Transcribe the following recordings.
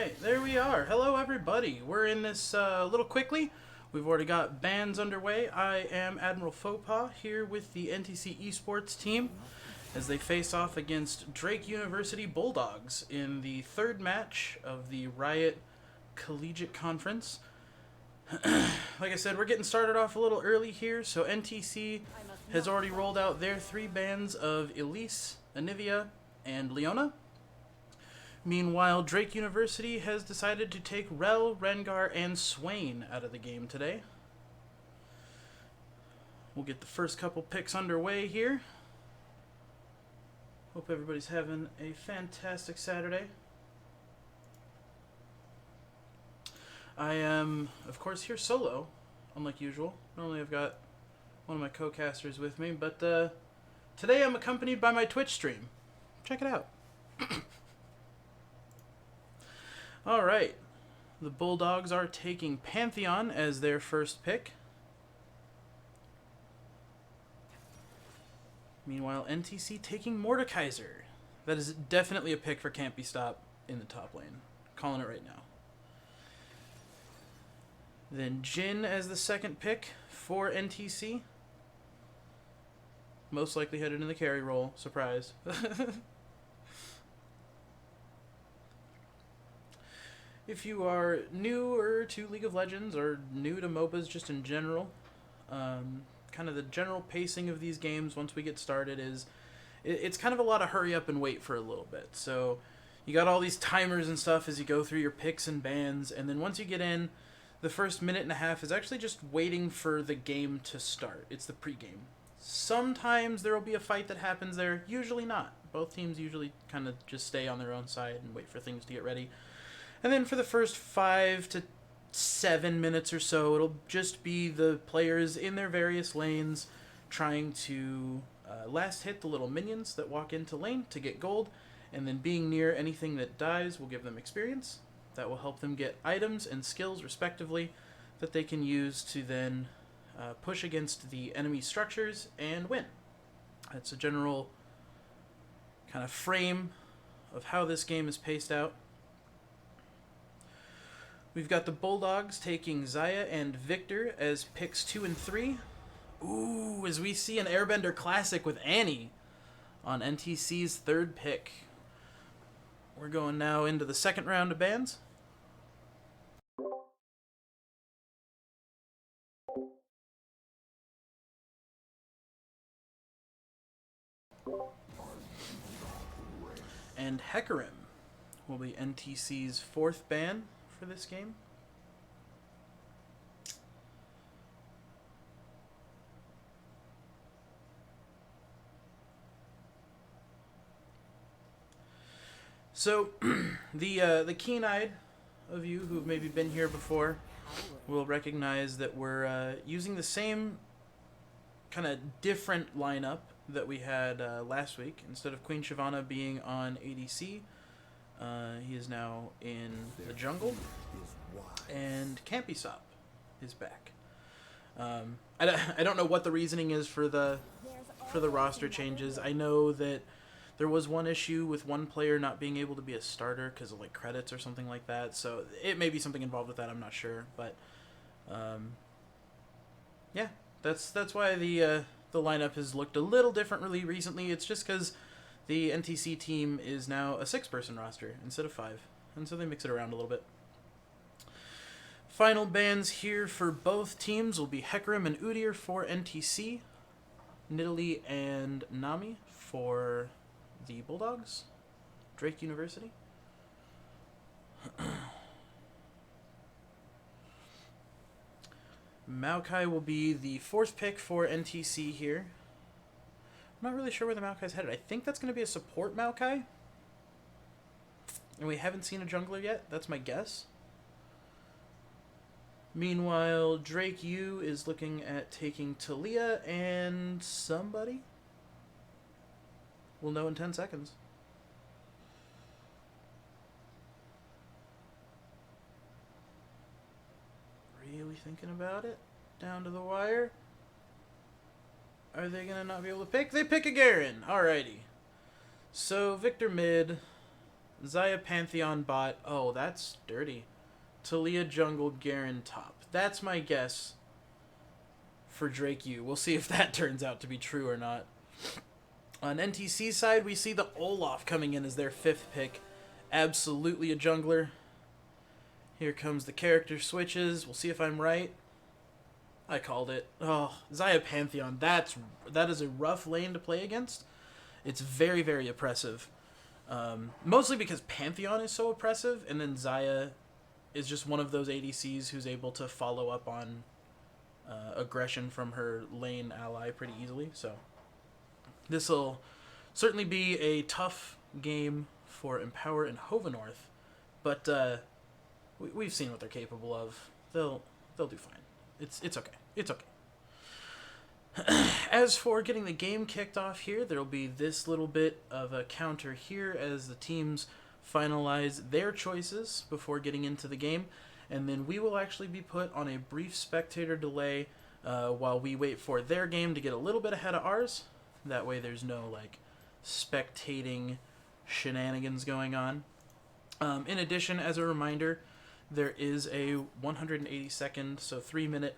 Alright, there we are. Hello everybody. We're in this a little quickly. We've already got bands underway. I am Admiral Fauxpas here with the NTC esports team as they face off against Drake University Bulldogs in the third match of the Riot Collegiate Conference. Like I said, we're getting started off a little early here, so NTC has already rolled out their three bands of Elise, Anivia, and Leona. Meanwhile, Drake University has decided to take Rel, Rengar, and Swain out of the game today. We'll get the first couple picks underway here. Hope everybody's having a fantastic Saturday. I am, of course, here solo, unlike usual. Normally I've got one of my co-casters with me, but today I'm accompanied by my Twitch stream. Check it out. Alright, the Bulldogs are taking Pantheon as their first pick. Meanwhile, NTC taking Mordekaiser. That is definitely a pick for Can't Be Stopped in the top lane. Calling it right now. Then Jhin as the second pick for NTC. Most likely headed in the carry role. Surprise. If you are newer to League of Legends or new to MOBAs just in general, kind of the general pacing of these games once we get started is it's kind of a lot of hurry up and wait for a little bit. So you got all these timers and stuff as you go through your picks and bans, and then once you get in, the first minute and a half is actually just waiting for the game to start. It's the pregame. Sometimes there will be a fight that happens there, usually not. Both teams usually kind of just stay on their own side and wait for things to get ready. And then for the first 5 to 7 minutes or so, it'll just be the players in their various lanes trying to last hit the little minions that walk into lane to get gold, and then being near anything that dies will give them experience. That will help them get items and skills, respectively, that they can use to then push against the enemy structures and win. That's a general kind of frame of how this game is paced out. We've got the Bulldogs taking Xayah and Victor as picks 2 and 3. Ooh, as we see an Airbender Classic with Annie on NTC's third pick. We're going now into the second round of bans. And Hecarim will be NTC's fourth ban for this game. So, the keen-eyed of you who've maybe been here before will recognize that we're using the same kind of different lineup that we had last week. Instead of Queen Shyvana being on ADC, he is now in the jungle, and Can't Be Stopped is back. I don't know what the reasoning is for the roster changes. I know that there was one issue with one player not being able to be a starter because of like credits or something like that. So it may be something involved with that. I'm not sure, but yeah, that's why the lineup has looked a little differently recently. It's just because the NTC team is now a 6-person roster instead of 5, and so they mix it around a little bit. Final bans here for both teams will be Hecarim and Udyr for NTC, Nidalee and Nami for the Bulldogs, Drake University. Maokai will be the fourth pick for NTC here. I'm not really sure where the Maokai's headed. I think that's going to be a support Maokai. And we haven't seen a jungler yet. That's my guess. Meanwhile, Drake U is looking at taking Talia and somebody. We'll know in 10 seconds. Really thinking about it? Down to the wire. Are they going to not be able to pick? They pick a Garen. Alrighty. So, Victor mid, Xayah Pantheon bot. Oh, that's dirty. Talia jungle, Garen top. That's my guess for Drake U. We'll see if that turns out to be true or not. On NTC side, we see the Olaf coming in as their 5th pick. Absolutely a jungler. Here comes the character switches. We'll see if I'm right. I called it. Oh, Xayah Pantheon. That is a rough lane to play against. It's very, very oppressive. Mostly because Pantheon is so oppressive, and then Xayah is just one of those ADCs who's able to follow up on aggression from her lane ally pretty easily. So this will certainly be a tough game for Empower and Hovenorth, but we've seen what they're capable of. They'll do fine. It's okay. It's okay. As for getting the game kicked off here, there'll be this little bit of a counter here as the teams finalize their choices before getting into the game, and then we will actually be put on a brief spectator delay while we wait for their game to get a little bit ahead of ours. That way there's no like spectating shenanigans going on. In addition, as a reminder, there is a 180-second, so 3-minute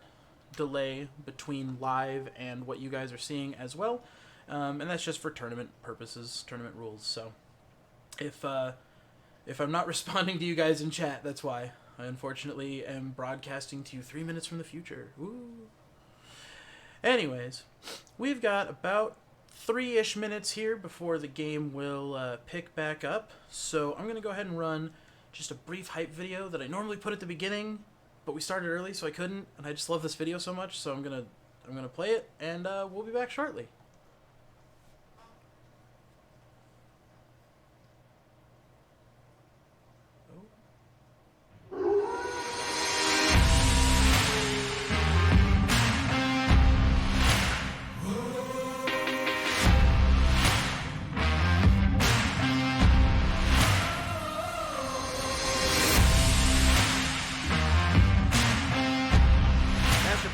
delay between live and what you guys are seeing as well, and that's just for tournament purposes, tournament rules. So if I'm not responding to you guys in chat, that's why. I unfortunately am broadcasting to you 3 minutes from the future. Woo. Anyways, we've got about 3-ish minutes here before the game will pick back up, so I'm gonna go ahead and run just a brief hype video that I normally put at the beginning, but we started early so I couldn't, and I just love this video so much, so I'm gonna play it, and we'll be back shortly.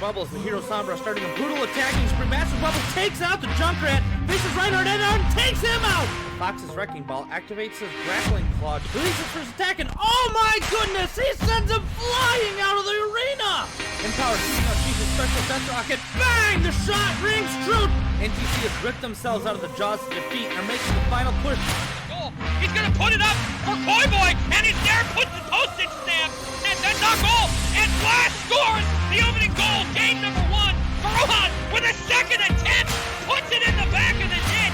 Bubbles, the hero Sombra starting a brutal attacking spree. Master Bubbles takes out the Junkrat, faces Reinhardt and takes him out! Fox's Wrecking Ball activates his Grappling Claw, releases for his attack, and oh my goodness, he sends him flying out of the arena! Empower shooting out Cheese's special defense rocket, bang! The shot rings true! NTC has ripped themselves out of the jaws of defeat and are making the final push. Goal. He's gonna put it up for Koi Boy, and he's there, puts the postage stamp, and that's our goal! And Flash scores the opening goal, game number 1 for Rohan with a second attempt, puts it in the back of the net.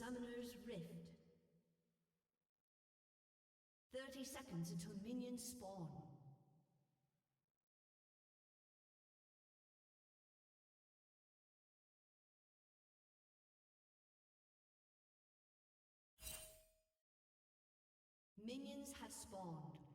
Summoner's Rift. 30 seconds until minions spawn. Minions have spawned.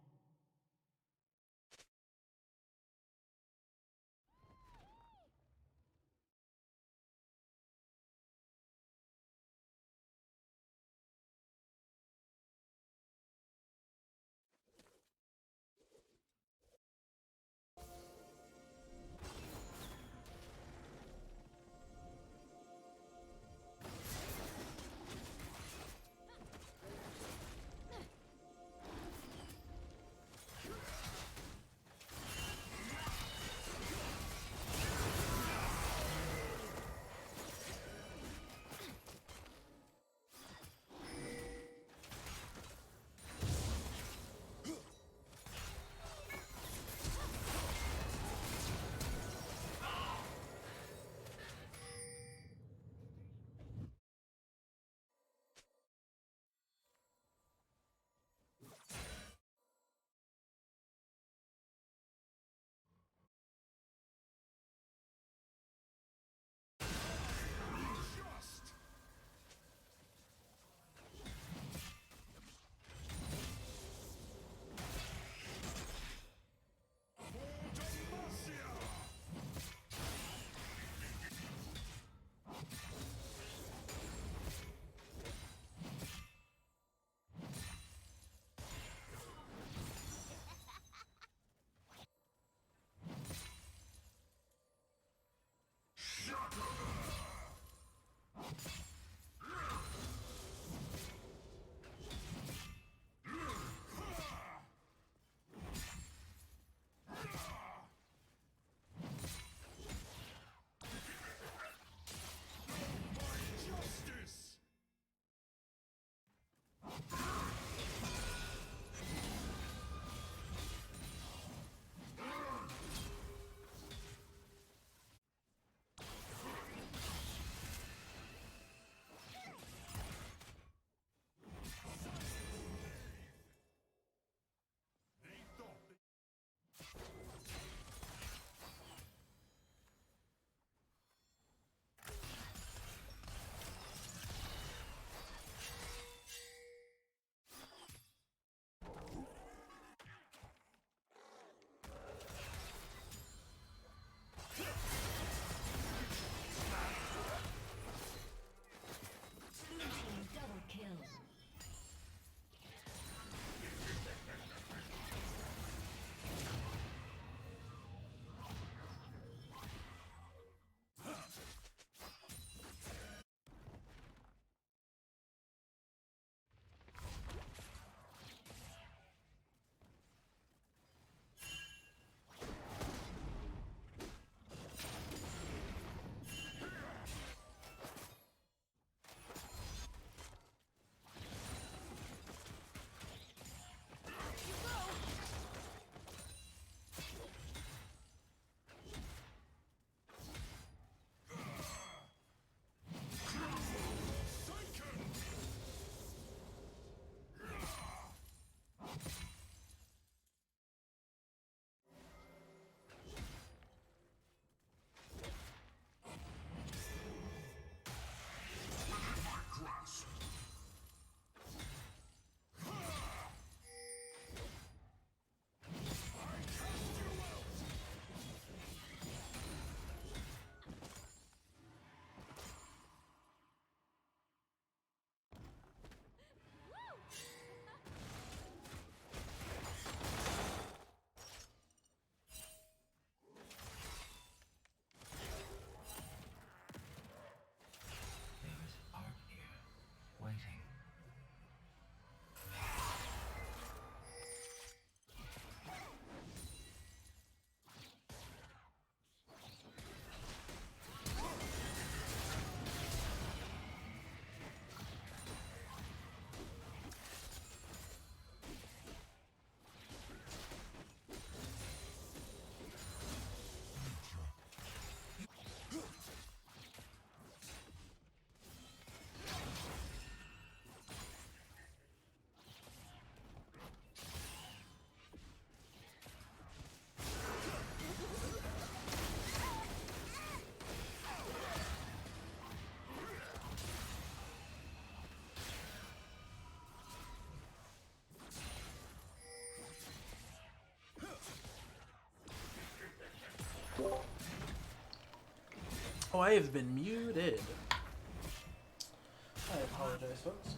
Oh, I have been muted. I apologize, folks.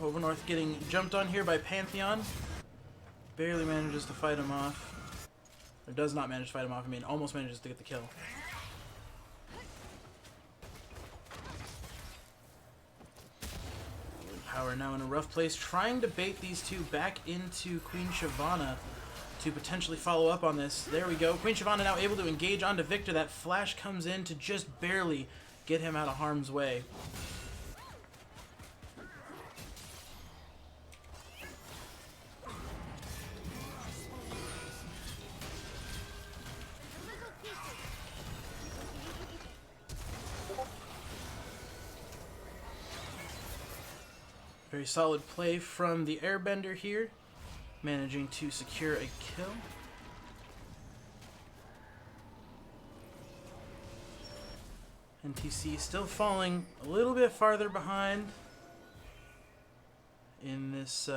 Hovernorth getting jumped on here by Pantheon. Barely manages to fight him off. Or does not manage to fight him off. I mean, almost manages to get the kill. Power now in a rough place, trying to bait these two back into Queen Shyvana to potentially follow up on this. There we go. Queen Shyvana now able to engage onto Victor. That flash comes in to just barely get him out of harm's way. Very solid play from the Airbender here, managing to secure a kill. NTC still falling a little bit farther behind in this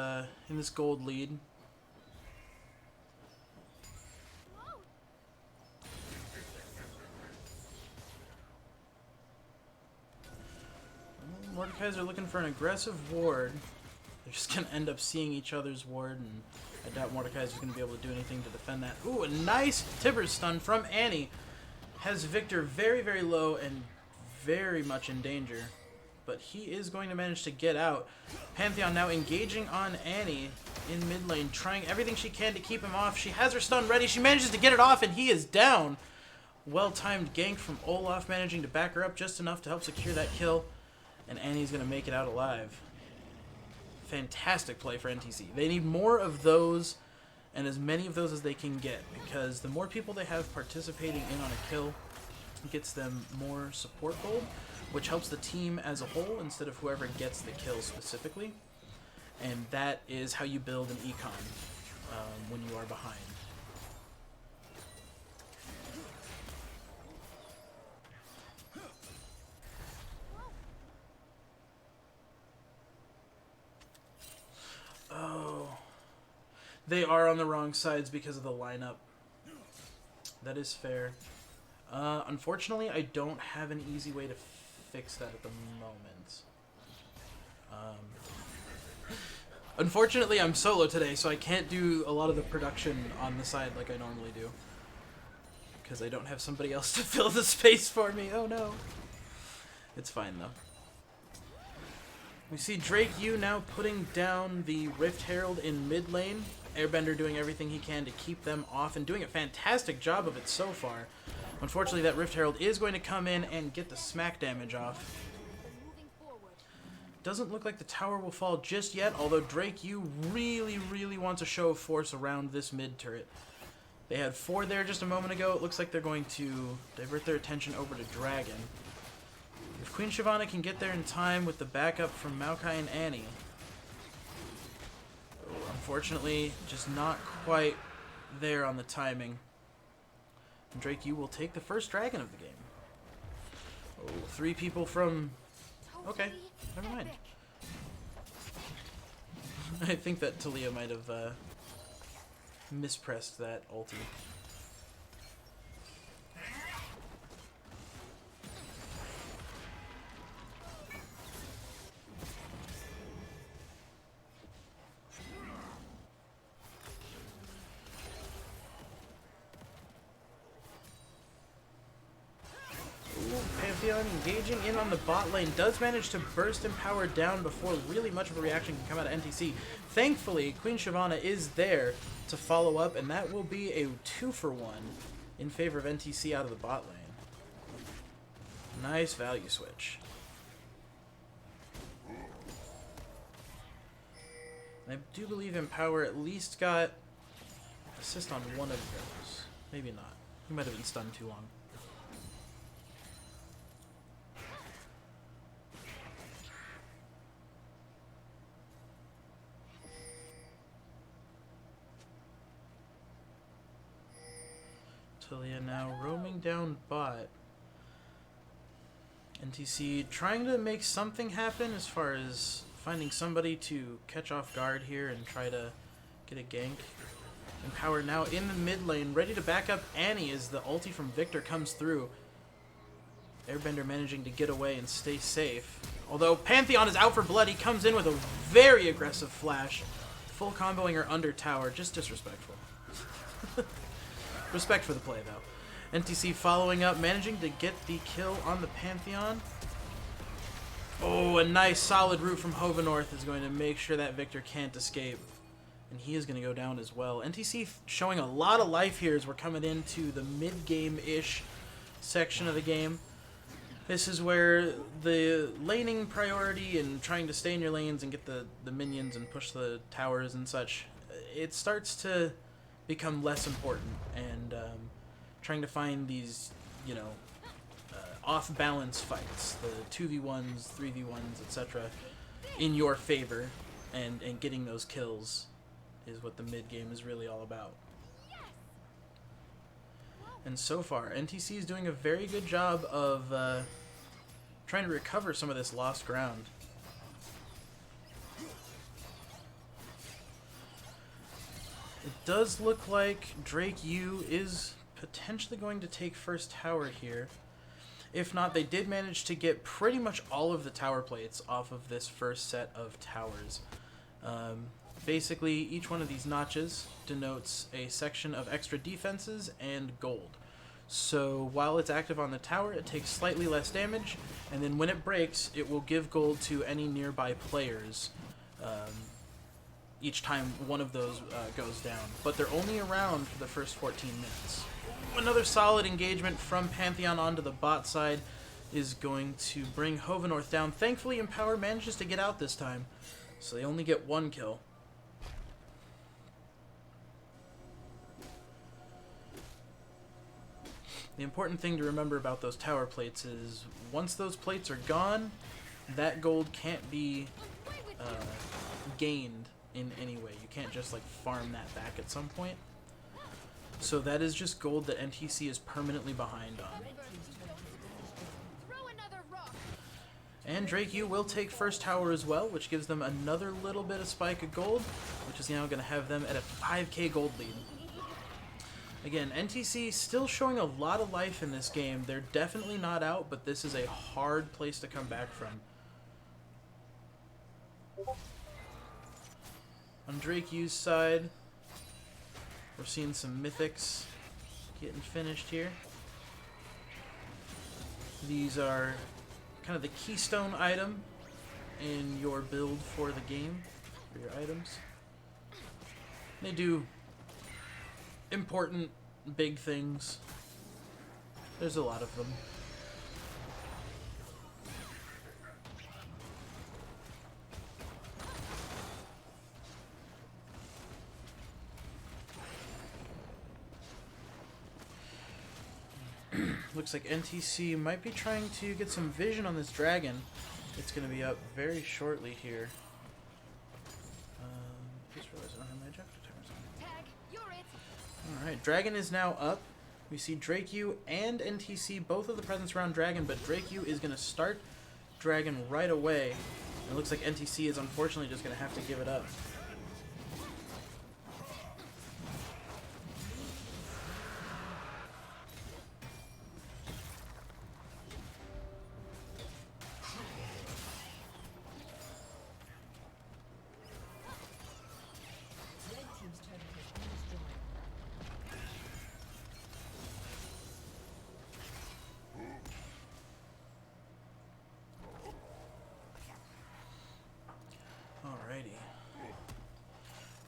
gold lead. Mordekaiser looking for an aggressive ward. They're just going to end up seeing each other's ward, and I doubt Mordekaiser's going to be able to do anything to defend that. Ooh, a nice Tibbers stun from Annie. Has Victor very, very low and very much in danger. But he is going to manage to get out. Pantheon now engaging on Annie in mid lane, trying everything she can to keep him off. She has her stun ready. She manages to get it off, and he is down. Well-timed gank from Olaf, managing to back her up just enough to help secure that kill. And Annie's going to make it out alive. Fantastic play for NTC. They need more of those, and as many of those as they can get, because the more people they have participating in on a kill gets them more support gold, which helps the team as a whole instead of whoever gets the kill specifically. And that is how you build an econ when you are behind. Oh, they are on the wrong sides because of the lineup. That is fair. Unfortunately, I don't have an easy way to fix that at the moment. Unfortunately, I'm solo today, so I can't do a lot of the production on the side like I normally do. Because I don't have somebody else to fill the space for me. Oh no. It's fine though. We see Drake Yu now putting down the Rift Herald in mid lane. Airbender doing everything he can to keep them off and doing a fantastic job of it so far. Unfortunately, that Rift Herald is going to come in and get the smack damage off. Doesn't look like the tower will fall just yet, although Drake Yu really, really wants a show of force around this mid turret. They had 4 there just a moment ago. It looks like they're going to divert their attention over to Dragon. If Queen Shyvana can get there in time with the backup from Maokai and Annie. Unfortunately, just not quite there on the timing. And Drake Yu will take the first dragon of the game. Oh, 3 people from... Okay, never mind. I think that Talia might have mispressed that ulti. Engaging in on the bot lane, does manage to burst and power down before really much of a reaction can come out of NTC. Thankfully, Queen Shyvana is there to follow up, and that will be a 2-for-1 in favor of NTC out of the bot lane. Nice value switch. And I do believe Empower at least got assist on one of those. Maybe not. He might have been stunned too long. Talia now roaming down bot. NTC trying to make something happen as far as finding somebody to catch off guard here and try to get a gank. And Power now in the mid lane, ready to back up Annie as the ulti from Victor comes through. Airbender managing to get away and stay safe. Although Pantheon is out for blood, he comes in with a very aggressive flash. Full comboing her under tower, just disrespectful. Respect for the play, though. NTC following up, managing to get the kill on the Pantheon. Oh, a nice solid root from Hovenorth is going to make sure that Victor can't escape. And he is going to go down as well. NTC showing a lot of life here as we're coming into the mid-game-ish section of the game. This is where the laning priority and trying to stay in your lanes and get the minions and push the towers and such, it starts to become less important. And trying to find these, you know, off-balance fights, the 2v1s, 3v1s, etc., in your favor, and getting those kills is what the mid-game is really all about. And so far, NTC is doing a very good job of trying to recover some of this lost ground. It does look like Drake U is potentially going to take first tower here. If not, they did manage to get pretty much all of the tower plates off of this first set of towers. Basically, each one of these notches denotes a section of extra defenses and gold. So while it's active on the tower, it takes slightly less damage, and then when it breaks, it will give gold to any nearby players each time one of those goes down. But they're only around for the first 14 minutes. Another solid engagement from Pantheon onto the bot side is going to bring Hovenorth down. Thankfully, Empower manages to get out this time, so they only get one kill. The important thing to remember about those tower plates is once those plates are gone, that gold can't be gained in any way. You can't just like farm that back at some point. So that is just gold that NTC is permanently behind on. And Drake U will take first tower as well, which gives them another little bit of spike of gold, which is now going to have them at a 5k gold lead. Again, NTC still showing a lot of life in this game. They're definitely not out, but this is a hard place to come back from. On Drake U's side, we're seeing some mythics getting finished here. These are kind of the keystone item in your build for the game, for your items. They do important, big things. There's a lot of them. Looks like NTC might be trying to get some vision on this dragon. It's going to be up very shortly here. Just realized I don't have my ejector timers on. Alright, dragon is now up. We see Drake U and NTC, both of the presence around dragon, but Drake U is going to start dragon right away. And it looks like NTC is unfortunately just going to have to give it up.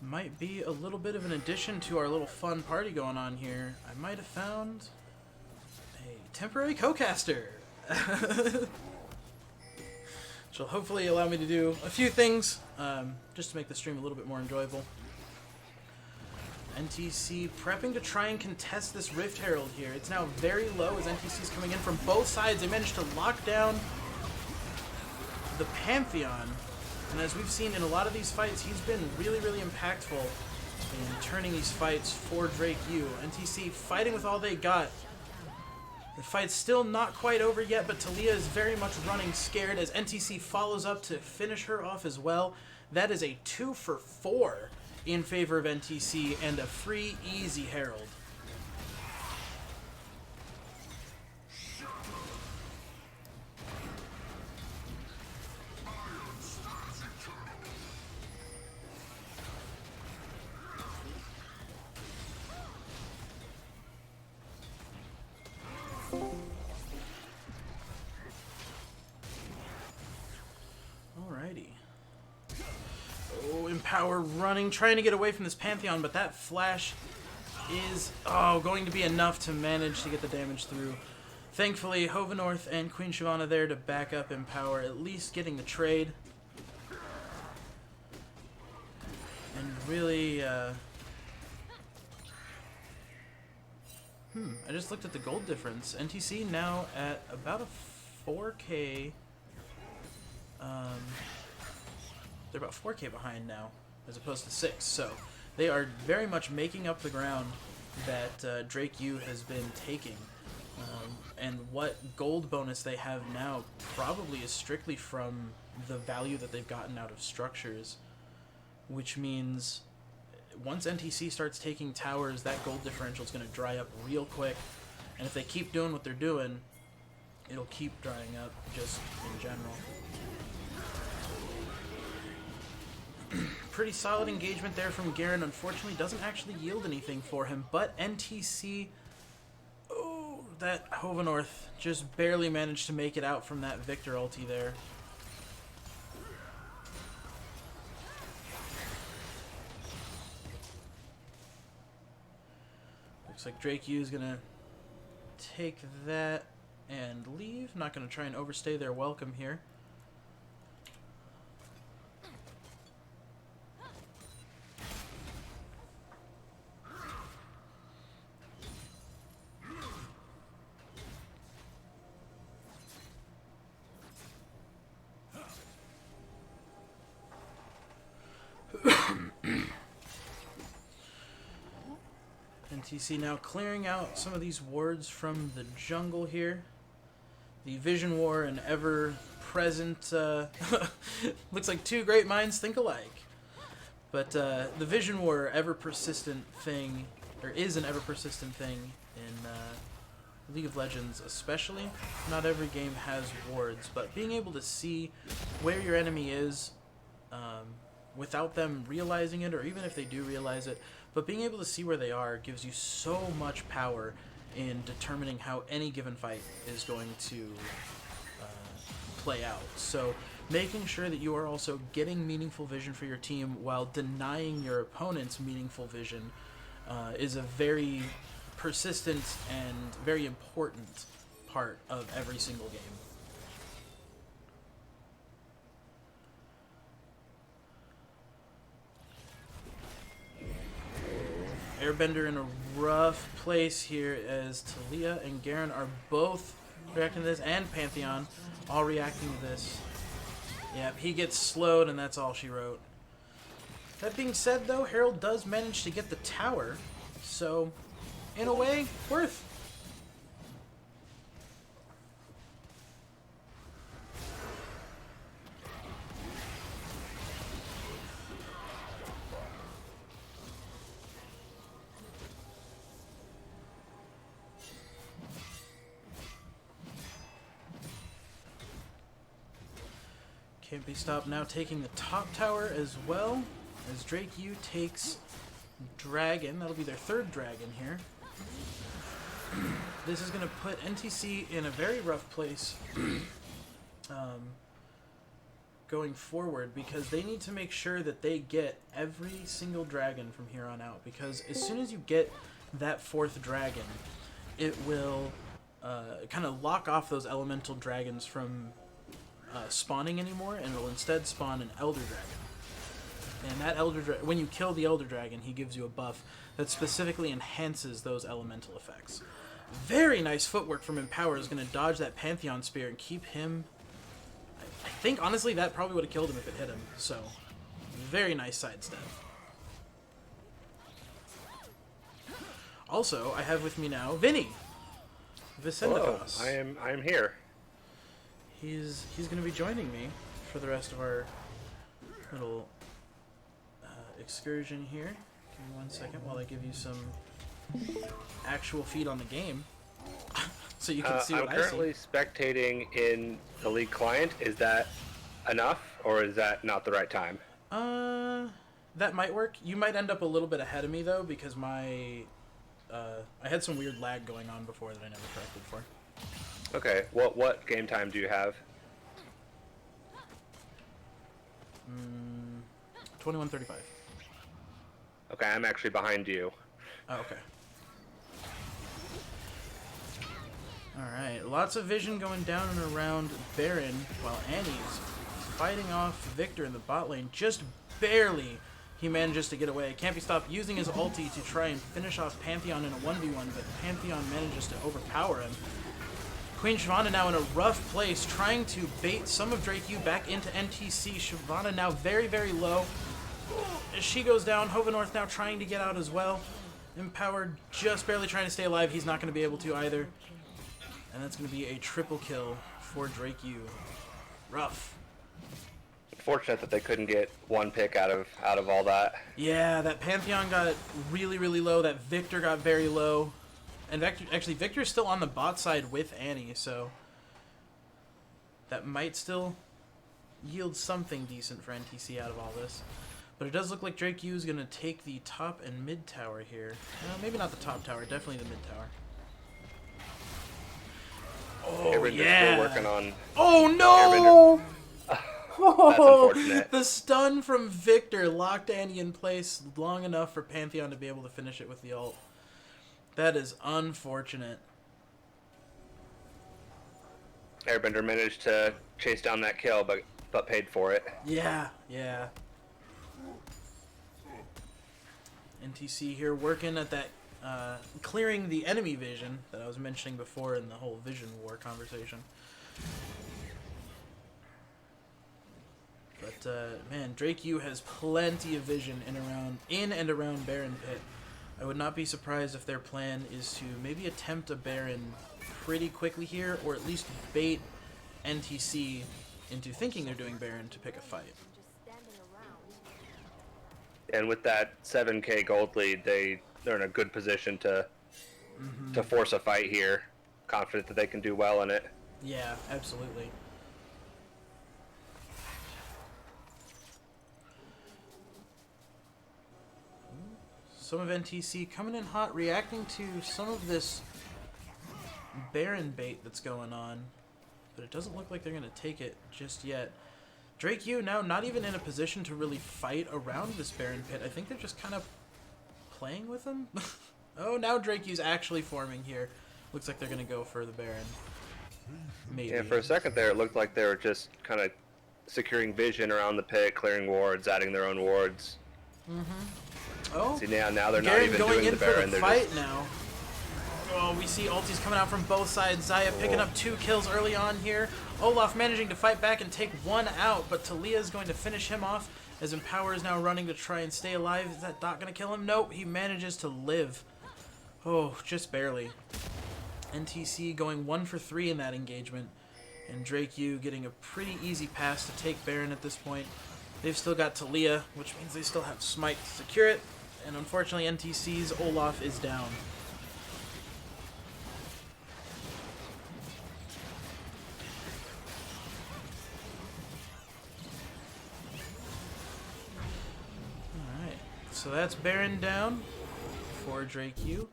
Might be a little bit of an addition to our little fun party going on here. I might have found a temporary co-caster. Which will hopefully allow me to do a few things just to make the stream a little bit more enjoyable. NTC prepping to try and contest this Rift Herald here. It's now very low as NTC is coming in from both sides. They managed to lock down the Pantheon. And as we've seen in a lot of these fights, he's been really, really impactful in turning these fights for Drake U. NTC fighting with all they got. The fight's still not quite over yet, but Talia is very much running scared as NTC follows up to finish her off as well. That is a 2 for 4 in favor of NTC and a free, easy Herald. Alrighty. Oh, Empower running, trying to get away from this Pantheon, but that flash is, going to be enough to manage to get the damage through. Thankfully, Hovenorth and Queen Shyvana there to back up Empower, at least getting the trade. And really, I just looked at the gold difference. NTC now at about a 4K. They're about 4K behind now, as opposed to 6. So they are very much making up the ground that Drake U has been taking. And what gold bonus they have now probably is strictly from the value that they've gotten out of structures, which means once NTC starts taking towers, that gold differential is going to dry up real quick. And if they keep doing what they're doing, it'll keep drying up just in general. Pretty solid engagement there from Garen. Unfortunately, doesn't actually yield anything for him, but NTC, that Hovenorth just barely managed to make it out from that Victor ulti there. Looks like Drake U is gonna take that and leave. Not gonna try and overstay their welcome here. NTC now clearing out some of these wards from the jungle here. The Vision War and ever-present... looks like two great minds think alike. But the Vision War, ever-persistent thing, or is an ever-persistent thing in League of Legends especially. Not every game has wards, but being able to see where your enemy is without them realizing it, or even if they do realize it, but being able to see where they are gives you so much power in determining how any given fight is going to play out. So making sure that you are also getting meaningful vision for your team while denying your opponent's meaningful vision is a very persistent and very important part of every single game. Airbender in a rough place here as Talia and Garen are both reacting to this, and Pantheon all reacting to this. Yep, he gets slowed, and that's all she wrote. That being said, though, Herald does manage to get the tower, so in a way, worth. Can't be stopped now, taking the top tower as well, as Drake U takes Dragon. That'll be their third Dragon here. This is going to put NTC in a very rough place going forward, because they need to make sure that they get every single Dragon from here on out, because as soon as you get that fourth Dragon, it will kind of lock off those elemental dragons from spawning anymore, and it'll instead spawn an Elder Dragon. And that when you kill the Elder Dragon, he gives you a buff that specifically enhances those elemental effects. Very nice footwork from Empower. Is going to dodge that Pantheon Spear and keep him... I think, honestly, that probably would have killed him if it hit him. So, very nice sidestep. Also, I have with me now Vinny Vicendicos. Hello, I am here. He's going to be joining me for the rest of our little excursion here. Give me 1 second while I give you some actual feed on the game. So you can see what I'm I see. currently spectating in the League client. Is that enough, or is that not the right time? That might work. You might end up a little bit ahead of me, though, because I had some weird lag going on before that I never corrected for. Okay, what game time do you have? 21:35. Okay, I'm actually behind you. Oh, okay. Alright, lots of vision going down and around Baron, while Annie's fighting off Victor in the bot lane. Just barely he manages to get away. Can't be stopped using his ulti to try and finish off Pantheon in a 1v1, but Pantheon manages to overpower him. Queen Shyvana now in a rough place, trying to bait some of Drake U back into NTC. Shyvana now very, very low. As she goes down, Hovenorth now trying to get out as well. Empowered just barely trying to stay alive. He's not going to be able to either. And that's going to be a triple kill for Drake U. Rough. Fortunate that they couldn't get one pick out of all that. Yeah, that Pantheon got really, really low. That Victor got very low. And Victor's still on the bot side with Annie, so that might still yield something decent for NTC out of all this. But it does look like Drake U is going to take the top and mid tower here. Maybe not the top tower, definitely the mid tower. Oh, yeah. Still working on... Oh, no! That's unfortunate. The stun from Victor locked Annie in place long enough for Pantheon to be able to finish it with the ult. That is unfortunate. Airbender managed to chase down that kill, but paid for it. Yeah, yeah. NTC here working at that, clearing the enemy vision that I was mentioning before in the whole vision war conversation. But, man, Drake U has plenty of vision in and around Baron Pit. I would not be surprised if their plan is to maybe attempt a Baron pretty quickly here, or at least bait NTC into thinking they're doing Baron to pick a fight. And with that 7k gold lead, they're in a good position to force a fight here. Confident that they can do well in it. Yeah, absolutely. Some of NTC coming in hot, reacting to some of this Baron bait that's going on. But it doesn't look like they're going to take it just yet. Drake U now not even in a position to really fight around this Baron pit. I think they're just kind of playing with him. Oh, now Drake U's actually forming here. Looks like they're going to go for the Baron. Maybe. Yeah, for a second there, it looked like they were just kind of securing vision around the pit, clearing wards, adding their own wards. Oh, see, now they're not Garen even going doing in the for Baron. the They're fight just... now. Oh, we see ultis coming out from both sides. Xayah picking up 2 kills early on here. Olaf managing to fight back and take 1 out, but Talia is going to finish him off as Empower is now running to try and stay alive. Is that Dot going to kill him? Nope, he manages to live. Oh, just barely. NTC going 1 for 3 in that engagement, and Drake U getting a pretty easy pass to take Baron at this point. They've still got Talia, which means they still have Smite to secure it, and unfortunately NTC's Olaf is down. Alright, so that's Baron down for Drake U.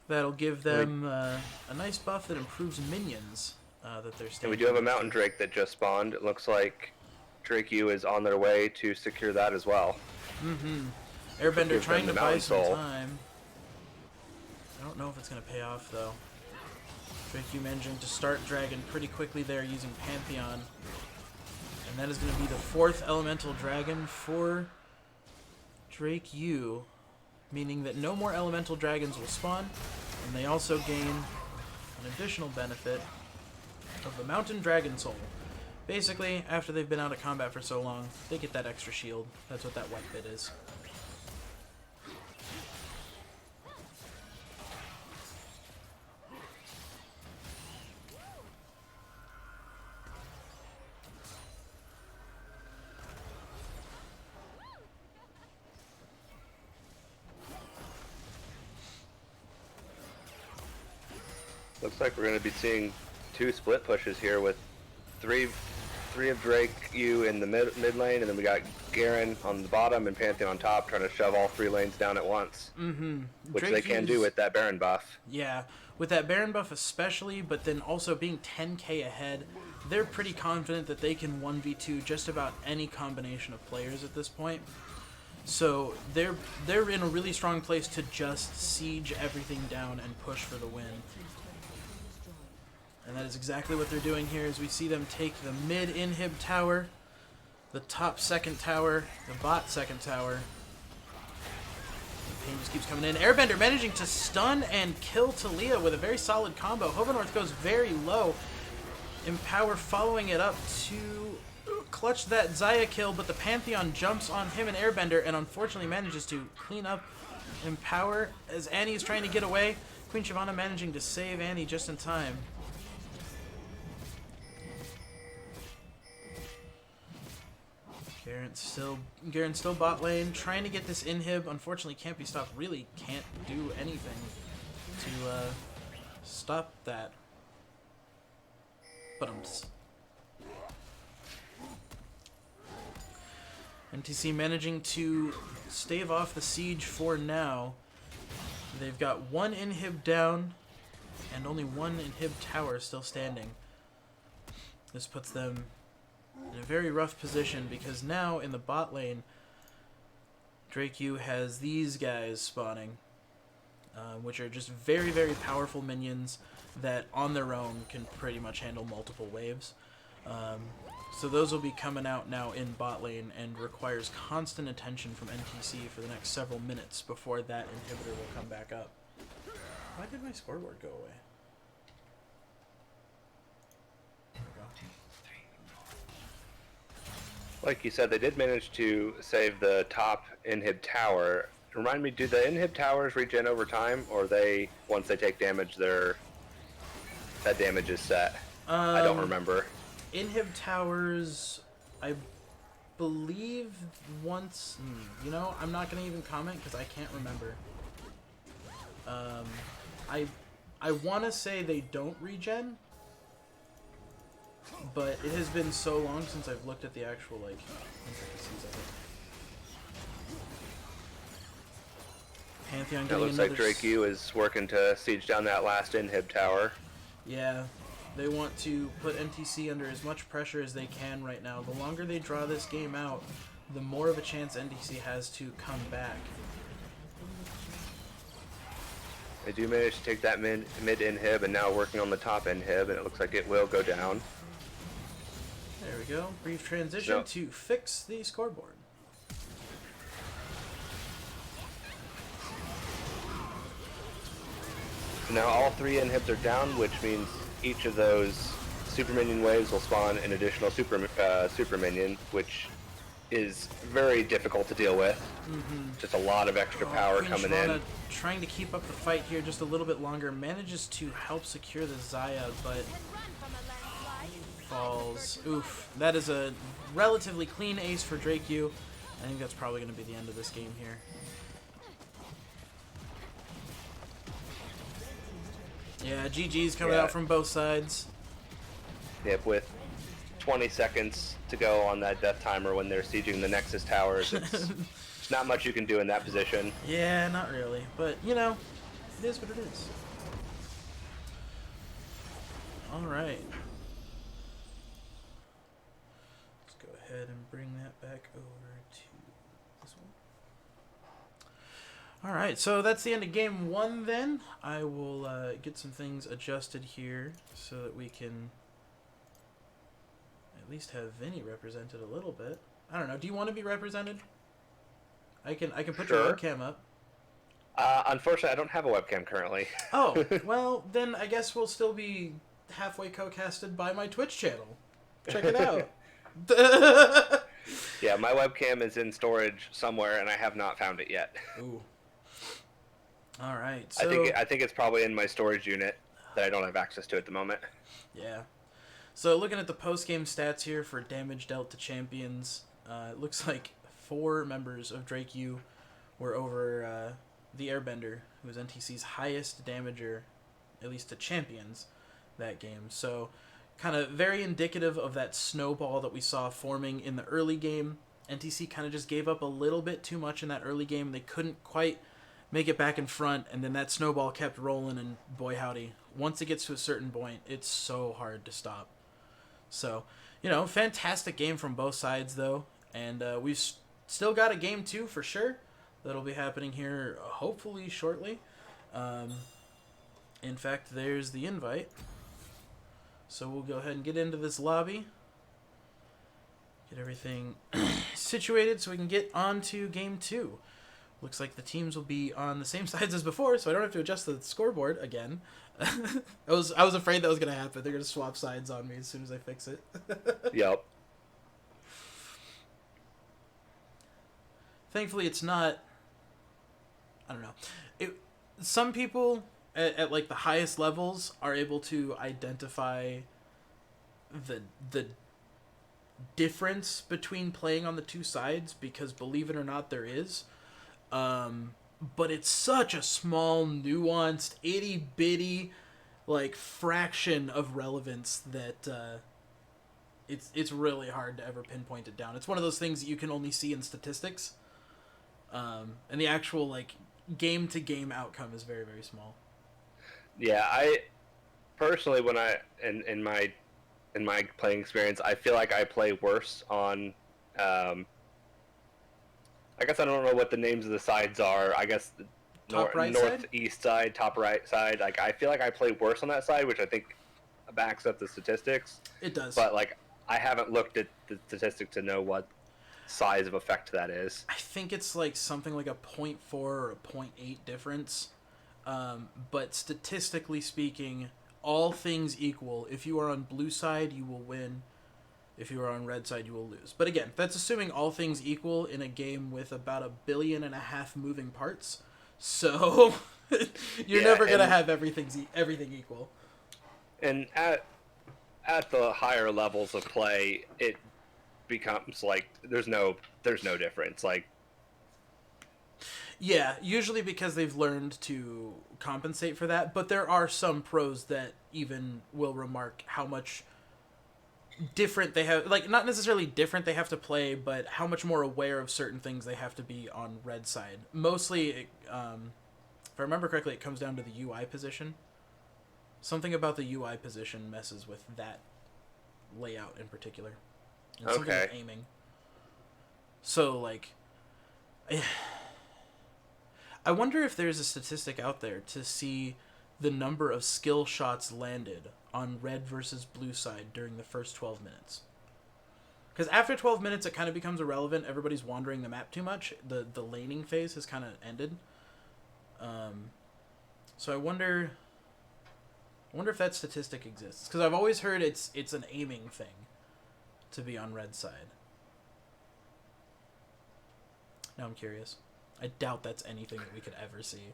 That'll give them a nice buff that improves minions that they're staying. And we do have a Mountain Drake that just spawned. It looks like Drake U is on their way to secure that as well. Airbender trying to buy some Soul. time. I don't know if it's going to pay off, though. Drake U managing to start Dragon pretty quickly there using Pantheon. And that is going to be the 4th Elemental Dragon for Drake U. Meaning that no more Elemental Dragons will spawn. And they also gain an additional benefit of the Mountain Dragon Soul. Basically, after they've been out of combat for so long, they get that extra shield. That's what that white bit is. Looks like we're going to be seeing 2 split pushes here with three of Drake U in the mid lane, and then we got Garen on the bottom and Pantheon on top, trying to shove all 3 lanes down at once. Mm-hmm. Which they can do with that Baron buff. Yeah, with that Baron buff especially, but then also being 10k ahead, they're pretty confident that they can 1v2 just about any combination of players at this point. So they're in a really strong place to just siege everything down and push for the win. And that is exactly what they're doing here, as we see them take the mid inhib tower, the top second tower, the bot second tower. The pain just keeps coming in. Airbender managing to stun and kill Talia with a very solid combo. Hovenorth goes very low. Empower following it up to clutch that Xayah kill, but the Pantheon jumps on him and Airbender and unfortunately manages to clean up Empower as Annie is trying to get away. Queen Shyvana managing to save Annie just in time. Garen's still bot lane, trying to get this inhib. Unfortunately, can't be stopped. Really can't do anything to stop that. But NTC managing to stave off the siege for now. They've got 1 inhib down and only 1 inhib tower still standing. This puts them in a very rough position because now in the bot lane, Drake U has these guys spawning, which are just very, very powerful minions that on their own can pretty much handle multiple waves. So those will be coming out now in bot lane and requires constant attention from NTC for the next several minutes before that inhibitor will come back up. Why did my scoreboard go away? There we go. Like you said, they did manage to save the top inhib tower. Remind me, do the inhib towers regen over time, or they, once they take damage, that damage is set? I don't remember. Inhib towers, I believe once... you know, I'm not going to even comment because I can't remember. I want to say they don't regen, but it has been so long since I've looked at the actual, like, intricacies of it. Pantheon It getting looks another... like Drake U is working to siege down that last inhib tower. Yeah, they want to put NTC under as much pressure as they can right now. The longer they draw this game out, the more of a chance NTC has to come back. They do manage to take that mid inhib and now working on the top inhib, and it looks like it will go down. There we go. Brief transition to fix the scoreboard. Now all 3 inhibs are down, which means each of those super minion waves will spawn an additional super minion, which is very difficult to deal with. Just a lot of extra power coming in. Trying to keep up the fight here just a little bit longer, manages to help secure the Xayah, but falls. Oof. That is a relatively clean ace for Drake U. I think that's probably going to be the end of this game here. Yeah, GG's coming out from both sides. Yep, with 20 seconds to go on that death timer when they're sieging the Nexus towers. It's not much you can do in that position. Yeah, not really. But, you know, it is what it is. Alright. Let's go ahead and bring that back over to this one. Alright, so that's the end of game 1 then. I will get some things adjusted here so that we can at least have Vinny represented a little bit. I don't know. Do you want to be represented? I can put your webcam up. Unfortunately, I don't have a webcam currently. Oh, well, then I guess we'll still be halfway co-casted by my Twitch channel. Check it out. Yeah, my webcam is in storage somewhere, and I have not found it yet. Ooh. All right. So I think it's probably in my storage unit that I don't have access to at the moment. Yeah. So looking at the post-game stats here for damage dealt to champions, it looks like 4 members of Drake U were over the Airbender, who was NTC's highest damager at least to champions that game. So kind of very indicative of that snowball that we saw forming in the early game. NTC kind of just gave up a little bit too much in that early game. They couldn't quite make it back in front, and then that snowball kept rolling, and boy howdy, once it gets to a certain point, it's so hard to stop. So, fantastic game from both sides, though, and we've still got a game 2 for sure that'll be happening here hopefully shortly. In fact, there's the invite. So we'll go ahead and get into this lobby. Get everything situated so we can get on to game 2. Looks like the teams will be on the same sides as before, so I don't have to adjust the scoreboard again. I was afraid that was going to happen. They're going to swap sides on me as soon as I fix it. Yep. Thankfully, it's not... I don't know. Some people at like the highest levels are able to identify the difference between playing on the two sides, because believe it or not, there is. But it's such a small, nuanced, itty-bitty, like, fraction of relevance that it's really hard to ever pinpoint it down. It's one of those things that you can only see in statistics. And the actual, like, game-to-game outcome is very, very small. Yeah, I personally, when in my playing experience, I feel like I play worse on I guess I don't know what the names of the sides are. I guess the northeast side, top right side. Like, I feel like I play worse on that side, which I think backs up the statistics. It does. But, like, I haven't looked at the statistics to know what size of effect that is. I think it's like something like a 0.4 or a 0.8 difference. But statistically speaking, all things equal, if you are on blue side, you will win. If you are on red side, you will lose. But again, that's assuming all things equal in a game with about 1.5 billion moving parts. So you're never going to have everything equal. And at the higher levels of play, it becomes like there's no difference. Like, yeah, usually because they've learned to compensate for that, but there are some pros that even will remark how much different they have, like, not necessarily different they have to play, but how much more aware of certain things they have to be on red side. Mostly, if I remember correctly, it comes down to the UI position. Something about the UI position messes with that layout in particular. And something with aiming. So, like, I wonder if there's a statistic out there to see the number of skill shots landed on red versus blue side during the first 12 minutes. Because after 12 minutes, it kind of becomes irrelevant. Everybody's wandering the map too much. The laning phase has kind of ended. So I wonder if that statistic exists. Because I've always heard it's an aiming thing to be on red side. Now I'm curious. I doubt that's anything that we could ever see.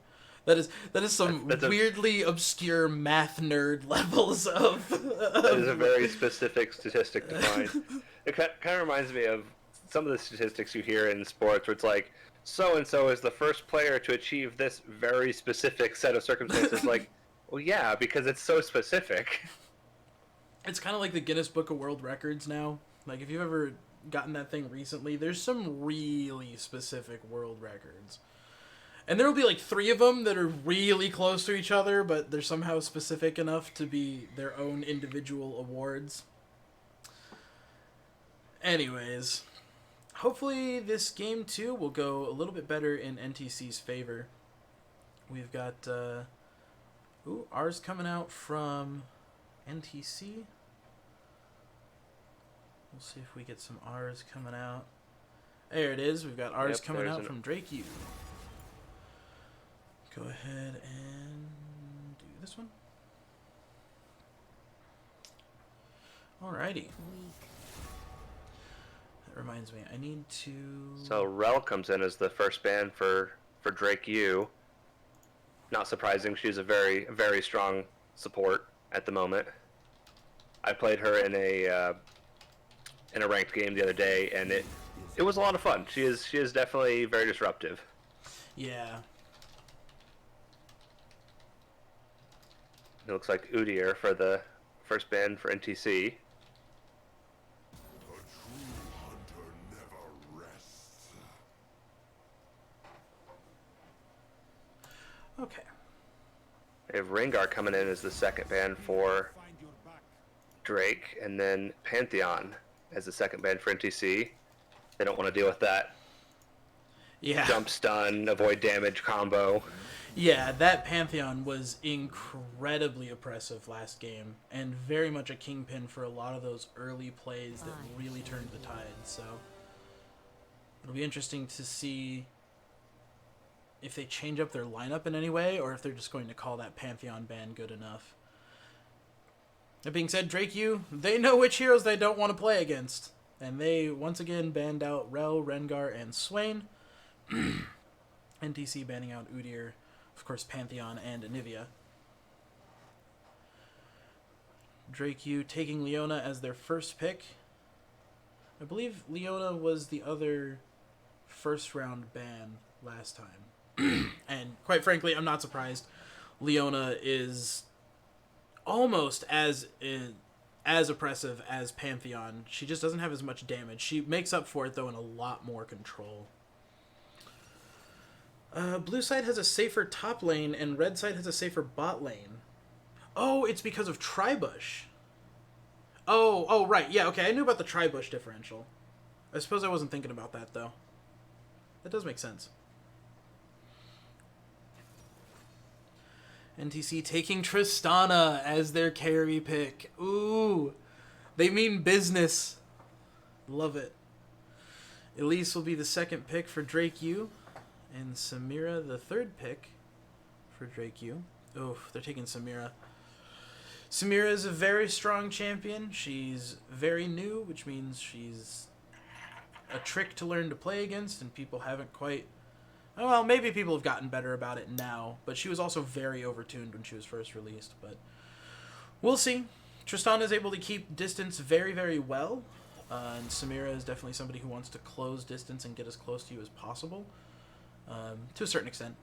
That is some weirdly obscure math nerd levels of... That is a very specific statistic to find. It kind of reminds me of some of the statistics you hear in sports where it's like, so-and-so is the first player to achieve this very specific set of circumstances. Like, well, yeah, because it's so specific. It's kind of like the Guinness Book of World Records now. Like, if you've ever gotten that thing recently, there's some really specific world records. And there will be like 3 of them that are really close to each other, but they're somehow specific enough to be their own individual awards. Anyways, hopefully this game 2 will go a little bit better in NTC's favor. We've got ours coming out from NTC. We'll see if we get some R's coming out. There it is. We've got R's coming out from Drake U. Go ahead and do this one. Alrighty. That reminds me, I need to... So Rel comes in as the first ban for Drake U. Not surprising, she's a very, very strong support at the moment. I played her in a ranked game the other day, and it was a lot of fun. She is definitely very disruptive. Yeah. It looks like Udyr for the first ban for NTC. Okay. We have Rengar coming in as the second ban for Drake, and then Pantheon as the second ban for NTC. They don't want to deal with that Yeah. jump stun, avoid damage combo. Yeah, that Pantheon was incredibly oppressive last game, and very much a kingpin for a lot of those early plays that really turned the tide. So it'll be interesting to see if they change up their lineup in any way, or if they're just going to call that Pantheon ban good enough. That being said, Drake U, they know which heroes they don't want to play against, and they once again banned out Rel, Rengar, and Swain. NTC banning out Udyr, of course Pantheon, and Anivia. Drake U taking Leona as their first pick. I believe Leona was the other first round ban last time. And quite frankly, I'm not surprised. Leona is almost as oppressive as Pantheon. She just doesn't have as much damage. She makes up for it, though, in a lot more control. Blue side has a safer top lane, and red side has a safer bot lane. Oh, it's because of Tribush. Oh, right. Yeah, okay, I knew about the Tribush differential. I suppose I wasn't thinking about that, though. That does make sense. NTC taking Tristana as their carry pick. Ooh, they mean business. Love it. Elise will be the second pick for Drake U, and Samira the third pick for Drake U. Oh, they're taking Samira. Samira is a very strong champion. She's very new, which means she's a trick to learn to play against, and people haven't quite... Well, maybe people have gotten better about it now, but she was also very overtuned when she was first released. But we'll see. Tristana is able to keep distance very, very well, and Samira is definitely somebody who wants to close distance and get as close to you as possible, to a certain extent.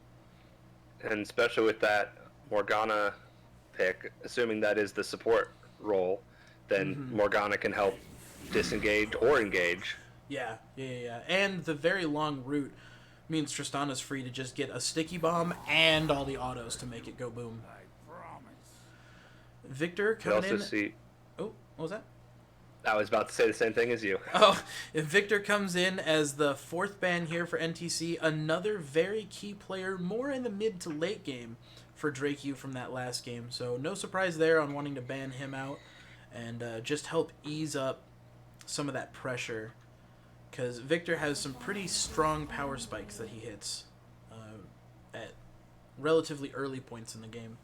And especially with that Morgana pick, assuming that is the support role, then Morgana can help disengage or engage. Yeah. And the very long route means Tristana's free to just get a sticky bomb and all the autos to make it go boom. Victor coming in. Oh, what was that? I was about to say the same thing as you. Oh, Victor comes in as the fourth ban here for NTC. Another very key player, more in the mid to late game for Drake U from that last game. So no surprise there on wanting to ban him out and just help ease up some of that pressure. Because Victor has some pretty strong power spikes that he hits at relatively early points in the game.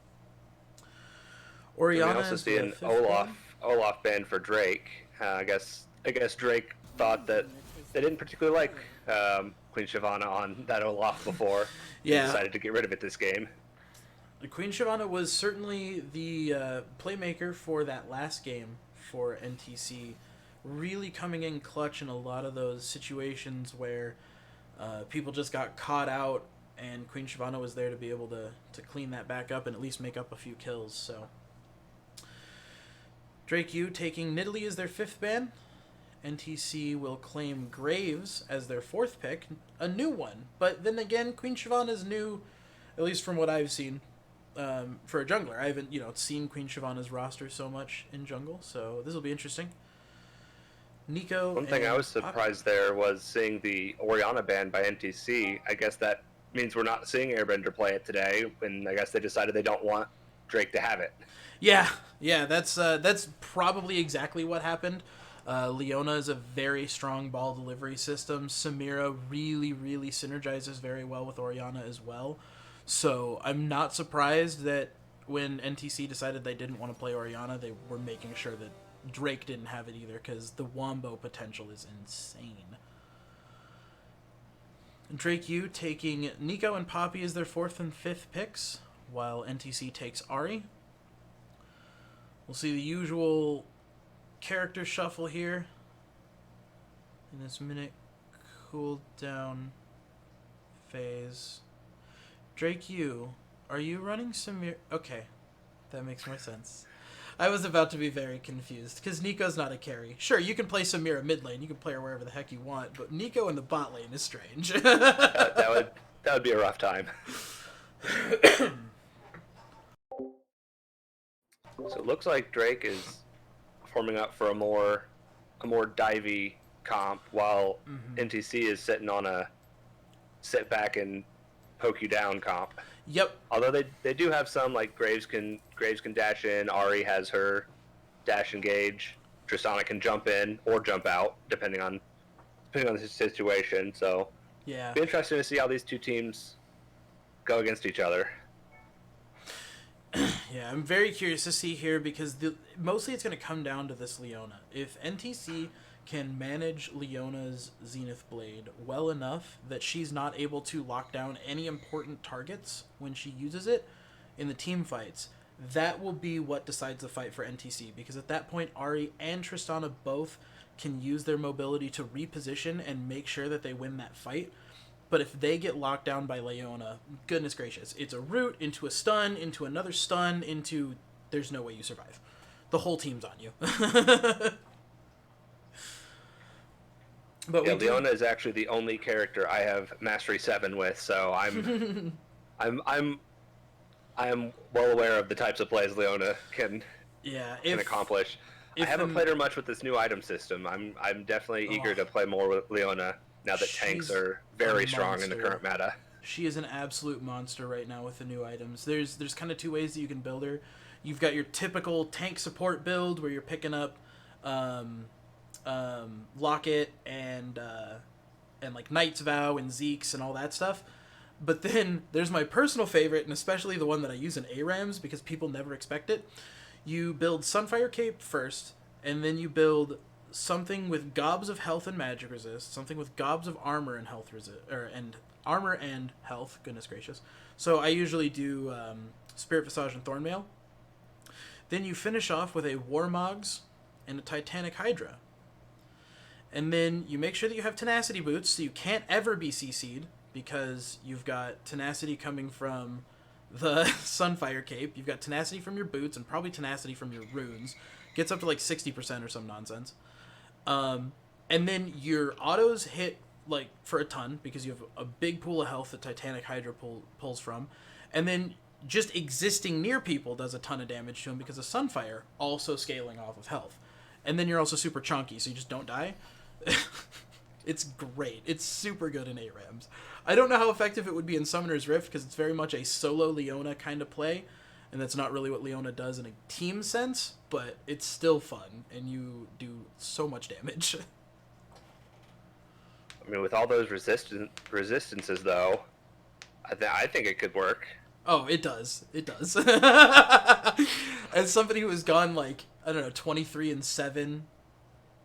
Orianna we also see an Olaf ban for Drake. I guess Drake thought that they didn't particularly like Queen Shyvana on that Olaf before. Yeah. Decided to get rid of it this game. Queen Shyvana was certainly the playmaker for that last game for NTC. Really coming in clutch in a lot of those situations where people just got caught out, and Queen Shyvana was there to be able to clean that back up and at least make up a few kills. So Drake U taking Nidalee as their fifth ban. NTC will claim Graves as their fourth pick, a new one. But then again, Queen Shyvana is new, at least from what I've seen, for a jungler. I haven't seen Queen Shyvana's roster so much in jungle, so this will be interesting. Nico. One thing I was surprised there was seeing the Orianna ban by NTC. I guess that means we're not seeing Airbender play it today, and I guess they decided they don't want Drake to have it. Yeah, that's probably exactly what happened. Leona is a very strong ball delivery system. Samira really, really synergizes very well with Orianna as well. So I'm not surprised that when NTC decided they didn't want to play Orianna, they were making sure that Drake didn't have it either, because the wombo potential is insane. Drake U taking Nico and Poppy as their fourth and fifth picks, while NTC takes Ahri. We'll see the usual character shuffle here in this minute cooldown phase. Drake U, are you running Samir? Okay, That makes more sense. I was about to be very confused, because Nico's not a carry. Sure, you can play Samira mid lane, you can play her wherever the heck you want, but Nico in the bot lane is strange. That would be a rough time. So it looks like Drake is forming up for a more divey comp, while NTC is sitting on a sit back and poke you down comp. Yep. Although they do have some, like Graves can dash in, Ari has her dash engage, Tristana can jump in or jump out depending on the situation. So Yeah. be interesting to see how these two teams go against each other. Yeah, I'm very curious to see here, because mostly it's going to come down to this Leona. If NTC can manage Leona's Zenith Blade well enough that she's not able to lock down any important targets when she uses it in the team fights, that will be what decides the fight for NTC, because at that point Ari and Tristana both can use their mobility to reposition and make sure that they win that fight. But if they get locked down by Leona, goodness gracious, it's a root into a stun, into another stun, into... There's no way you survive. The whole team's on you. But yeah, Leona is actually the only character I have Mastery 7 with, so I'm I'm well aware of the types of plays Leona can accomplish. I haven't played her much with this new item system. I'm definitely eager to play more with Leona now that tanks are very strong in the current meta. She is an absolute monster right now with the new items. There's kind of two ways that you can build her. You've got your typical tank support build where you're picking up Locket and like Knight's Vow and Zeke's and all that stuff. But then there's my personal favorite, and especially the one that I use in ARAMs because people never expect it. You build Sunfire Cape first, and then you build something with gobs of health and magic resist, something with gobs of armor and health and armor and health. Goodness gracious! So I usually do Spirit Visage and Thornmail. Then you finish off with a Warmogs and a Titanic Hydra. And then you make sure that you have Tenacity Boots, so you can't ever be CC'd, because you've got Tenacity coming from the Sunfire Cape, you've got Tenacity from your boots, and probably Tenacity from your runes. Gets up to like 60% or some nonsense. And then your autos hit like for a ton, because you have a big pool of health that Titanic Hydra pulls from. And then just existing near people does a ton of damage to them because of Sunfire also scaling off of health. And then you're also super chunky, so you just don't die. It's great. It's super good in ARAMs. I don't know how effective it would be in Summoner's Rift, because it's very much a solo Leona kind of play, and that's not really what Leona does in a team sense, but it's still fun, and you do so much damage. I mean, with all those resistances, though, I think it could work. Oh, it does. It does. As somebody who has gone, like, I don't know, 23-7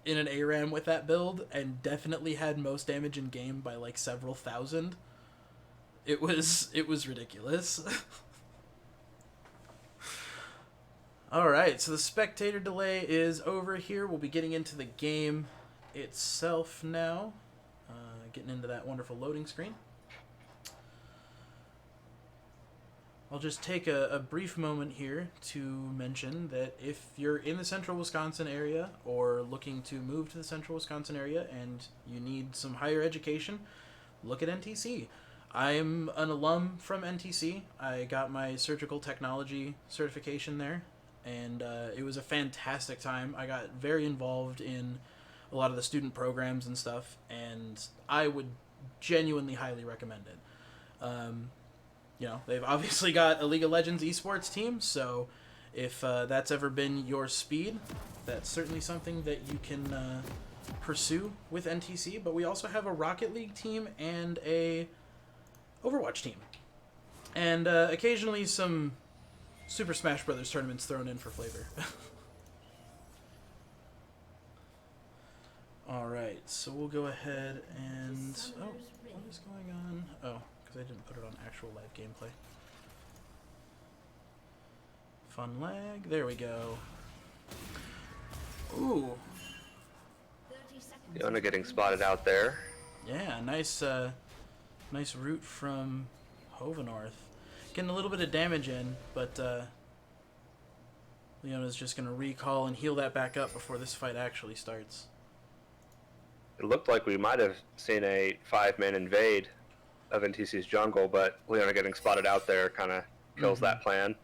in an ARAM with that build, and definitely had most damage in game by, like, several thousand, it was ridiculous. Alright, so the spectator delay is over here. We'll be getting into the game itself now. Getting into that wonderful loading screen. I'll just take a brief moment here to mention that if you're in the central Wisconsin area or looking to move to the central Wisconsin area and you need some higher education, look at NTC. I'm an alum from NTC. I got my surgical technology certification there, and it was a fantastic time. I got very involved in a lot of the student programs and stuff, and I would genuinely highly recommend it. You know, they've obviously got a League of Legends esports team, so if that's ever been your speed, that's certainly something that you can pursue with NTC. But we also have a Rocket League team and a Overwatch team. And occasionally some Super Smash Brothers tournaments thrown in for flavor. Alright, so we'll go ahead and... Oh, what is going on? Oh, because I didn't put it on actual live gameplay. Fun lag. There we go. Ooh. Leona getting spotted out there. Yeah, nice nice root from Hovenorth. Getting a little bit of damage in, but Leona's just going to recall and heal that back up before this fight actually starts. It looked like we might have seen a 5-man invade of NTC's jungle, but Leona getting spotted out there kind of kills that plan.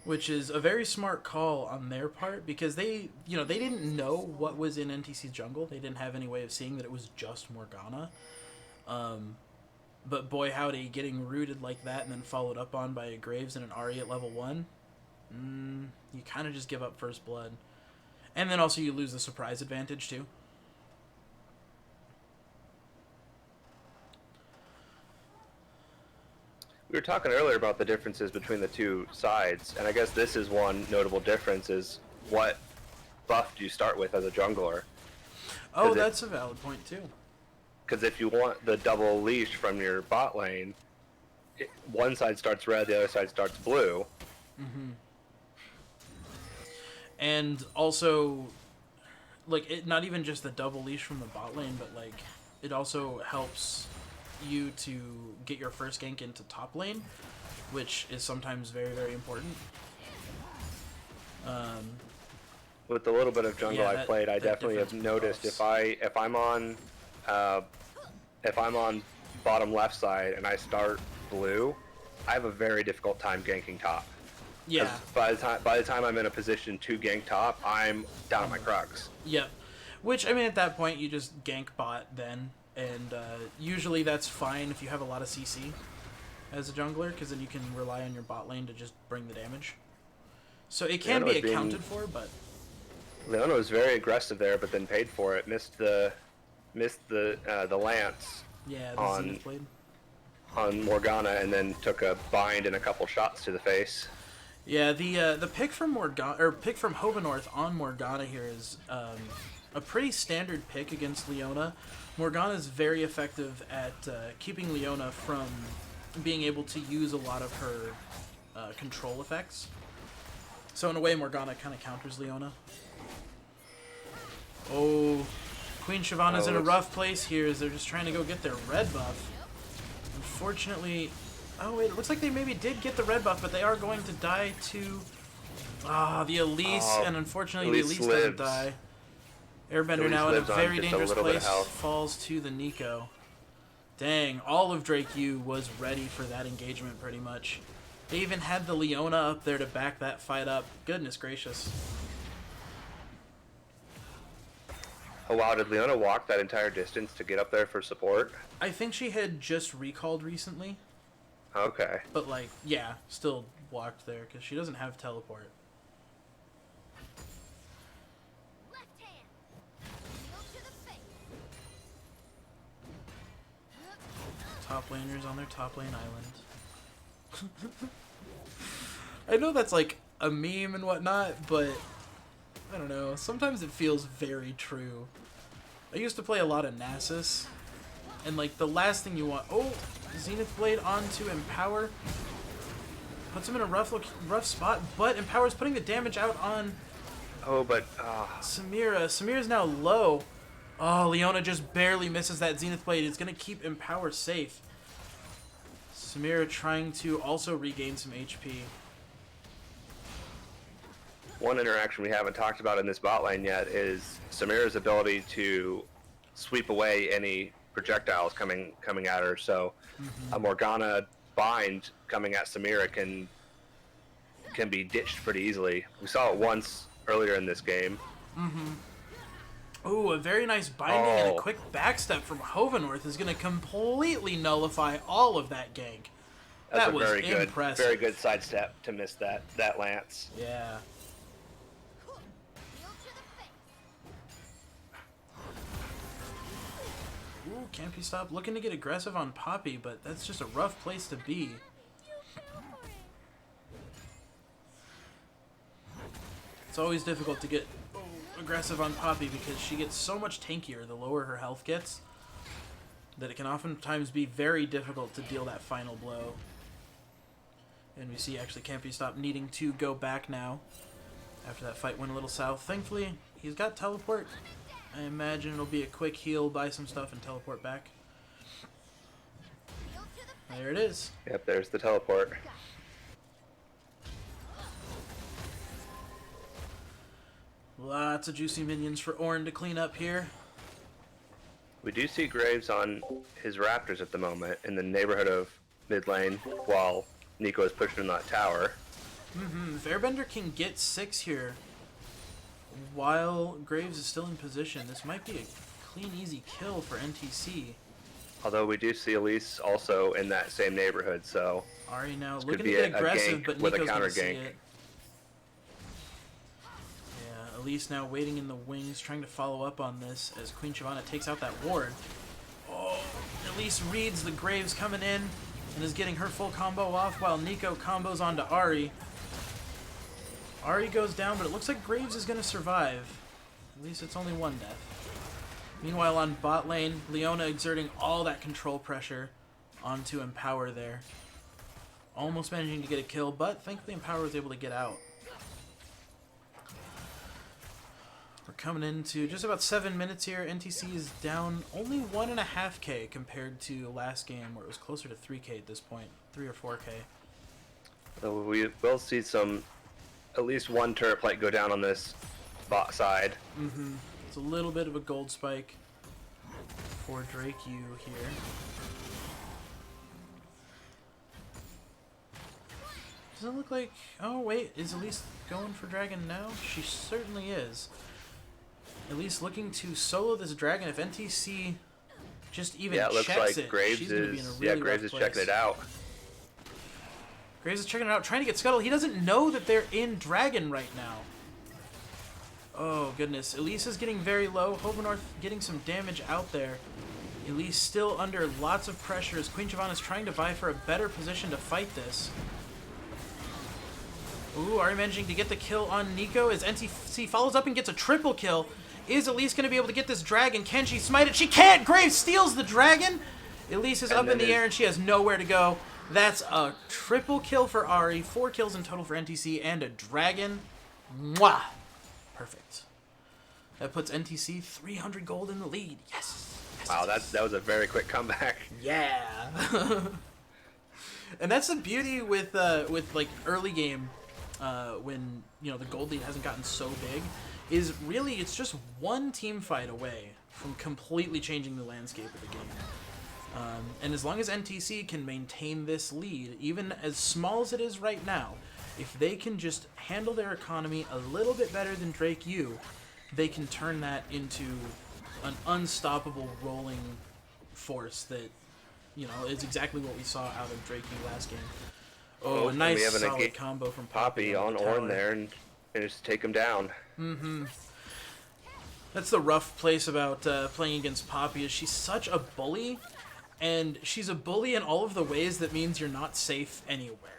Which is a very smart call on their part, because they didn't know what was in NTC's jungle. They didn't have any way of seeing that it was just Morgana. But boy howdy, getting rooted like that and then followed up on by a Graves and an Ahri at level 1, you kind of just give up first blood. And then also you lose the surprise advantage too. We were talking earlier about the differences between the two sides, and I guess this is one notable difference, is what buff do you start with as a jungler? Oh, that's a valid point too. Because if you want the double leash from your bot lane, one side starts red, the other side starts blue. And also, like, not even just the double leash from the bot lane, but like, it also helps you to get your first gank into top lane, which is sometimes very, very important. With the little bit of jungle I played, I definitely have noticed if I'm on bottom left side and I start blue, I have a very difficult time ganking top. Yeah. By the time I'm in a position to gank top, I'm down at my Krugs. Yep. Which, I mean, at that point, you just gank bot then, and usually that's fine if you have a lot of CC as a jungler, because then you can rely on your bot lane to just bring the damage. So it can be accounted for, but Leona was very aggressive there, but then paid for it. Missed the lance. Yeah, the Zenith Blade on Morgana, and then took a bind and a couple shots to the face. Yeah, the pick from Hovenorth on Morgana here is a pretty standard pick against Leona. Morgana is very effective at keeping Leona from being able to use a lot of her control effects. So in a way, Morgana kind of counters Leona. Oh, Queen Shyvana's in a rough place here as they're just trying to go get their red buff. Unfortunately, oh wait, it looks like they maybe did get the red buff, but they are going to die to the Elise, and unfortunately the Elise doesn't die. Airbender now in a very dangerous place, falls to the Nico. Dang, all of Drake U was ready for that engagement pretty much. They even had the Leona up there to back that fight up. Goodness gracious. Oh wow, did Leona walk that entire distance to get up there for support? I think she had just recalled recently. Okay. But like, yeah, still walked there because she doesn't have teleport. Left hand. Heel to the face. Top laners on their top lane island. I know that's like a meme and whatnot, but I don't know. Sometimes it feels very true. I used to play a lot of Nasus, and like the last thing you want. Oh, Zenith Blade onto Empower. Puts him in a rough spot, but Empower's putting the damage out on. Oh, but Samira. Samira's now low. Oh, Leona just barely misses that Zenith Blade. It's gonna keep Empower safe. Samira trying to also regain some HP. one interaction we haven't talked about in this bot lane yet is Samira's ability to sweep away any projectiles coming at her. So a Morgana bind coming at Samira can be ditched pretty easily. We saw it once earlier in this game. Ooh, a very nice binding and a quick backstep from Hovenorth is going to completely nullify all of that gank. That's that was very impressive. Good, very good sidestep to miss that lance. Yeah. Ooh, Campy Stop looking to get aggressive on Poppy, but that's just a rough place to be. It's always difficult to get aggressive on Poppy because she gets so much tankier the lower her health gets that it can oftentimes be very difficult to deal that final blow. And we see actually Campy Stop needing to go back now after that fight went a little south. Thankfully, he's got teleport. I imagine it'll be a quick heal, buy some stuff, and teleport back. There it is. Yep, there's the teleport. Lots of juicy minions for Ornn to clean up here. We do see Graves on his Raptors at the moment in the neighborhood of mid lane while Nico is pushing that tower. If Airbender can get 6 here while Graves is still in position, this might be a clean, easy kill for NTC. Although we do see Elise also in that same neighborhood, so Ari now this looking could to be get a aggressive, gank but with a Nico's counter gonna see gank. it. Yeah, Elise now waiting in the wings, trying to follow up on this as Queen Shyvana takes out that ward. Oh, Elise reads the Graves coming in and is getting her full combo off while Nico combos onto Ari. Ari goes down, but it looks like Graves is going to survive. At least it's only one death. Meanwhile, on bot lane, Leona exerting all that control pressure onto Empower there. Almost managing to get a kill, but thankfully Empower was able to get out. We're coming into just about 7 minutes here. NTC is down only 1.5k compared to last game where it was closer to 3k at this point. 3 or 4k. So we will see some, at least one turret plate go down on this bot side. It's a little bit of a gold spike for Drake U here. Doesn't look like... Oh, wait. Is Elise going for Dragon now? She certainly is. Elise looking to solo this Dragon. If NTC just even Yeah, it looks checks like it, Graves she's going to be in a is really Graves rough is checking place. it out. Graves is checking it out, trying to get Scuttle. He doesn't know that they're in Dragon right now. Oh, goodness. Elise is getting very low. Hovenorth getting some damage out there. Elise still under lots of pressure as Queen Shyvana is trying to vie for a better position to fight this. Ooh, Ari managing to get the kill on Nico as NTC follows up and gets a triple kill. Is Elise going to be able to get this Dragon? Can she smite it? She can't! Graves steals the Dragon! Elise is up in the air and she has nowhere to go. That's a triple kill for Ari, 4 kills in total for NTC, and a Dragon. Mwah! Perfect. That puts NTC 300 gold in the lead. Yes! Yes, Wow, yes, that was a very quick comeback. yeah! And that's the beauty with like early game, when the gold lead hasn't gotten so big, is really it's just one team fight away from completely changing the landscape of the game. And as long as NTC can maintain this lead, even as small as it is right now, if they can just handle their economy a little bit better than Drake U, they can turn that into an unstoppable rolling force that, is exactly what we saw out of Drake U last game. Oh, a and nice we have solid combo from Poppy on the Ornn tower. there and just take him down. That's the rough place about playing against Poppy, is she's such a bully, and she's a bully in all of the ways that means you're not safe anywhere.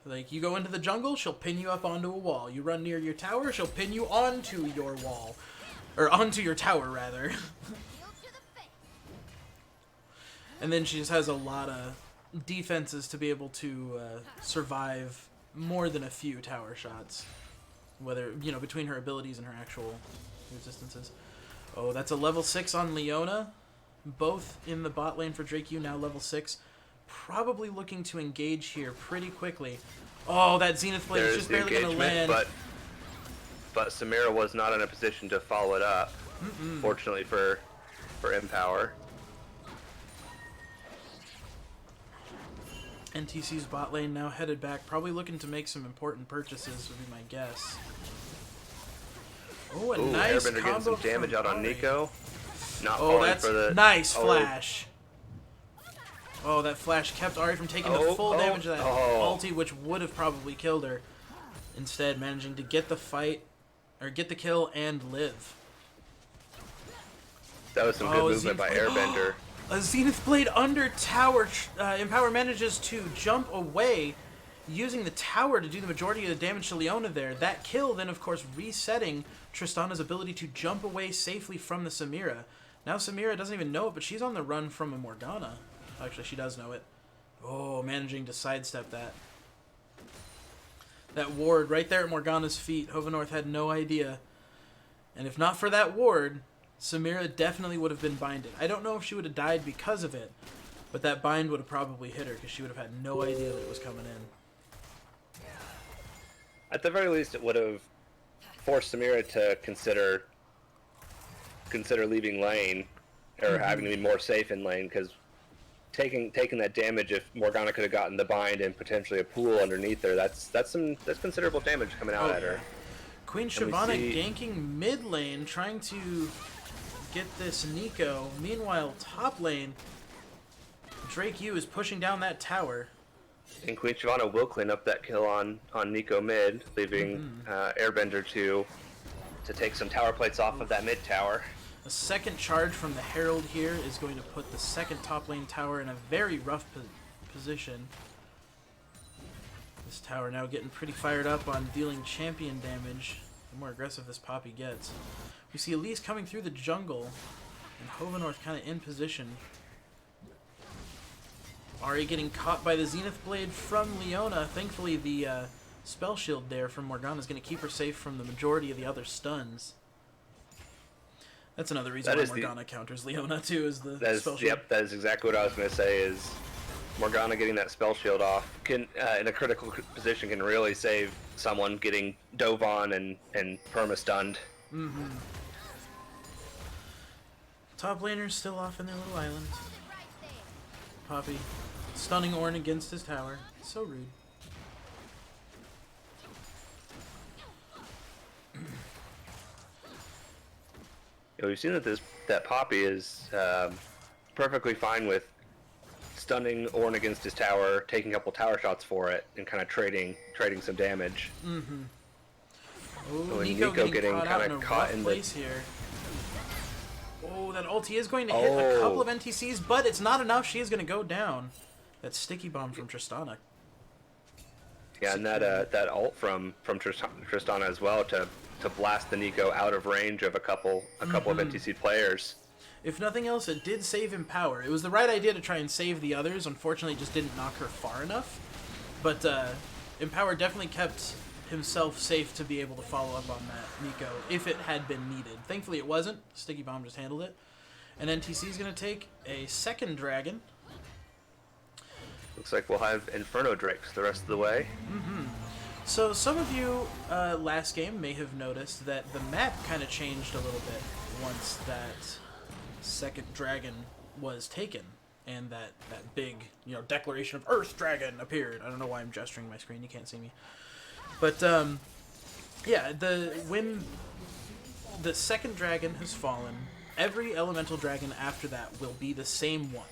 Like, you go into the jungle, she'll pin you up onto a wall. You run near your tower, she'll pin you onto your wall. Or onto your tower, rather. And then she just has a lot of defenses to be able to survive more than a few tower shots. Whether, between her abilities and her actual resistances. Oh, that's a level 6 on Leona. Both in the bot lane for Drake U, now level 6. Probably looking to engage here pretty quickly. Oh, that Zenith Blade is just barely going to land. But Samira was not in a position to follow it up. Fortunately for Empower. NTC's bot lane now headed back, probably looking to make some important purchases, would be my guess. Oh, a nice Airbender getting some combo damage from out on Ari. Nico. Not Oh, falling that's for the nice flash. Oh, that flash kept Ari from taking the full damage of that ulti, which would have probably killed her. Instead, managing to get the fight, or get the kill and live. That was some good movement by Airbender. A Zenith Blade under tower. Empower manages to jump away, using the tower to do the majority of the damage to Leona there. That kill then, of course, resetting Tristana's ability to jump away safely from the Samira. Now Samira doesn't even know it, but she's on the run from a Morgana. Actually, she does know it. Oh, managing to sidestep that. That ward right there at Morgana's feet. Hovenorth had no idea. And if not for that ward, Samira definitely would have been binded. I don't know if she would have died because of it, but that bind would have probably hit her because she would have had no idea that it was coming in. At the very least, it would have force Samira to consider leaving lane, or having to be more safe in lane, because taking that damage, if Morgana could have gotten the bind and potentially a pool underneath her, that's considerable damage coming out at her. Queen And we Shyvana see- ganking mid lane, trying to get this Nico. Meanwhile, top lane, Drake U is pushing down that tower. And Queen Shyvana will clean up that kill on Nico mid, leaving Airbender to take some tower plates off of that mid tower. A second charge from the Herald here is going to put the second top lane tower in a very rough position. This tower now getting pretty fired up on dealing champion damage. The more aggressive this Poppy gets. We see Elise coming through the jungle, and Hovenorth kind of in position. Ari getting caught by the Zenith Blade from Leona. Thankfully, the spell shield there from Morgana is going to keep her safe from the majority of the other stuns. That's another reason why Morgana counters Leona too, is the spell shield. Yep, that is exactly what I was going to say, is Morgana getting that spell shield off can, in a critical position, can really save someone getting dove on and perma-stunned. Top laner's still off in their little island. Poppy stunning Ornn against his tower. So rude. We've seen that Poppy is perfectly fine with stunning Ornn against his tower, taking a couple tower shots for it, and kind of trading some damage. Oh, So Nico getting kinda caught in the place here. Oh, that ulti is going to hit a couple of NTCs, but it's not enough. She is going to go down. That sticky bomb from Tristana. Yeah, and that ult from Tristana as well to blast the Nico out of range of a couple of NTC players. If nothing else, it did save Empower. It was the right idea to try and save the others. Unfortunately, it just didn't knock her far enough. But Empower definitely kept himself safe to be able to follow up on that Nico if it had been needed. Thankfully, it wasn't. Sticky Bomb just handled it. And NTC is going to take a second dragon. Looks like we'll have Inferno Drakes the rest of the way. So some of you last game may have noticed that the map kind of changed a little bit once that second dragon was taken and that big, Declaration of Earth dragon appeared. I don't know why I'm gesturing my screen, you can't see me. But yeah, when the second dragon has fallen, every elemental dragon after that will be the same one.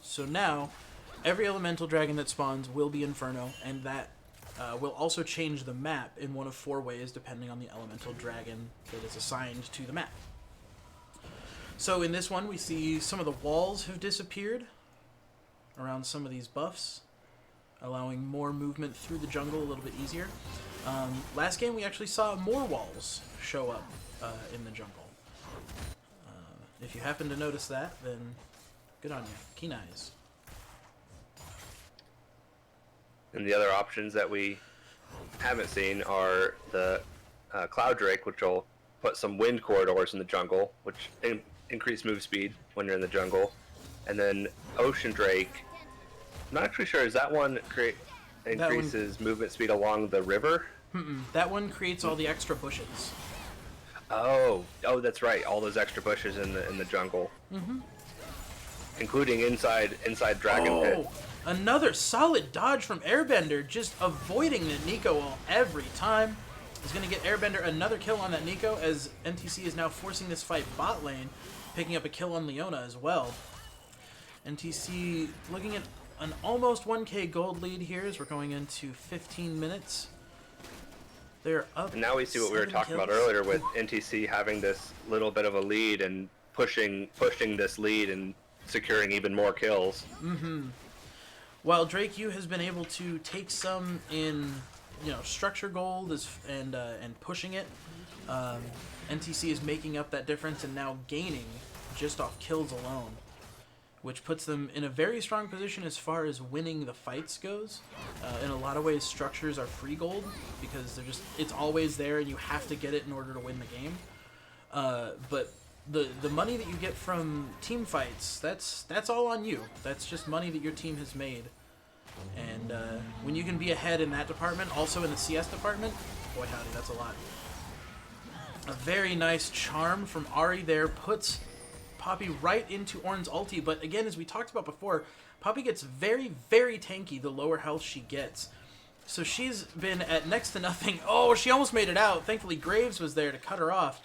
So now every elemental dragon that spawns will be Inferno, and that will also change the map in one of 4 ways depending on the elemental dragon that is assigned to the map. So in this one, we see some of the walls have disappeared around some of these buffs, allowing more movement through the jungle a little bit easier. Last game, we actually saw more walls show up in the jungle. If you happen to notice that, then good on you. Keen eyes. And the other options that we haven't seen are the Cloud Drake, which will put some wind corridors in the jungle, which increase move speed when you're in the jungle. And then Ocean Drake, I'm not actually sure, is that one increases movement speed along the river? That one creates all the extra bushes. Oh, that's right. All those extra bushes in the jungle, including inside Dragon Pit. Another solid dodge from Airbender, just avoiding the Nico ult every time. He's going to get Airbender another kill on that Nico, as NTC is now forcing this fight bot lane, picking up a kill on Leona as well. NTC looking at an almost 1k gold lead here as we're going into 15 minutes. They're up. And now we see what we were talking about earlier with NTC having this little bit of a lead and pushing this lead and securing even more kills. While Drake U has been able to take some in, structure gold and pushing it, NTC is making up that difference and now gaining just off kills alone, which puts them in a very strong position as far as winning the fights goes. In a lot of ways, structures are free gold because it's always there and you have to get it in order to win the game. But the money that you get from team fights, that's all on you. That's just money that your team has made. And when you can be ahead in that department, also in the CS department, boy howdy, that's a lot. A very nice charm from Ari there puts Poppy right into Ornn's ulti, but again, as we talked about before, Poppy gets very, very tanky the lower health she gets. So she's been at next to nothing. Oh, she almost made it out. Thankfully, Graves was there to cut her off.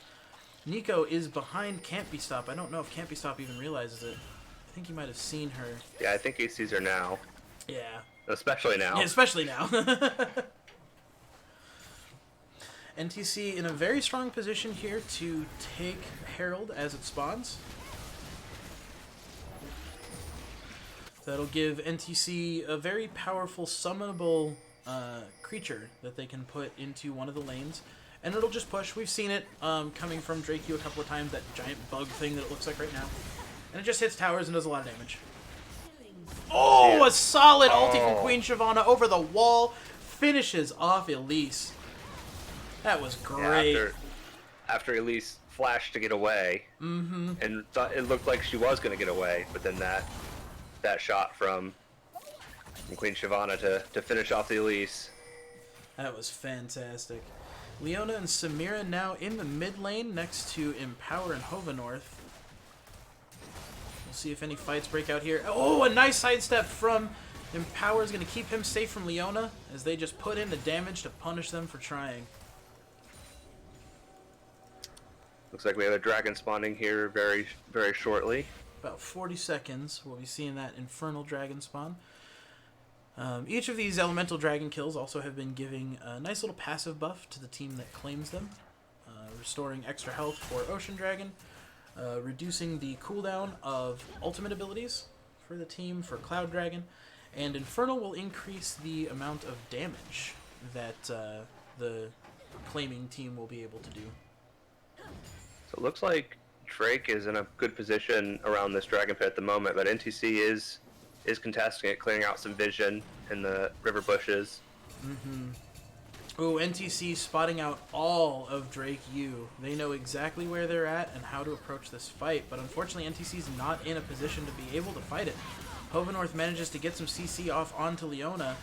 Nico is behind Can't Be Stop. I don't know if Can't Be Stop even realizes it. I think he might have seen her. Yeah, I think he sees her now. Yeah. Especially now. Yeah, especially now. NTC in a very strong position here to take Herald as it spawns. That'll give NTC a very powerful summonable creature that they can put into one of the lanes. And it'll just push. We've seen it coming from Drake U a couple of times, that giant bug thing that it looks like right now. And it just hits towers and does a lot of damage. Oh, a solid ulti from Queen Shyvana over the wall. Finishes off Elise. That was great. Yeah, after Elise flashed to get away, and thought it looked like she was going to get away, but then that shot from Queen Shyvana to finish off the Elise. That was fantastic. Leona and Samira now in the mid lane next to Empower and Hovanorth. We'll see if any fights break out here. Oh, a nice sidestep from Empower is going to keep him safe from Leona as they just put in the damage to punish them for trying. Looks like we have a dragon spawning here very, very shortly. About 40 seconds, we'll be seeing that Infernal Dragon spawn. Each of these elemental dragon kills also have been giving a nice little passive buff to the team that claims them. Restoring extra health for Ocean Dragon, reducing the cooldown of ultimate abilities for the team for Cloud Dragon, and Infernal will increase the amount of damage that the claiming team will be able to do. So it looks like Drake is in a good position around this dragon pit at the moment, but NTC is contesting it, clearing out some vision in the river bushes. Ooh, NTC spotting out all of Drake U. They know exactly where they're at and how to approach this fight, but unfortunately NTC's not in a position to be able to fight it. Hovanorth manages to get some CC off onto Leona,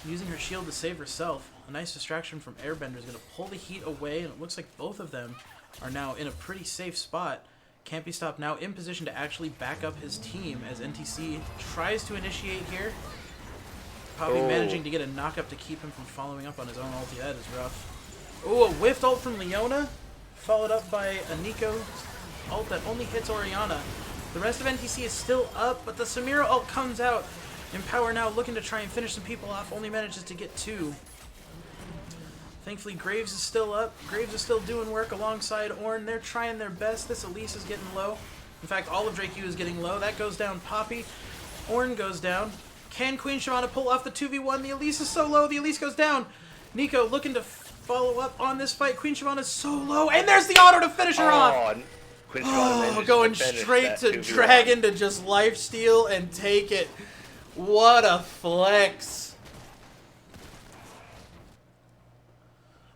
using her shield to save herself. A nice distraction from Airbender is going to pull the heat away, and it looks like both of them are now in a pretty safe spot. Can't Be Stopped now in position to actually back up his team as NTC tries to initiate here. Poppy managing to get a knock-up to keep him from following up on his own ulti. That is rough. Ooh, a whiffed ult from Leona, followed up by a Nico ult that only hits Orianna. The rest of NTC is still up, but the Samira ult comes out. Empower now looking to try and finish some people off, only manages to get 2. Thankfully, Graves is still up. Graves is still doing work alongside Ornn. They're trying their best. This Elise is getting low. In fact, all of Drake U is getting low. That goes down Poppy. Ornn goes down. Can Queen Shyvana pull off the 2v1? The Elise is so low. The Elise goes down. Nico looking to follow up on this fight. Queen Shyvana is so low. And there's the auto to finish her off. Queen Shyvana Going straight to 2v1. Dragon to just lifesteal and take it. What a flex.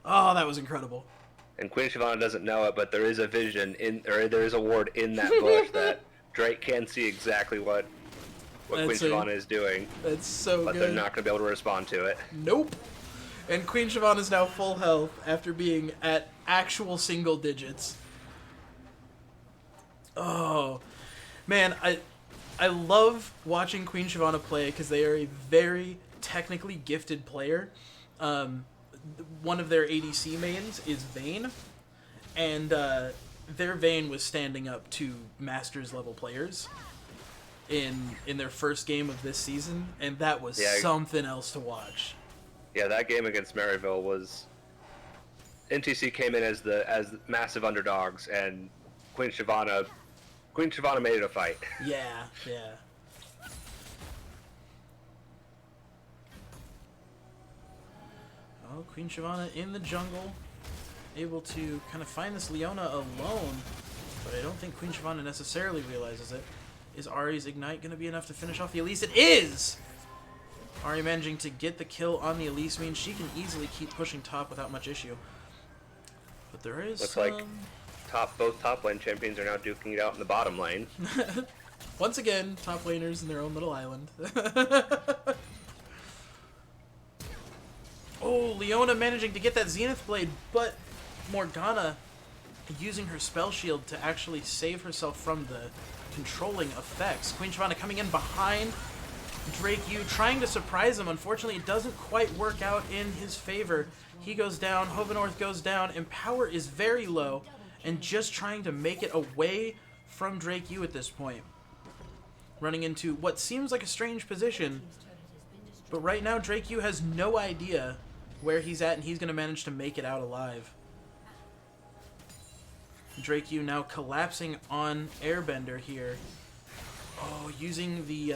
Oh, that was incredible. And Queen Shyvana doesn't know it, but there is a vision or there is a ward in that bush that Drake can see exactly what Queen Shyvana is doing. That's so but good. But they're not going to be able to respond to it. Nope. And Queen Shyvana is now full health after being at actual single digits. Oh, man, I love watching Queen Shyvana play because they are a very technically gifted player. One of their ADC mains is Vayne, and their Vayne was standing up to Masters level players in their first game of this season, and that was something else to watch. Yeah, that game against Maryville was NTC came in as massive underdogs, and Queen Shyvana made it a fight. Yeah. Oh, Queen Shyvana in the jungle, able to kind of find this Leona alone, but I don't think Queen Shyvana necessarily realizes it. Is Ari's Ignite going to be enough to finish off the Elise? It is! Ari managing to get the kill on the Elise means she can easily keep pushing top without much issue. But there is Looks like both top lane champions are now duking it out in the bottom lane. Once again, top laners in their own little island. Oh, Leona managing to get that Zenith Blade, but Morgana using her spell shield to actually save herself from the controlling effects. Queen Shyvana coming in behind Drake Yu, trying to surprise him. Unfortunately, it doesn't quite work out in his favor. He goes down, Hovenorth goes down, and power is very low, and just trying to make it away from Drake Yu at this point. Running into what seems like a strange position, but right now Drake Yu has no idea where he's at, and he's going to manage to make it out alive. Drake Yu now collapsing on Airbender here. Oh, using the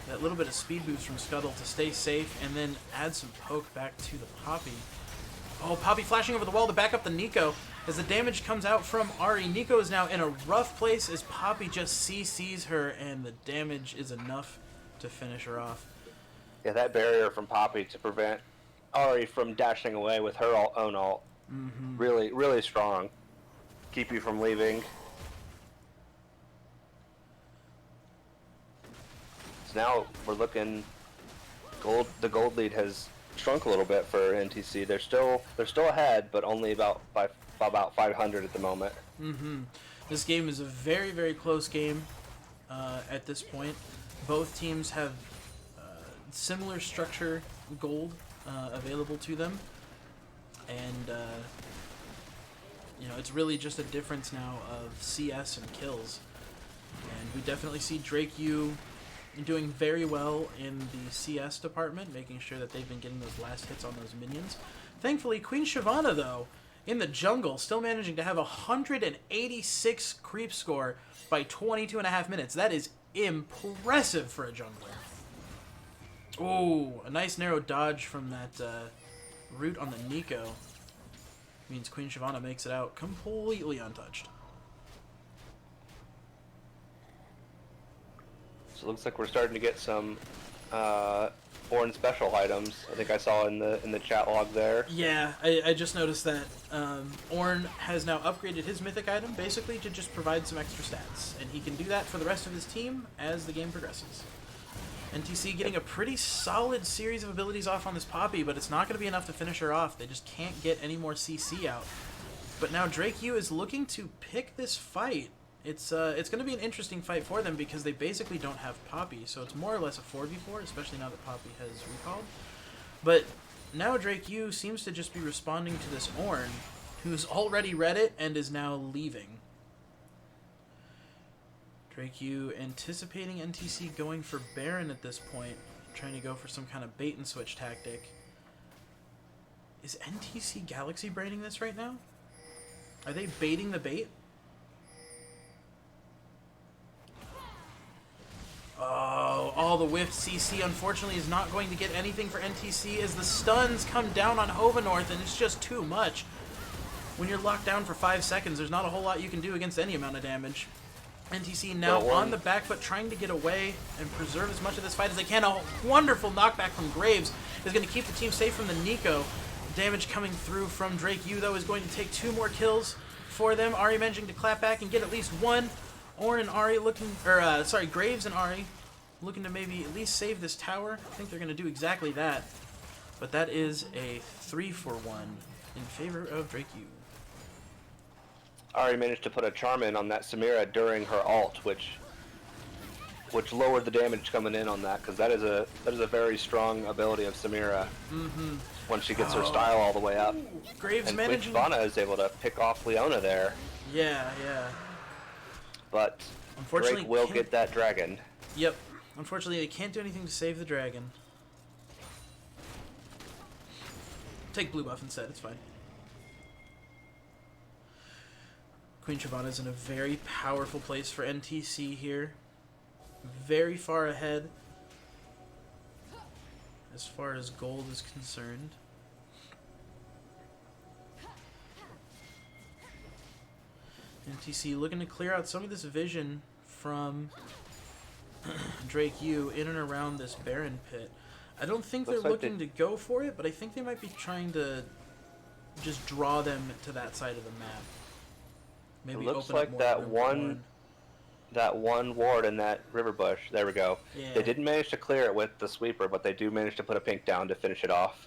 that little bit of speed boost from Scuttle to stay safe, and then add some poke back to the Poppy. Oh, Poppy flashing over the wall to back up the Nico. As the damage comes out from Ahri, Nico is now in a rough place as Poppy just CCs her, and the damage is enough to finish her off. Yeah, that barrier from Poppy to prevent Ahri from dashing away with her own ult. Really, really strong. Keep you from leaving. So now we're looking. The gold lead has shrunk a little bit for NTC. They're still ahead, but only about 500 at the moment. This game is a very, very close game at this point. Both teams have similar structure gold available to them, and you know, it's really just a difference now of CS and kills. And we definitely see Drake Yu doing very well in the CS department, making sure that they've been getting those last hits on those minions. Thankfully, Queen Shyvana, though, in the jungle, still managing to have 186 creep score by 22.5 minutes. That is impressive for a jungler. Oh, a nice narrow dodge from that root on the Nico. Means Queen Shyvana makes it out completely untouched. So it looks like we're starting to get some Ornn special items. I think I saw in the chat log there. Yeah, I just noticed that Ornn has now upgraded his mythic item basically to just provide some extra stats, and he can do that for the rest of his team as the game progresses. NTC getting a pretty solid series of abilities off on this Poppy, but it's not going to be enough to finish her off. They just can't get any more CC out. But now Drake Yu is looking to pick this fight. It's going to be an interesting fight for them because they basically don't have Poppy, so it's more or less a 4v4, especially now that Poppy has recalled. But now Drake Yu seems to just be responding to this Ornn, who's already read it and is now leaving. Drake Yu anticipating NTC going for Baron at this point, trying to go for some kind of bait and switch tactic. Is NTC Galaxy braining this right now? Are they baiting the bait? Oh, all the whiffed CC unfortunately is not going to get anything for NTC as the stuns come down on Hovenorth, and it's just too much. When you're locked down for 5 seconds, there's not a whole lot you can do against any amount of damage. NTC now on the back foot, trying to get away and preserve as much of this fight as they can. A wonderful knockback from Graves is going to keep the team safe from the Nico. Damage coming through from Drake Yu, though, is going to take 2 more kills for them. Ahri managing to clap back and get at least one. Ornn and Ahri looking, Graves and Ahri looking to maybe at least save this tower. I think they're going to do exactly that. But that is a 3-for-1 in favor of Drake Yu. Ahri managed to put a charm in on that Samira during her ult, which lowered the damage coming in on that, because that is a very strong ability of Samira. Once she gets her style all the way up. Graves and managing. Queen Shyvana is able to pick off Leona there. Yeah. But Unfortunately, Drake will get that dragon. Yep. Unfortunately, they can't do anything to save the dragon. Take blue buff instead, it's fine. Queen Shyvana is in a very powerful place for NTC here. Very far ahead as far as gold is concerned. NTC looking to clear out some of this vision from Drake Yu in and around this Baron pit. I don't think they're looking to go for it, but I think they might be trying to just draw them to that side of the map. Maybe it looks open like up more that one ward in that river bush. There we go. Yeah. They didn't manage to clear it with the sweeper, but they do manage to put a pink down to finish it off.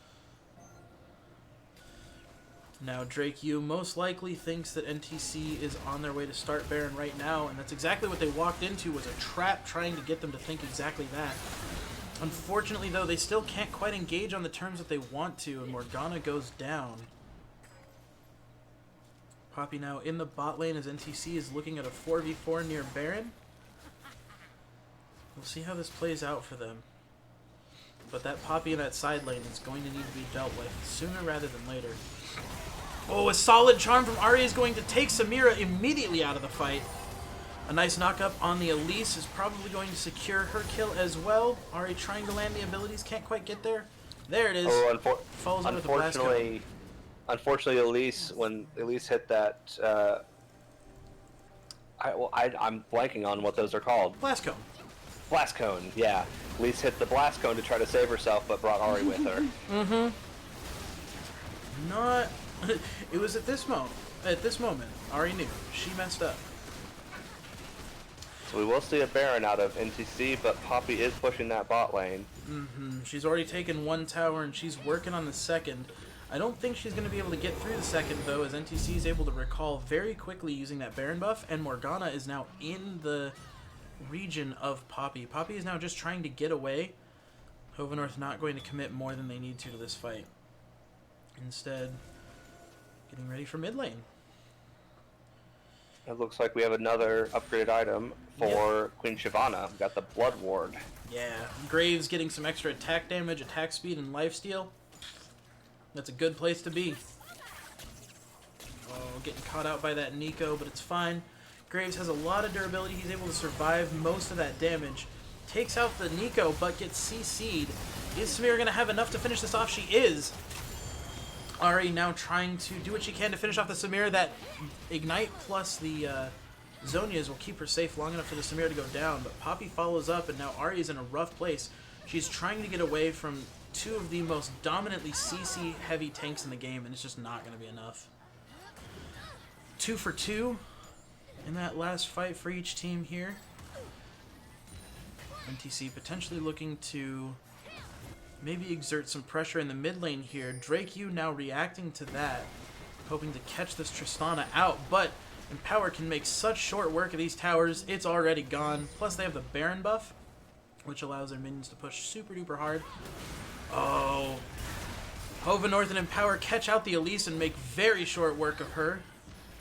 Now Drake Yu most likely thinks that NTC is on their way to start Baron right now, and that's exactly what they walked into, was a trap trying to get them to think exactly that. Unfortunately, though, they still can't quite engage on the terms that they want to, and Morgana goes down. Poppy now in the bot lane as NTC is looking at a 4v4 near Baron. We'll see how this plays out for them. But that Poppy in that side lane is going to need to be dealt with sooner rather than later. Oh, a solid charm from Ahri is going to take Samira immediately out of the fight. A nice knock-up on the Elise is probably going to secure her kill as well. Ahri trying to land the abilities, can't quite get there. There it is. Oh, Follows up with the blast cone. Unfortunately, Elise, when Elise hit that, I'm blanking on what those are called. Blast cone. Blast cone, yeah. Elise hit the blast cone to try to save herself, but brought Ahri with her. Mm-hmm. Not... It was at this moment, Ahri knew. She messed up. So we will see a Baron out of NTC, but Poppy is pushing that bot lane. Mm-hmm. She's already taken one tower, and she's working on the second. I don't think she's going to be able to get through the second, though, as NTC is able to recall very quickly using that Baron buff, and Morgana is now in the region of Poppy. Poppy is now just trying to get away. Hovenorth not going to commit more than they need to this fight. Instead, getting ready for mid lane. It looks like we have another upgraded item for Queen Shyvana. We got the Blood Ward. Yeah, Graves getting some extra attack damage, attack speed, and lifesteal. That's a good place to be. Oh, getting caught out by that Nico, but it's fine. Graves has a lot of durability. He's able to survive most of that damage. Takes out the Nico, but gets CC'd. Is Samira going to have enough to finish this off? She is. Ahri now trying to do what she can to finish off the Samira. That Ignite plus the Zhonya's will keep her safe long enough for the Samira to go down. But Poppy follows up, and now Ahri is in a rough place. She's trying to get away from two of the most dominantly CC-heavy tanks in the game, and it's just not going to be enough. 2 for 2 in that last fight for each team here. NTC potentially looking to maybe exert some pressure in the mid lane here. Drake Yu now reacting to that, hoping to catch this Tristana out, but Empower can make such short work of these towers. It's already gone. Plus they have the Baron buff, which allows their minions to push super duper hard. Oh, Hovenorth and Empower catch out the Elise and make very short work of her,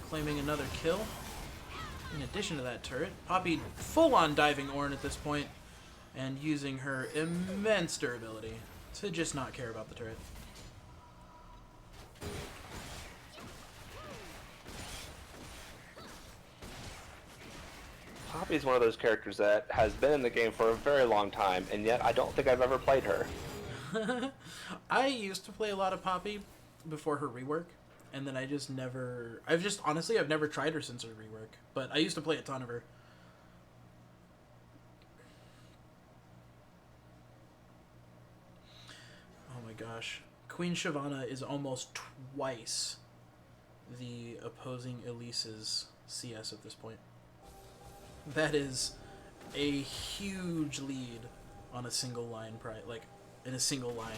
claiming another kill. In addition to that turret, Poppy full-on diving Ornn at this point, and using her immense durability to just not care about the turret. Poppy's one of those characters that has been in the game for a very long time, and yet I don't think I've ever played her. I used to play a lot of Poppy before her rework, and then I just never... honestly, I've never tried her since her rework, but I used to play a ton of her. Oh my gosh. Queen Shyvana is almost twice the opposing Elise's CS at this point. That is a huge lead on a single line, like, in a single line.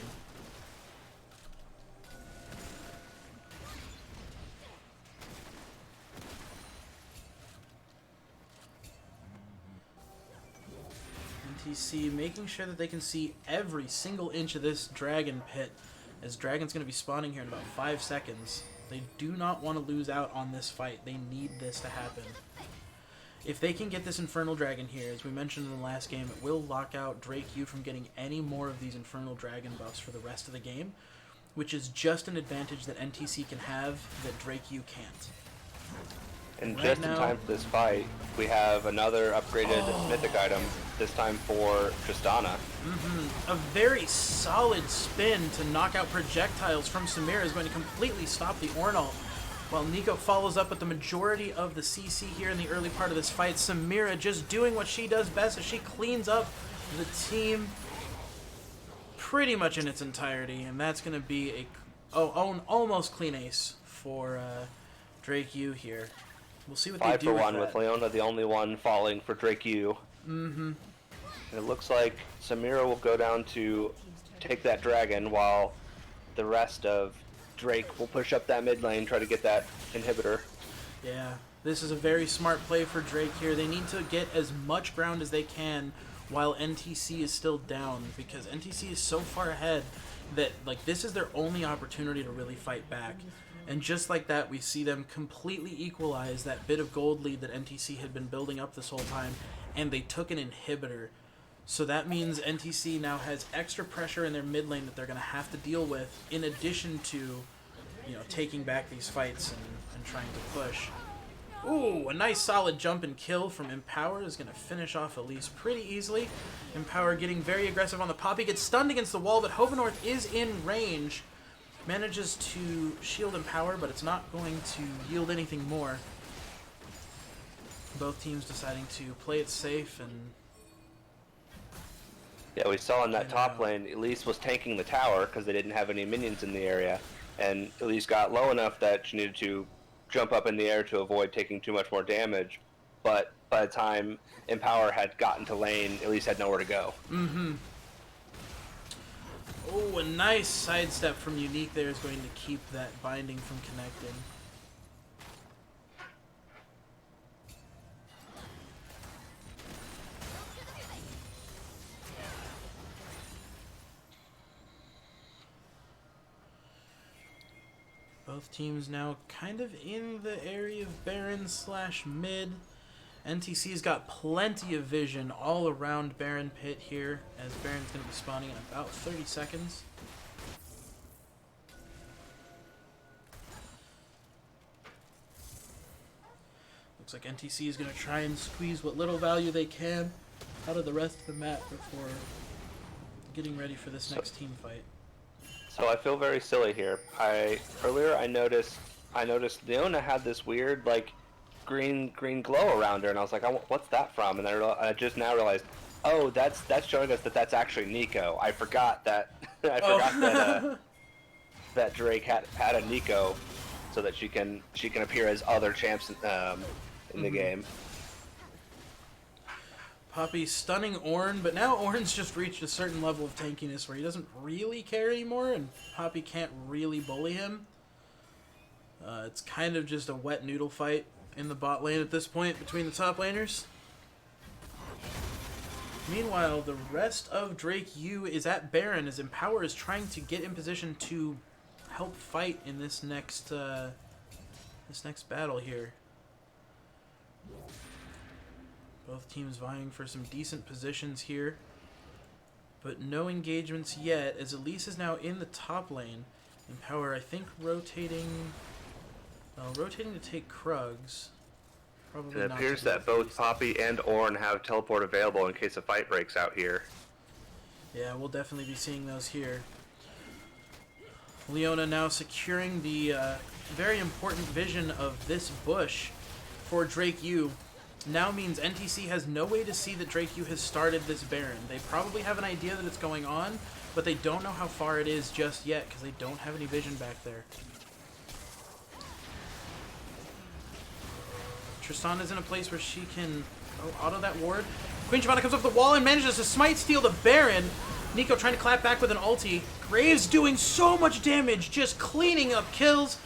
NTC making sure that they can see every single inch of this dragon pit, as Dragon's going to be spawning here in about 5 seconds. They do not want to lose out on this fight. They need this to happen. If they can get this Infernal Dragon here, as we mentioned in the last game, it will lock out Drake Yu from getting any more of these Infernal Dragon buffs for the rest of the game, which is just an advantage that NTC can have that Drake Yu can't. And right just now, in time for this fight, we have another upgraded mythic item, this time for Tristana. A very solid spin to knock out projectiles from Samira is going to completely stop the Ornn ult. While Nico follows up with the majority of the CC here in the early part of this fight, Samira just doing what she does best as she cleans up the team pretty much in its entirety, and that's going to be a almost clean ace for Drake Yu here. We'll see what they do 5 for 1 with with that. Leona the only one falling for Drake Yu. And it looks like Samira will go down to take that dragon while the rest of Drake will push up that mid lane, try to get that inhibitor. Yeah, this is a very smart play for Drake here. They need to get as much ground as they can while NTC is still down, because NTC is so far ahead that like this is their only opportunity to really fight back. And just like that, we see them completely equalize that bit of gold lead that NTC had been building up this whole time, and they took an inhibitor. So that means NTC now has extra pressure in their mid lane that they're going to have to deal with, in addition to, you know, taking back these fights and trying to push. Ooh, a nice solid jump and kill from Empower is going to finish off Elise pretty easily. Empower getting very aggressive on the Poppy, gets stunned against the wall, but Hovenorth is in range. Manages to shield Empower, but it's not going to yield anything more. Both teams deciding to play it safe and... Yeah, we saw in that top lane, Elise was tanking the tower because they didn't have any minions in the area, and Elise got low enough that she needed to jump up in the air to avoid taking too much more damage, but by the time Empower had gotten to lane, Elise had nowhere to go. Mm-hmm. Oh, a nice sidestep from Unique there is going to keep that binding from connecting. Both teams now kind of in the area of Baron / mid. NTC's got plenty of vision all around Baron Pit here, as Baron's going to be spawning in about 30 seconds. Looks like NTC is going to try and squeeze what little value they can out of the rest of the map before getting ready for this next team fight. So I feel very silly here. Earlier I noticed Leona had this weird like green glow around her, and I was like, what's that from? And I just now realized, oh, that's showing us that that's actually Nico. I forgot that that Drake had a Nico, so that she can appear as other champs in the game. Poppy stunning Ornn, but now Ornn's just reached a certain level of tankiness where he doesn't really care anymore, and Poppy can't really bully him. It's kind of just a wet noodle fight in the bot lane at this point between the top laners. Meanwhile, the rest of Drake U is at Baron as Empower is trying to get in position to help fight in this next battle here. Both teams vying for some decent positions here, but no engagements yet, as Elise is now in the top lane. Empower, I think, rotating to take Krugs. Probably It appears that both Poppy and Ornn have teleport available in case a fight breaks out here. Yeah, we'll definitely be seeing those here. Leona now securing the very important vision of this bush for Drake U. Now means NTC has no way to see that Drake U has started this Baron. They probably have an idea that it's going on, but they don't know how far it is just yet because they don't have any vision back there. Tristan is in a place where she can auto that ward. Queen Shyvana comes up the wall and manages to smite steal the Baron. Nico trying to clap back with an ulti. Graves doing so much damage, just cleaning up kills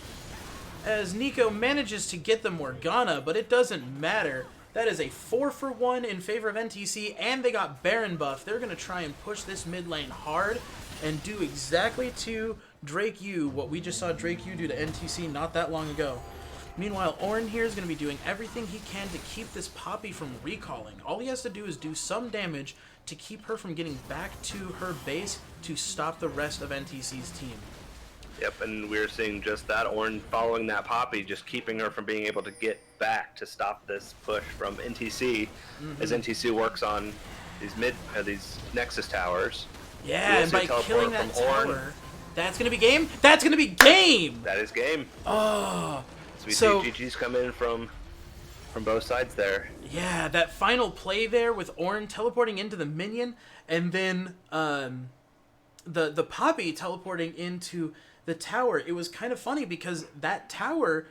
as Nico manages to get the Morgana, but it doesn't matter. That is a 4-for-1 in favor of NTC, and they got Baron buff. They're going to try and push this mid lane hard and do exactly to Drake U what we just saw Drake U do to NTC not that long ago. Meanwhile, Ornn here is going to be doing everything he can to keep this Poppy from recalling. All he has to do is do some damage to keep her from getting back to her base to stop the rest of NTC's team. Yep, and we're seeing just that. Ornn following that Poppy, just keeping her from being able to get back to stop this push from NTC as NTC works on these Nexus towers. Yeah, and by killing that tower, that's going to be game? That's going to be game! That is game. Oh. So we see GG's come in from both sides there. Yeah, that final play there with Ornn teleporting into the minion, and then the Poppy teleporting into the tower. It was kind of funny because that tower,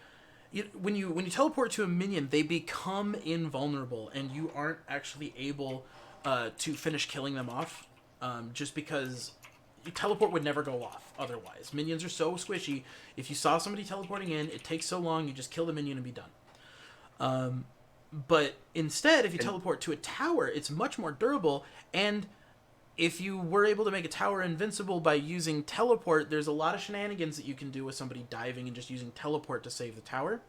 when you teleport to a minion, they become invulnerable, and you aren't actually able to finish killing them off, just because teleport would never go off otherwise. Minions are so squishy. If you saw somebody teleporting in, it takes so long, you just kill the minion and be done. But instead, if you teleport to a tower, it's much more durable, and if you were able to make a tower invincible by using teleport, there's a lot of shenanigans that you can do with somebody diving and just using teleport to save the tower.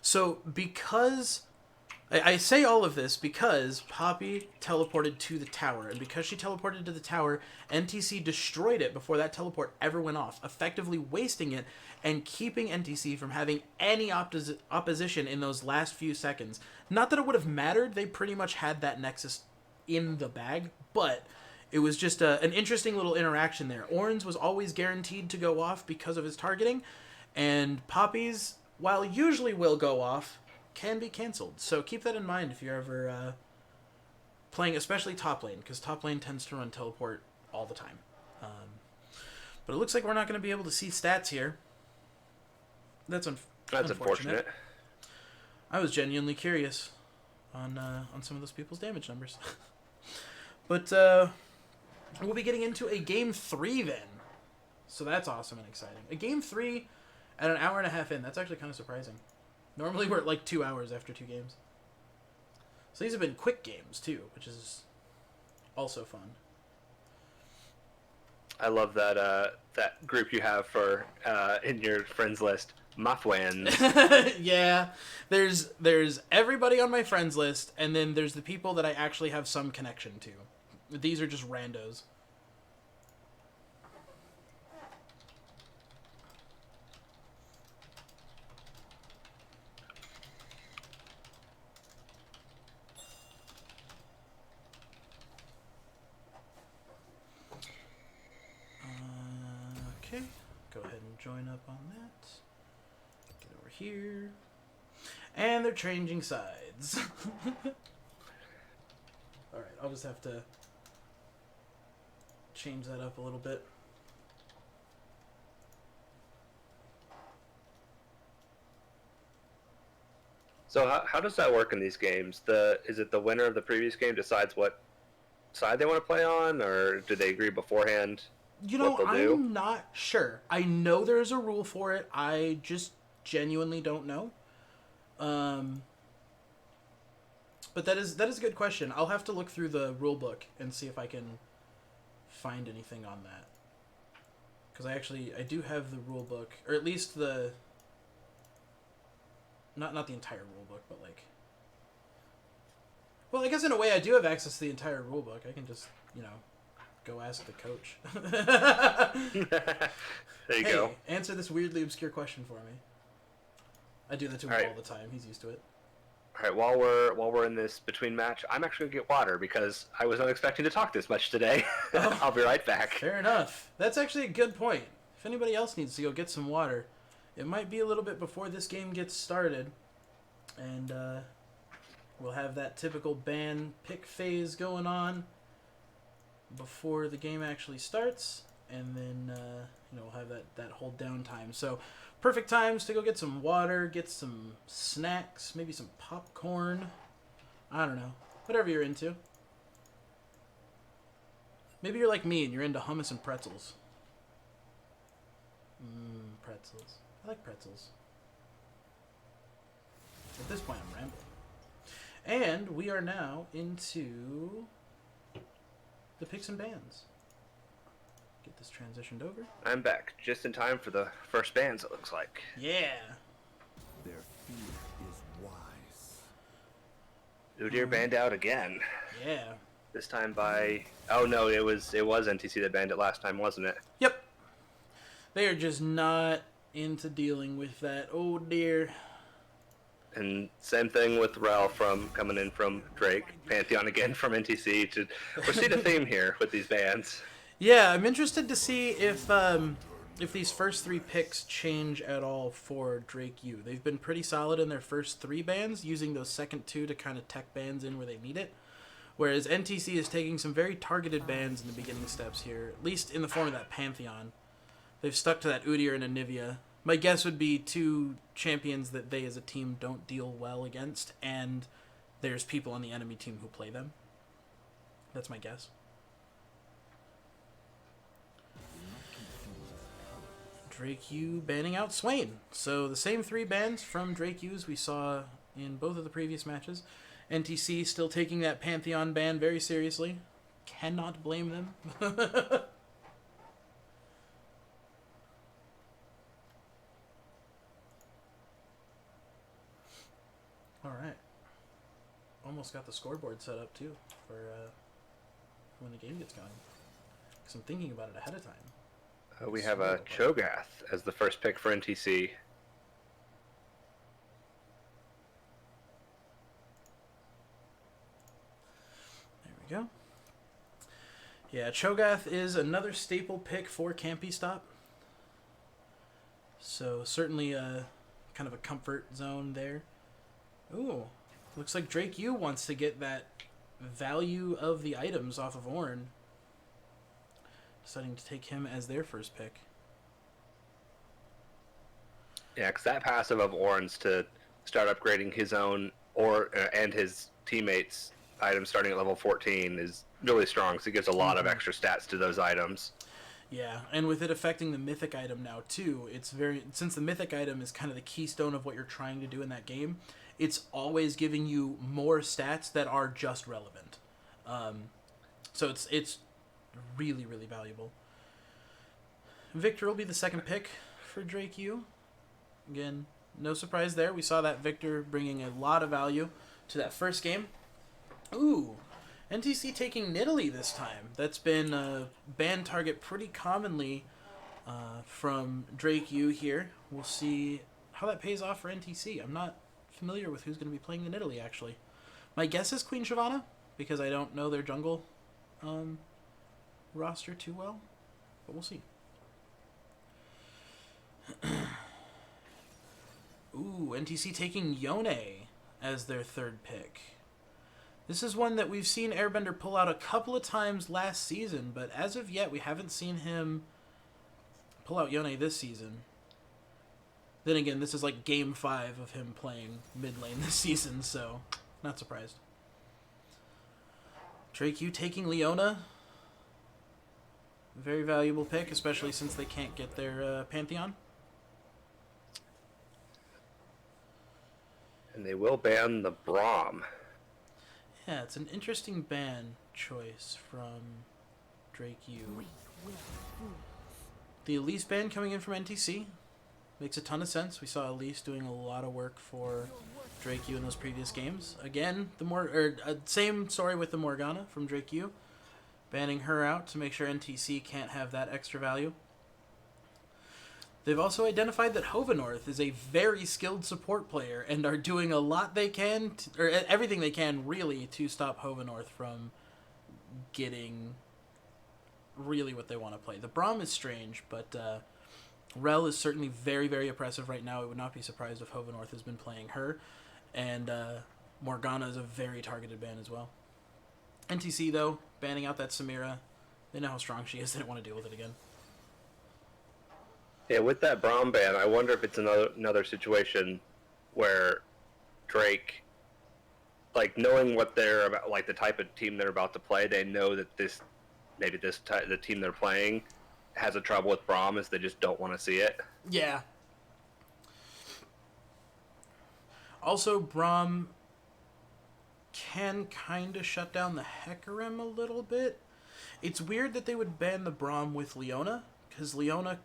So because... I say all of this because Poppy teleported to the tower, and because she teleported to the tower, NTC destroyed it before that teleport ever went off, effectively wasting it and keeping NTC from having any opposition in those last few seconds. Not that it would have mattered, they pretty much had that Nexus in the bag, but it was just an interesting little interaction there. Orin's was always guaranteed to go off because of his targeting, and Poppy's, while usually will go off, can be cancelled. So keep that in mind if you're ever playing, especially top lane, because top lane tends to run teleport all the time. But it looks like we're not going to be able to see stats here. That's unfortunate. I was genuinely curious on some of those people's damage numbers. But we'll be getting into a game 3 then. So that's awesome and exciting. A game 3 at an hour and a half in. That's actually kind of surprising. Normally we're at like 2 hours after 2 games. So these have been quick games too, which is also fun. I love that that group you have for in your friends list, Mafwans. Yeah, there's everybody on my friends list, and then there's the people that I actually have some connection to. These are just randos. Okay, go ahead and join up on that. Get over here. And they're changing sides. Alright, I'll just have to change that up a little bit. So how does that work in these games? Is it the winner of the previous game decides what side they want to play on, or do they agree beforehand? You know, I'm not sure. I know there's a rule for it. I just genuinely don't know. But that is a good question. I'll have to look through the rule book and see if I can find anything on that. Because I do have the rule book, or at least the... Not the entire rule book, but like... Well, I guess in a way I do have access to the entire rule book. I can just, go ask the coach. There you go. Answer this weirdly obscure question for me. I do that to him all the time. He's used to it. All right, while we're in this between match, I'm actually gonna get water because I was not expecting to talk this much today. Oh, I'll be right back. Fair enough. That's actually a good point. If anybody else needs to go get some water, it might be a little bit before this game gets started, and we'll have that typical ban pick phase going on before the game actually starts, and then we'll have that whole downtime. So perfect times to go get some water, get some snacks, maybe some popcorn. I don't know, whatever you're into. Maybe you're like me and you're into hummus and pretzels. Pretzels. I like pretzels. At this point, I'm rambling. And we are now into the picks and bans. Get this transitioned over. I'm back just in time for the first bans, it looks like. Yeah. Their fear is wise. Udyr banned out again. Yeah. This time by... Oh no, it was NTC that banned it last time, wasn't it? Yep. They are just not into dealing with that. Oh dear. And same thing with Rel coming in from Drake. Pantheon again from NTC. We're seeing a theme here with these bans. Yeah, I'm interested to see if these first 3 picks change at all for Drake U. They've been pretty solid in their first 3 bans, using those second 2 to kind of tech bans in where they need it. Whereas NTC is taking some very targeted bans in the beginning steps here, at least in the form of that Pantheon. They've stuck to that Udyr and Anivia. My guess would be 2 champions that they as a team don't deal well against, and there's people on the enemy team who play them. That's my guess. Drake U banning out Swain. So the same 3 bans from Drake U's we saw in both of the previous matches. NTC still taking that Pantheon ban very seriously. Cannot blame them. Alright. Almost got the scoreboard set up too for when the game gets going. Because I'm thinking about it ahead of time. We have a Cho'Gath as the first pick for NTC. There we go. Yeah, Cho'Gath is another staple pick for Campy Stop. So certainly kind of a comfort zone there. Ooh, looks like Drake U wants to get that value of the items off of Ornn. Deciding to take him as their first pick. Yeah, because that passive of Ornn's to start upgrading his own and his teammates' items starting at level 14 is really strong, because it gives a lot of extra stats to those items. Yeah, and with it affecting the mythic item now too, it's since the mythic item is kind of the keystone of what you're trying to do in that game, it's always giving you more stats that are just relevant. So it's really, really valuable. Victor will be the second pick for Drake U. Again, no surprise there. We saw that Victor bringing a lot of value to that first game. Ooh, NTC taking Nidalee this time. That's been a ban target pretty commonly from Drake U here. We'll see how that pays off for NTC. I'm not familiar with who's going to be playing the Nidalee, actually. My guess is Queen Shyvana, because I don't know their jungle roster too well, but we'll see. Ooh, NTC taking Yone as their third pick. This is one that we've seen Airbender pull out a couple of times last season, but as of yet, we haven't seen him pull out Yone this season. Then again, this is like game 5 of him playing mid lane this season, so not surprised. Drake U taking Leona. Very valuable pick, especially since they can't get their Pantheon. And they will ban the Braum. Yeah, it's an interesting ban choice from Drake U. The Elise ban coming in from NTC makes a ton of sense. We saw Elise doing a lot of work for Drake U in those previous games. Again, same story with the Morgana from Drake U. Banning her out to make sure NTC can't have that extra value. They've also identified that Hovenorth is a very skilled support player and are doing a lot they can, or everything they can really, to stop Hovenorth from getting really what they want to play. The Braum is strange, but Rel is certainly very, very oppressive right now. I would not be surprised if Hovenorth has been playing her, and Morgana is a very targeted ban as well. NTC, though, banning out that Samira. They know how strong she is. They don't want to deal with it again. Yeah, with that Braum ban, I wonder if it's another situation where Drake, like, knowing what they're about, like the type of team they're about to play, they know that the team they're playing has a trouble with Braum, is they just don't want to see it. Yeah. Also, Braum can kind of shut down the Hecarim a little bit. It's weird that they would ban the Braum with Leona, because Leona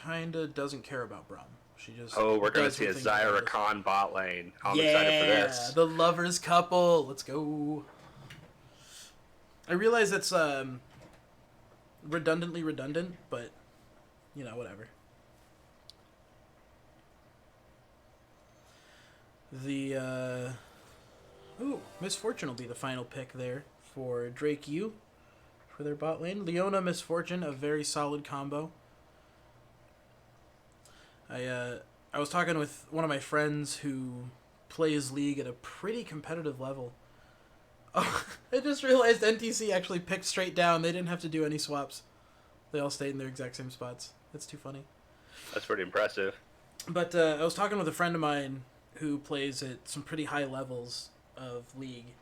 kind of doesn't care about Braum. She just we're going to see a Zyra Khan bot lane. I'm excited for this. The lovers couple. Let's go. I realize that's redundantly redundant, but, you know, whatever. The, Misfortune will be the final pick there for Drake U for their bot lane. Leona, Misfortune, a very solid combo. I was talking with one of my friends who plays League at a pretty competitive level. Oh, I just realized NTC actually picked straight down. They didn't have to do any swaps. They all stayed in their exact same spots. That's too funny. That's pretty impressive. But I was talking with a friend of mine who plays at some pretty high levels of League,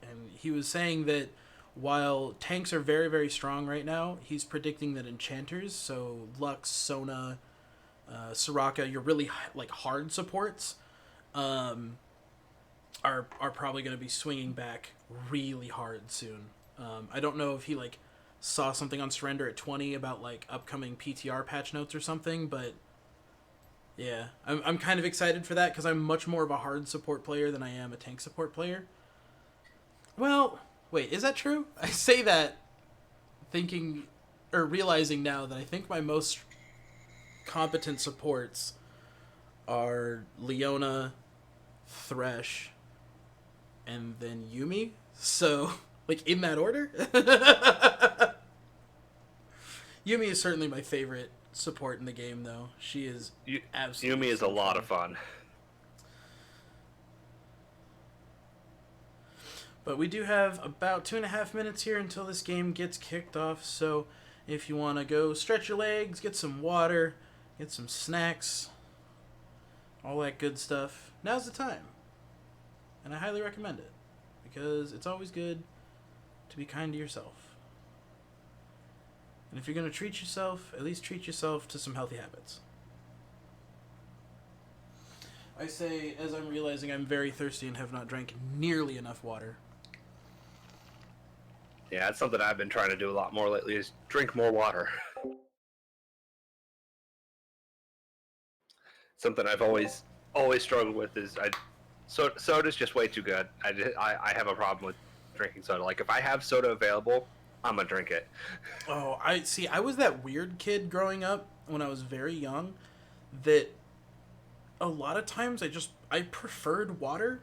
and he was saying that while tanks are very, very strong right now, he's predicting that enchanters, so Lux, Sona, Soraka, your really like hard supports, are probably going to be swinging back really hard soon. I don't know if he like saw something on Surrender at 20 about like upcoming PTR patch notes or something, but yeah, I'm kind of excited for that because I'm much more of a hard support player than I am a tank support player. Well, wait, is that true? I say that thinking or realizing now that I think my most competent supports are Leona, Thresh, and then Yumi. So, like, in that order? Yumi is certainly my favorite support in the game, though. She is absolutely... Yumi is a lot of fun. But we do have about 2.5 minutes here until this game gets kicked off, so if you want to go stretch your legs, get some water, get some snacks, all that good stuff, now's the time. And I highly recommend it, because it's always good to be kind to yourself. And if you're going to treat yourself, at least treat yourself to some healthy habits. I say, as I'm realizing I'm very thirsty and have not drank nearly enough water. Yeah, that's something I've been trying to do a lot more lately, is drink more water. Something I've always struggled with is soda's just way too good. I have a problem with drinking soda. Like, if I have soda available, I'm gonna drink it. Oh, I was that weird kid growing up when I was very young that a lot of times I preferred water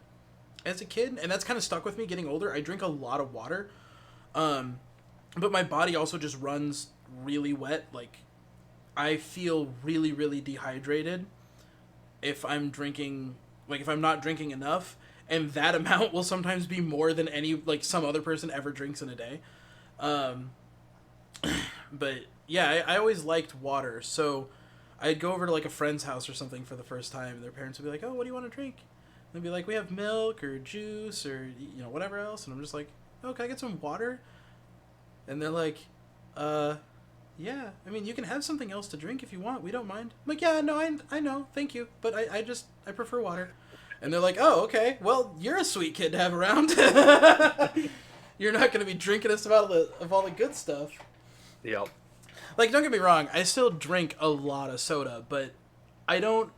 as a kid, and that's kind of stuck with me getting older. I drink a lot of water. But my body also just runs really wet. Like, I feel really, really dehydrated if I'm drinking, like, if I'm not drinking enough, and that amount will sometimes be more than some other person ever drinks in a day. But yeah, I always liked water, so I'd go over to like a friend's house or something for the first time, and their parents would be like, "Oh, what do you want to drink?" And they'd be like, "We have milk or juice or, you know, whatever else," and I'm just like, "Oh, can I get some water?" And they're like, yeah, I mean, you can have something else to drink if you want. We don't mind. I'm like, yeah, no, I know. Thank you. But I prefer water. And they're like, oh, okay. Well, you're a sweet kid to have around. You're not going to be drinking us of all the good stuff. Yep. Like, don't get me wrong. I still drink a lot of soda, but I don't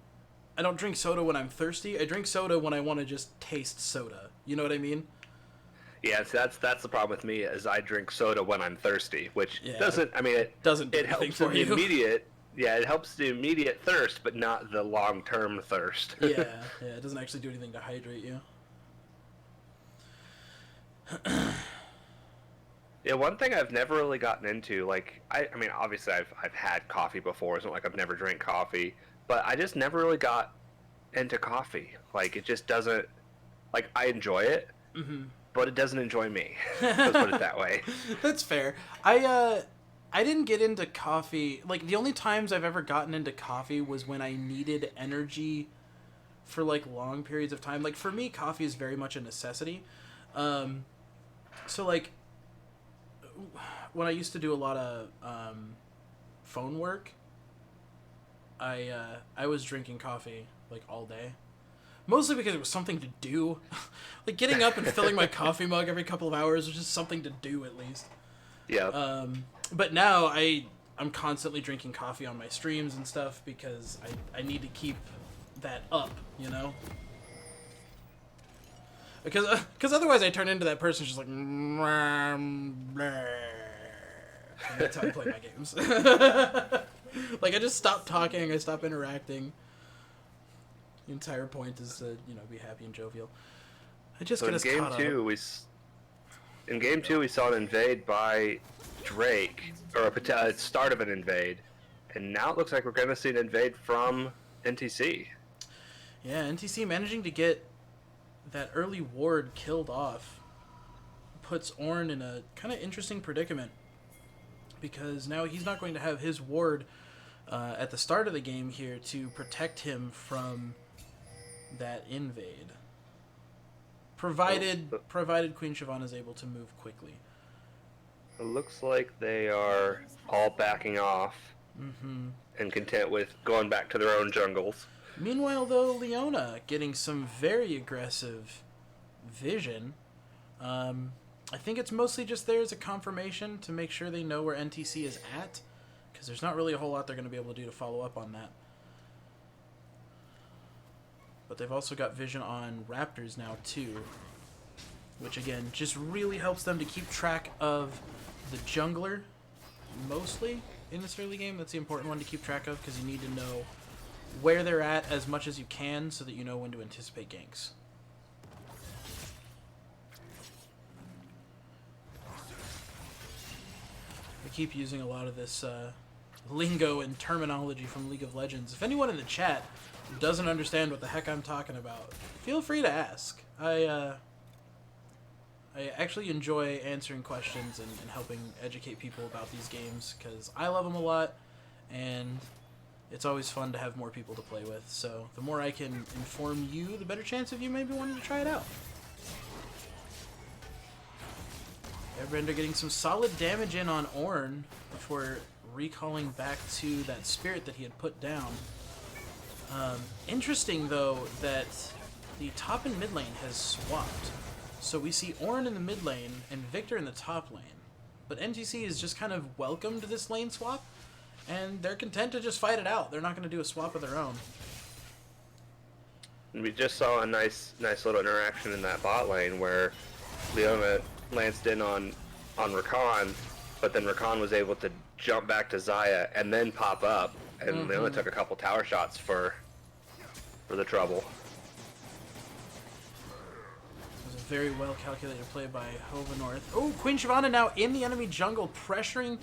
drink soda when I'm thirsty. I drink soda when I want to just taste soda. You know what I mean? Yeah, so that's the problem with me, is I drink soda when I'm thirsty, which Yeah, doesn't do it helps anything for the you. immediate it helps the immediate thirst, but not the long-term thirst. Yeah, it doesn't actually do anything to hydrate you. Yeah, one thing I've never really gotten into, like, I mean, obviously I've had coffee before. It's not like I've never drank coffee, but I just never really got into coffee. Like, it just doesn't, like, I enjoy it, but it doesn't enjoy me. Let's put it that way. That's fair. I didn't get into coffee. Like, the only times I've ever gotten into coffee was when I needed energy for, like, long periods of time. Like, for me, coffee is very much a necessity. So, like, when I used to do a lot of phone work, I was drinking coffee, like, all day. Mostly because it was something to do. Like, getting up and filling my coffee mug every couple of hours was just something to do, at least. Yeah. But now I'm constantly drinking coffee on my streams and stuff because I need to keep that up, you know? Because otherwise I turn into that person who's just like... And that's how I play my games. Like, I just stop talking, I stop interacting. The entire point is to, you know, be happy and jovial. I just get us caught up. In game two, we saw an invade by Drake, or a start of an invade, and now it looks like we're going to see an invade from NTC. Yeah, NTC managing to get that early ward killed off puts Ornn in a kind of interesting predicament, because now he's not going to have his ward at the start of the game here to protect him from that invade. Provided Queen Siobhan is able to move quickly. It looks like they are all backing off and content with going back to their own jungles. Meanwhile, though, Leona getting some very aggressive vision. I think it's mostly just there as a confirmation to make sure they know where NTC is at, because there's not really a whole lot they're going to be able to do to follow up on that. But they've also got vision on Raptors now, too, which, again, just really helps them to keep track of the jungler, mostly, in this early game. That's the important one to keep track of, because you need to know where they're at as much as you can so that you know when to anticipate ganks. I keep using a lot of this lingo and terminology from League of Legends. If anyone in the chat doesn't understand what the heck I'm talking about, feel free to ask. I actually enjoy answering questions and helping educate people about these games, because I love them a lot, and it's always fun to have more people to play with. So the more I can inform you, the better chance of you maybe wanting to try it out. Airbender getting some solid damage in on Ornn before recalling back to that spirit that he had put down. Interesting, though, that the top and mid lane has swapped. So we see Ornn in the mid lane and Victor in the top lane. But NTC is just kind of welcomed this lane swap, and they're content to just fight it out. They're not going to do a swap of their own. And we just saw a nice little interaction in that bot lane where Leona lanced in on Rakan, but then Rakan was able to jump back to Xayah and then pop up, and Leona took a couple tower shots for the trouble. It was a very well calculated play by Hovenorth. Oh, Queen Shyvana now in the enemy jungle, pressuring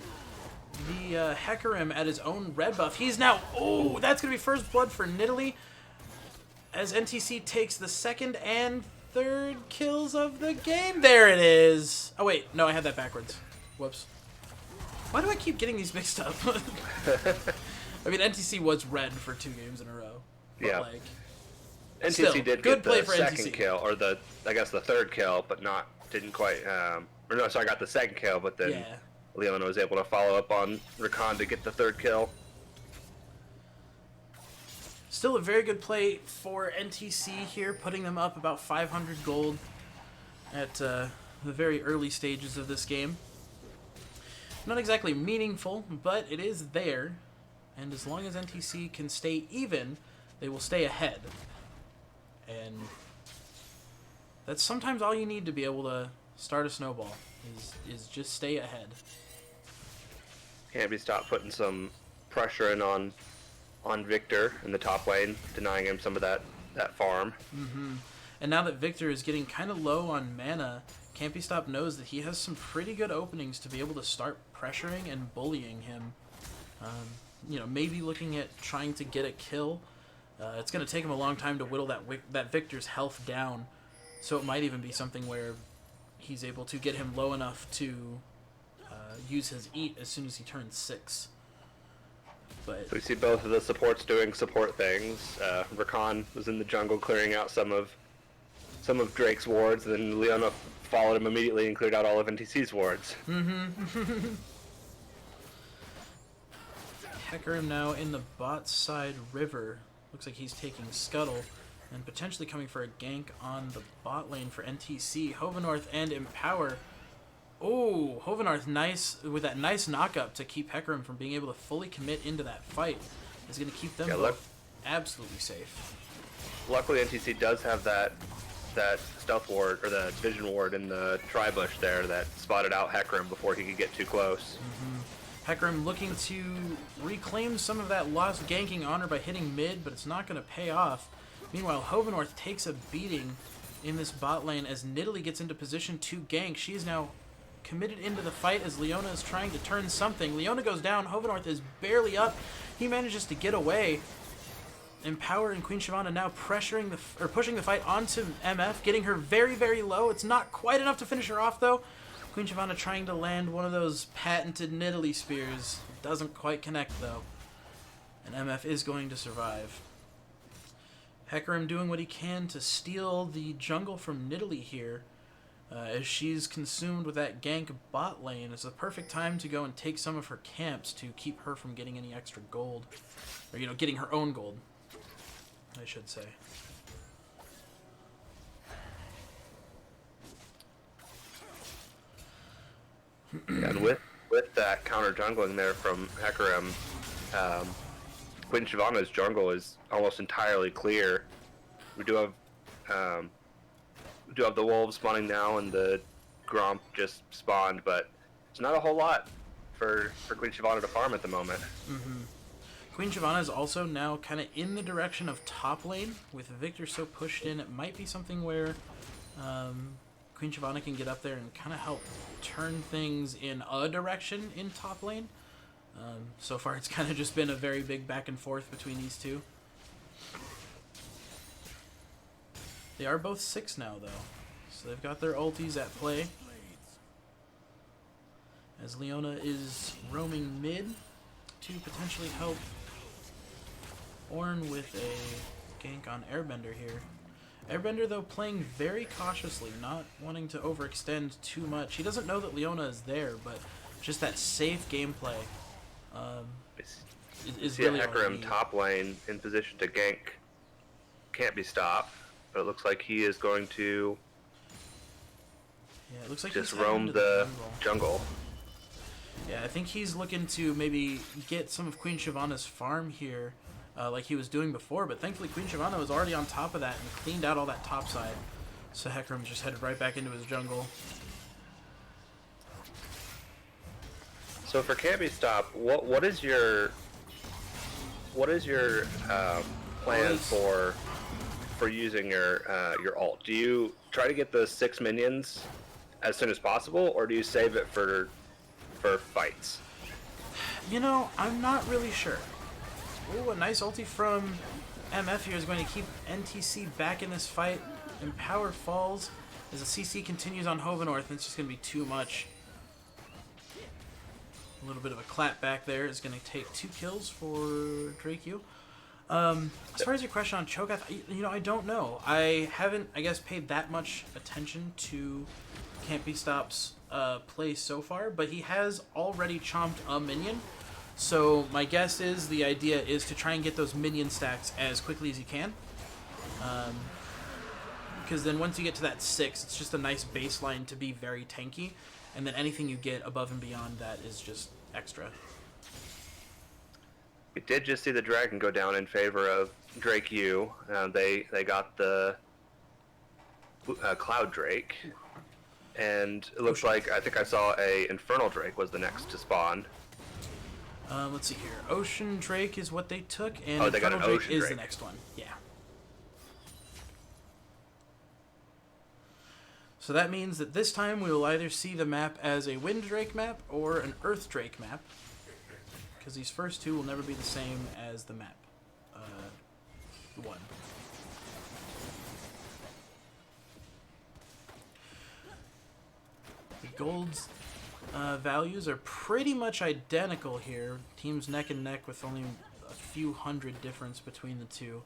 the Hecarim at his own red buff. He's now... Oh, that's going to be first blood for Nidalee, as NTC takes the second and third kills of the game. There it is. Oh, wait. No, I had that backwards. Whoops. Why do I keep getting these mixed up? I mean, NTC was red for 2 games in a row. But, Yeah. like, NTC still, did good get play the for second NTC. kill, or I guess the third kill, but didn't quite, or no, so I got the second kill, but then Yeah. Leona was able to follow up on Rakan to get the third kill. Still a very good play for NTC here, putting them up about 500 gold at the very early stages of this game. Not exactly meaningful, but it is there, and as long as NTC can stay even, they will stay ahead. And that's sometimes all you need to be able to start a snowball, is just stay ahead. Can't be stopped putting some pressure in on Victor in the top lane, denying him some of that farm. And now that Victor is getting kind of low on mana, Can't Be Stopped knows that he has some pretty good openings to be able to start pressuring and bullying him. You know, maybe looking at trying to get a kill. It's going to take him a long time to whittle that Victor's health down, so it might even be something where he's able to get him low enough to use his eat as soon as he turns 6. But We see both of the supports doing support things. Rakan was in the jungle clearing out some of Drake's wards, and then Leona followed him immediately and cleared out all of NTC's wards. Hecarim now in the bot side river. Looks like he's taking Scuttle and potentially coming for a gank on the bot lane for NTC. Hovenorth and Empower. Oh, Hovenorth nice with that nice knock-up to keep Hecarim from being able to fully commit into that fight. Is going to keep them both absolutely safe. Luckily, NTC does have that stealth ward, or the vision ward in the tri-bush there that spotted out Hecarim before he could get too close. Hecarim looking to reclaim some of that lost ganking honor by hitting mid, but it's not going to pay off. Meanwhile, Hovenorth takes a beating in this bot lane as Nidalee gets into position to gank. She is now committed into the fight as Leona is trying to turn something. Leona goes down. Hovenorth is barely up. He manages to get away. Empower and Queen Shyvana now pushing the fight onto MF, getting her very, very low. It's not quite enough to finish her off, though. Queen Shyvana trying to land one of those patented Nidalee spears. Doesn't quite connect, though. And MF is going to survive. Hecarim doing what he can to steal the jungle from Nidalee here. As she's consumed with that gank bot lane, it's the perfect time to go and take some of her camps to keep her from getting any extra gold. Or, getting her own gold, I should say. And with that counter jungling there from Hecarim, Queen Shyvana's jungle is almost entirely clear. We do have the wolves spawning now, and the Gromp just spawned, but it's not a whole lot for Queen Shyvana to farm at the moment. Mm-hmm. Queen Shyvana is also now kind of in the direction of top lane. With Victor so pushed in, it might be something where Queen Shyvana can get up there and kind of help turn things in a direction in top lane. So far, it's kind of just been a very big back and forth between these two. They are both 6 now, though. So they've got their ultis at play. As Leona is roaming mid to potentially help Ornn with a gank on Airbender here. Airbender, though, playing very cautiously, not wanting to overextend too much. He doesn't know that Leona is there, but just that safe gameplay is really all he Hecarim needs. top lane in position to gank. Can't be stopped, but it looks like he is going to Yeah, it looks like just he's heading roam to the jungle. Yeah, I think he's looking to maybe get some of Queen Shyvana's farm here, like he was doing before, but thankfully Queen Shyvana was already on top of that and cleaned out all that top side. So Hecarim just headed right back into his jungle. So for can't be stopped, what is your plan for using your ult? Do you try to get the 6 minions as soon as possible, or do you save it for fights? I'm not really sure. Ooh, a nice ulti from MF here is going to keep NTC back in this fight. Empower falls as the CC continues on Hovenorth, and it's just going to be too much. A little bit of a clap back there is going to take 2 kills for Drake. As far as your question on Cho'Gath, I don't know. I haven't, paid that much attention to Can't Be Stop's play so far, but he has already chomped a minion. So my guess is the idea is to try and get those minion stacks as quickly as you can. Because then once you get to that 6, it's just a nice baseline to be very tanky. And then anything you get above and beyond that is just extra. We did just see the dragon go down in favor of Drake U. They got the Cloud Drake. And it looks like, I think I saw a Infernal Drake was the next to spawn. Let's see here. Ocean Drake is what they took, and Oh, they got Infernal an Drake Ocean is Drake. the next one. Yeah. So that means that this time we will either see the map as a Wind Drake map or an Earth Drake map, because these first two will never be the same as the map. One. The gold's values are pretty much identical here. Teams neck and neck with only a few hundred difference between the two.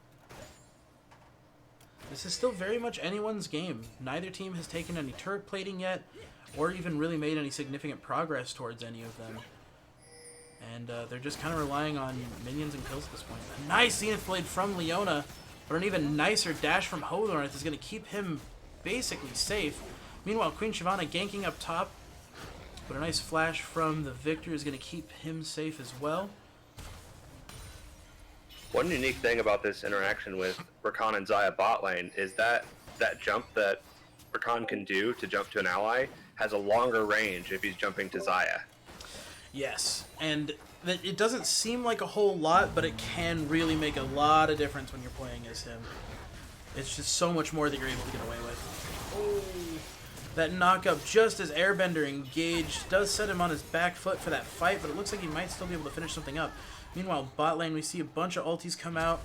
This is still very much anyone's game. Neither team has taken any turret plating yet, or even really made any significant progress towards any of them. And they're just kind of relying on minions and kills at this point. A nice Zenith Blade from Leona, but an even nicer dash from Hovenorth is going to keep him basically safe. Meanwhile, Queen Shyvana ganking up top, but a nice flash from the Victor is going to keep him safe as well. One unique thing about this interaction with Rakan and Xayah bot lane is that jump that Rakan can do to jump to an ally has a longer range if he's jumping to Xayah. Yes, and it doesn't seem like a whole lot, but it can really make a lot of difference when you're playing as him. It's just so much more that you're able to get away with. Oh, that knock-up just as Airbender engaged does set him on his back foot for that fight, but it looks like he might still be able to finish something up. Meanwhile, bot lane, we see a bunch of ultis come out.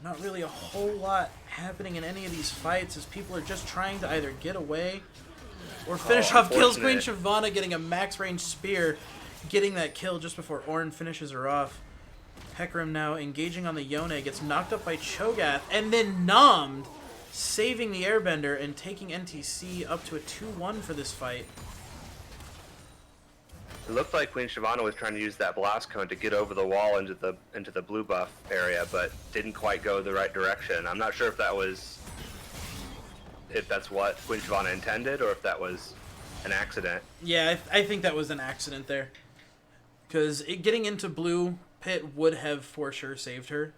Not really a whole lot happening in any of these fights as people are just trying to either get away or finish off kills. Queen Shyvana getting a max range spear, getting that kill just before Ornn finishes her off. Hecarim now engaging on the Yone, gets knocked up by Cho'Gath, and then nommed. saving the Airbender and taking NTC up to a 2-1 for this fight. It looked like Queen Shyvana was trying to use that blast cone to get over the wall into the blue buff area, but didn't quite go the right direction. I'm not sure if that's what Queen Shyvana intended or if that was an accident. Yeah, I think that was an accident there. Because getting into blue pit would have for sure saved her.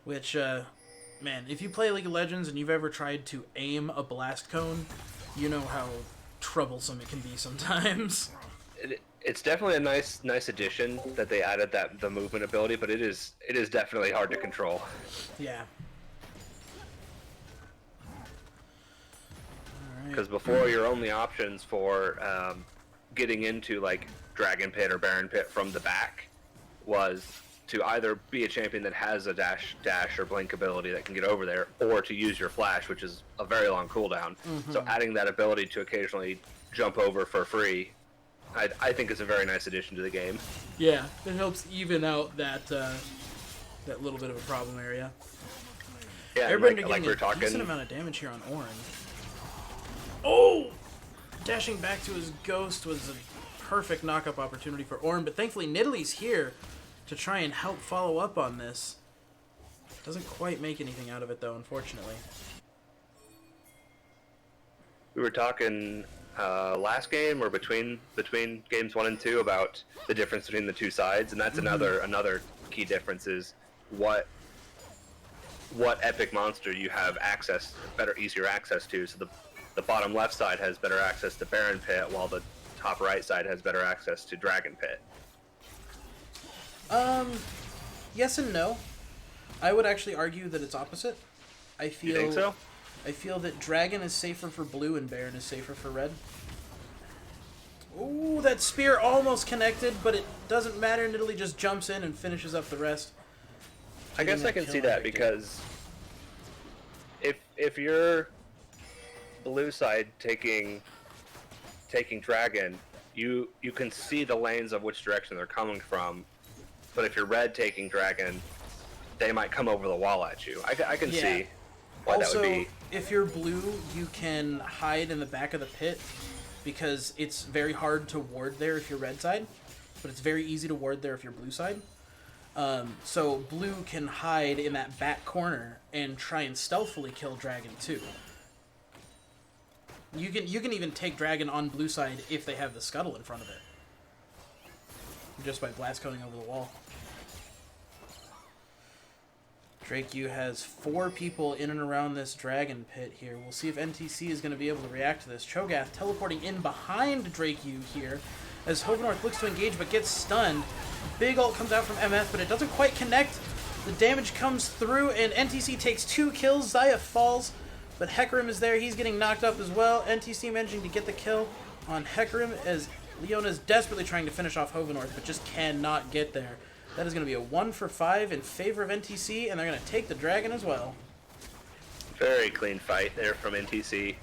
Which, man, if you play League of Legends and you've ever tried to aim a blast cone, you know how troublesome it can be sometimes. It's definitely a nice addition that they added the movement ability, but it is definitely hard to control. Yeah. Because before, your only options for getting into like Dragon Pit or Baron Pit from the back was to either be a champion that has a dash or blink ability that can get over there, or to use your flash, which is a very long cooldown. So adding that ability to occasionally jump over for free, I think is a very nice addition to the game. Yeah, it helps even out that that little bit of a problem area. Yeah, Everybody like getting we're a talking. decent amount of damage here on Orin. Oh! Dashing back to his ghost was a perfect knock-up opportunity for Orin, but thankfully Nidalee's here to try and help follow up on this. Doesn't quite make anything out of it, though, unfortunately. We were talking last game or between games 1 and 2 about the difference between the two sides, and that's another key difference is what epic monster you have easier access to. So the bottom left side has better access to Baron Pit, while the top right side has better access to Dragon Pit. Yes and no. I would actually argue that it's opposite. You think so? I feel that Dragon is safer for blue and Baron is safer for red. Ooh, that spear almost connected, but it doesn't matter. Nidalee just jumps in and finishes up the rest. I guess I can see that because if you're blue side taking Dragon, you can see the lanes of which direction they're coming from. But if you're red taking Dragon, they might come over the wall at you. I can see why also, that would be. If you're blue, you can hide in the back of the pit because it's very hard to ward there if you're red side, but it's very easy to ward there if you're blue side. So blue can hide in that back corner and try and stealthily kill Dragon too. You can even take Dragon on blue side if they have the scuttle in front of it, just by blast coning over the wall. DrakeU has 4 people in and around this Dragon Pit here. We'll see if NTC is going to be able to react to this. Cho'Gath teleporting in behind DrakeU here as Hovenorth looks to engage but gets stunned. Big ult comes out from MF, but it doesn't quite connect. The damage comes through, and NTC takes 2 kills. Xayah falls, but Hecarim is there. He's getting knocked up as well. NTC managing to get the kill on Hecarim as Leona's desperately trying to finish off Hovenorth, but just cannot get there. That is going to be a 1 for 5 in favor of NTC, and they're going to take the Dragon as well. Very clean fight there from NTC.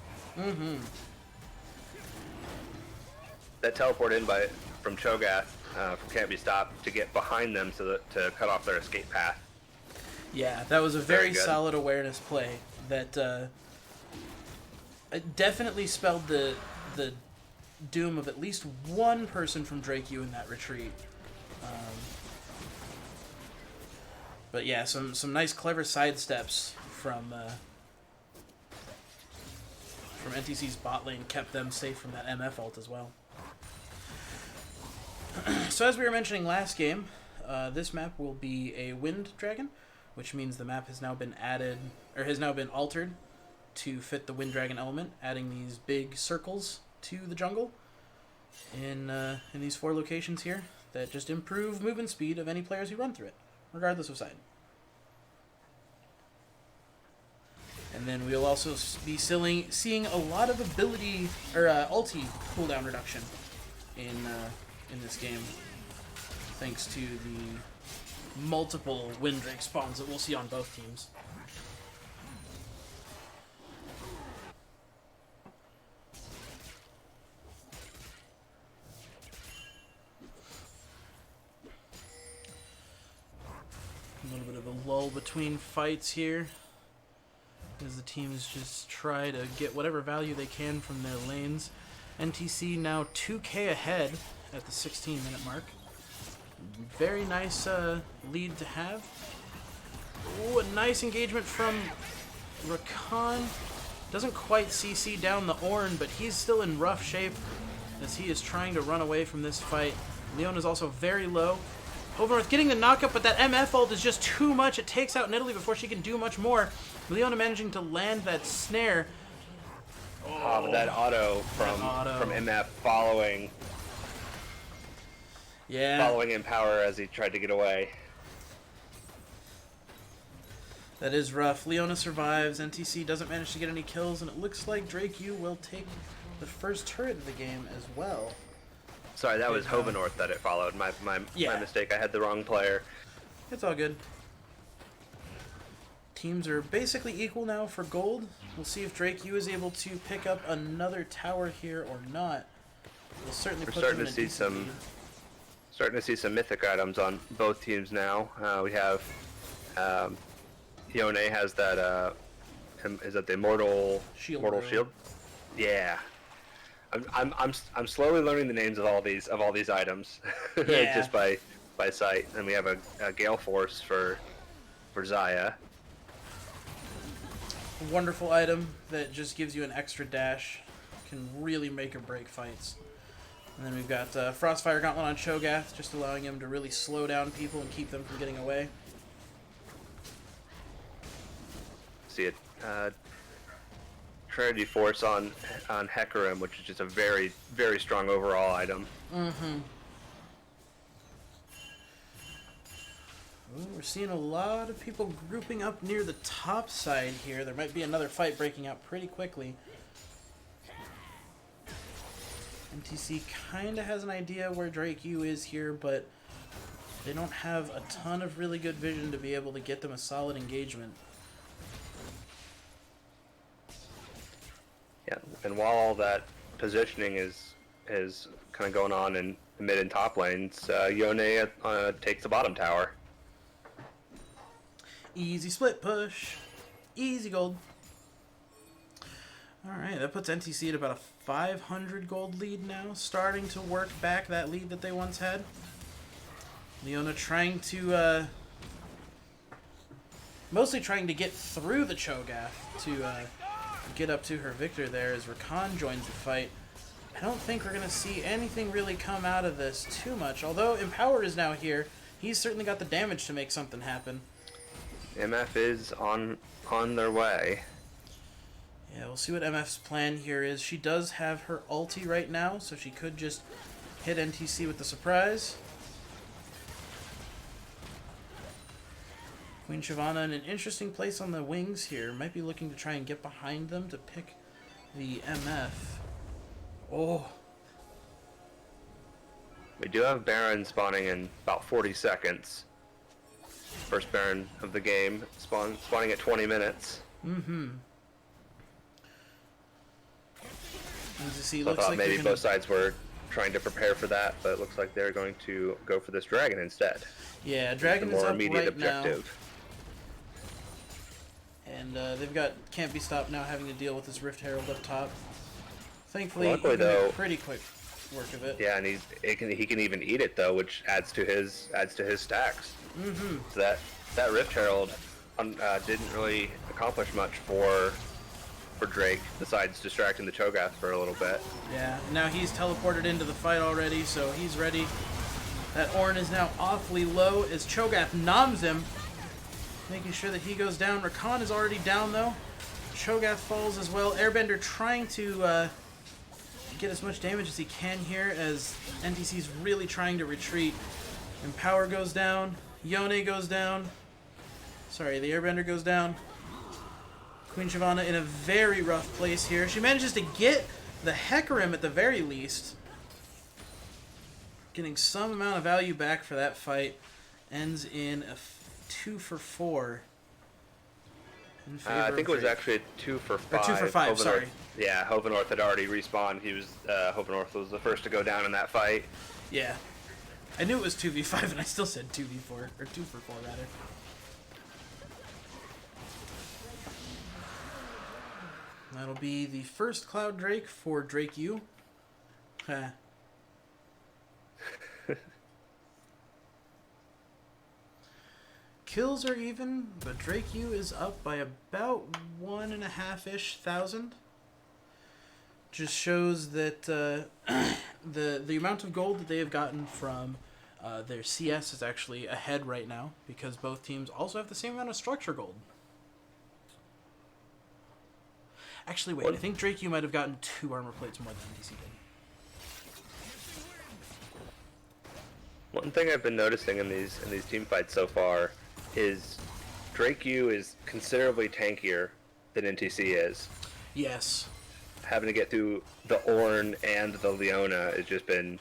That teleport in from Cho'Gath from Can't Be Stopped to get behind them to cut off their escape path. Yeah, that was a very good. solid awareness play that it definitely spelled the doom of at least one person from DrakeU in that retreat. But yeah, some nice clever sidesteps from NTC's bot lane kept them safe from that MF ult as well. So as we were mentioning last game, this map will be a Wind Dragon, which means the map has now been altered to fit the Wind Dragon element, adding these big circles to the jungle in these 4 locations here that just improve movement speed of any players who run through it, regardless of side. And then we'll also be seeing a lot of ability or ulti cooldown reduction in this game, thanks to the multiple Wind Drake spawns that we'll see on both teams. A little bit of a lull between fights here, as the teams just try to get whatever value they can from their lanes. NTC now 2k ahead at the 16-minute mark. Very nice lead to have. Ooh, a nice engagement from Rakan. Doesn't quite CC down the Ornn, but he's still in rough shape as he is trying to run away from this fight. Leon is also very low. Overnorth getting the knockup, but that MF ult is just too much. It takes out Nidalee before she can do much more. Leona managing to land that snare. But that auto from MF following in power as he tried to get away. That is rough. Leona survives. NTC doesn't manage to get any kills, and it looks like Drake U will take the first turret of the game as well. Sorry, that was Hovenorth that it followed. My mistake. I had the wrong player. It's all good. Teams are basically equal now for gold. We'll see if Drake U is able to pick up another tower here or not. We'll certainly put them in a decent lead. Starting to see some mythic items on both teams now. We have Yone has that. Is that the immortal shield? Yeah. I'm slowly learning the names of all these items, just by sight. And we have a Gale Force for Xayah. A wonderful item that just gives you an extra dash. Can really make or break fights. And then we've got Frostfire Gauntlet on Cho'Gath, just allowing him to really slow down people and keep them from getting away. See it. Trinity Force on Hecarim, which is just a very, very strong overall item. Mm-hmm. Ooh, we're seeing a lot of people grouping up near the top side here. There might be another fight breaking out pretty quickly. NTC kind of has an idea where Drake U is here, but they don't have a ton of really good vision to be able to get them a solid engagement. Yeah, and while all that positioning is kind of going on in the mid and top lanes, Yone takes the bottom tower. Easy split push. Easy gold. Alright, that puts NTC at about a 500 gold lead now, starting to work back that lead that they once had. Leona trying to, mostly trying to get through the Cho'Gath to get up to her victor there as Rakan joins the fight. I don't think we're going to see anything really come out of this too much, although Empower is now here. He's certainly got the damage to make something happen. MF is on their way. Yeah, we'll see what MF's plan here is. She does have her ulti right now, so she could just hit NTC with the surprise. Queen Shyvana in an interesting place on the wings here. Might be looking to try and get behind them to pick the MF. Oh. We do have Baron spawning in about 40 seconds. First Baron of the game, spawning at 20 minutes. Mm-hmm. So I thought maybe both sides were trying to prepare for that, but it looks like they're going to go for this dragon instead. Yeah, dragon is more up immediate right objective. Now. And they've got Can't Be Stopped now having to deal with this Rift Herald up top. Thankfully, luckily, he can though, make pretty quick work of it. Yeah, and he can even eat it though, which adds to his stacks. Mm-hmm. So that Rift Herald didn't really accomplish much for Drake, besides distracting the Cho'Gath for a little bit. Yeah, now he's teleported into the fight already, so he's ready. That Ornn is now awfully low as Cho'Gath noms him, making sure that he goes down. Rakan is already down though. Cho'Gath falls as well. Airbender trying to get as much damage as he can here as NTC's really trying to retreat. Empower goes down. Yone goes down. Sorry, the Airbender goes down. Queen Shyvana in a very rough place here. She manages to get the Hecarim at the very least. Getting some amount of value back for that fight. Ends in a 2 for 4. I think it was actually a 2 for 5. Or 2 for 5, sorry. Yeah, Hovenorth had already respawned. He was Hovenorth was the first to go down in that fight. Yeah. I knew it was 2v5 and I still said 2v4, or 2 for 4 rather. That'll be the first Cloud Drake for Drake U. Huh. Kills are even, but Drake U is up by about 1.5-ish thousand. Just shows that the amount of gold that they have gotten from their CS is actually ahead right now, because both teams also have the same amount of structure gold. Actually, wait, I think Drake U might have gotten 2 armor plates more than NTC did. One thing I've been noticing in these team fights so far is Drake U is considerably tankier than NTC is. Yes. Having to get through the Ornn and the Leona has just been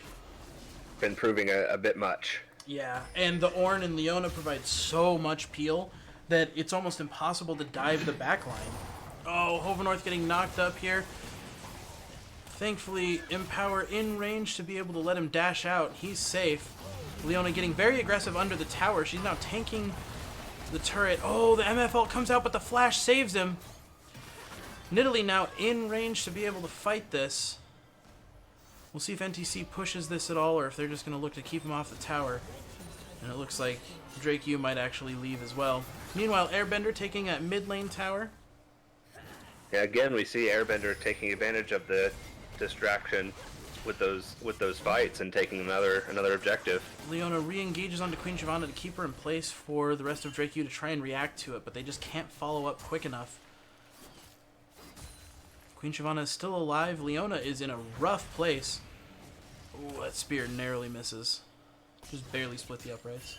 proving a bit much. Yeah, and the Ornn and Leona provide so much peel that it's almost impossible to dive the backline. Oh, Hovenorth getting knocked up here. Thankfully, Empower in range to be able to let him dash out. He's safe. Leona getting very aggressive under the tower. She's now tanking the turret. Oh, the MFL comes out, but the flash saves him. Nidalee now in range to be able to fight this. We'll see if NTC pushes this at all, or if they're just going to look to keep him off the tower. And it looks like Drake U might actually leave as well. Meanwhile, Airbender taking that mid lane tower. Yeah, again, we see Airbender taking advantage of the distraction with those fights and taking another objective. Leona re-engages onto Queen Shyvana to keep her in place for the rest of Drake U to try and react to it, but they just can't follow up quick enough. Queen Shyvana is still alive. Leona is in a rough place. Ooh, that spear narrowly misses. Just barely split the uprights.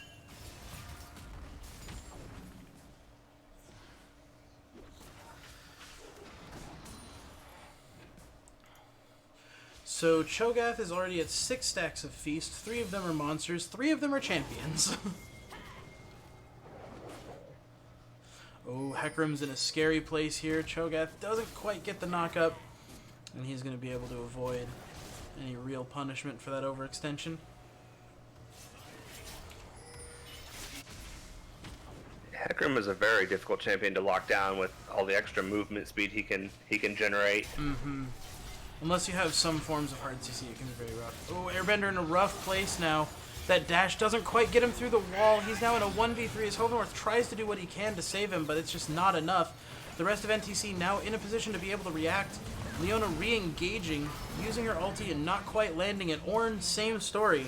So Cho'Gath is already at 6 stacks of Feast. 3 of them are monsters. 3 of them are champions. Oh, Hecarim's in a scary place here. Cho'Gath doesn't quite get the knock up, and he's going to be able to avoid any real punishment for that overextension. Hecarim is a very difficult champion to lock down with all the extra movement speed he can generate. Mm-hmm. Unless you have some forms of hard CC, it can be very rough. Oh, Airbender in a rough place now. That dash doesn't quite get him through the wall. He's now in a 1v3 as Hovenorth tries to do what he can to save him, but it's just not enough. The rest of NTC now in a position to be able to react. Leona re-engaging, using her ulti and not quite landing it. Ornn, same story.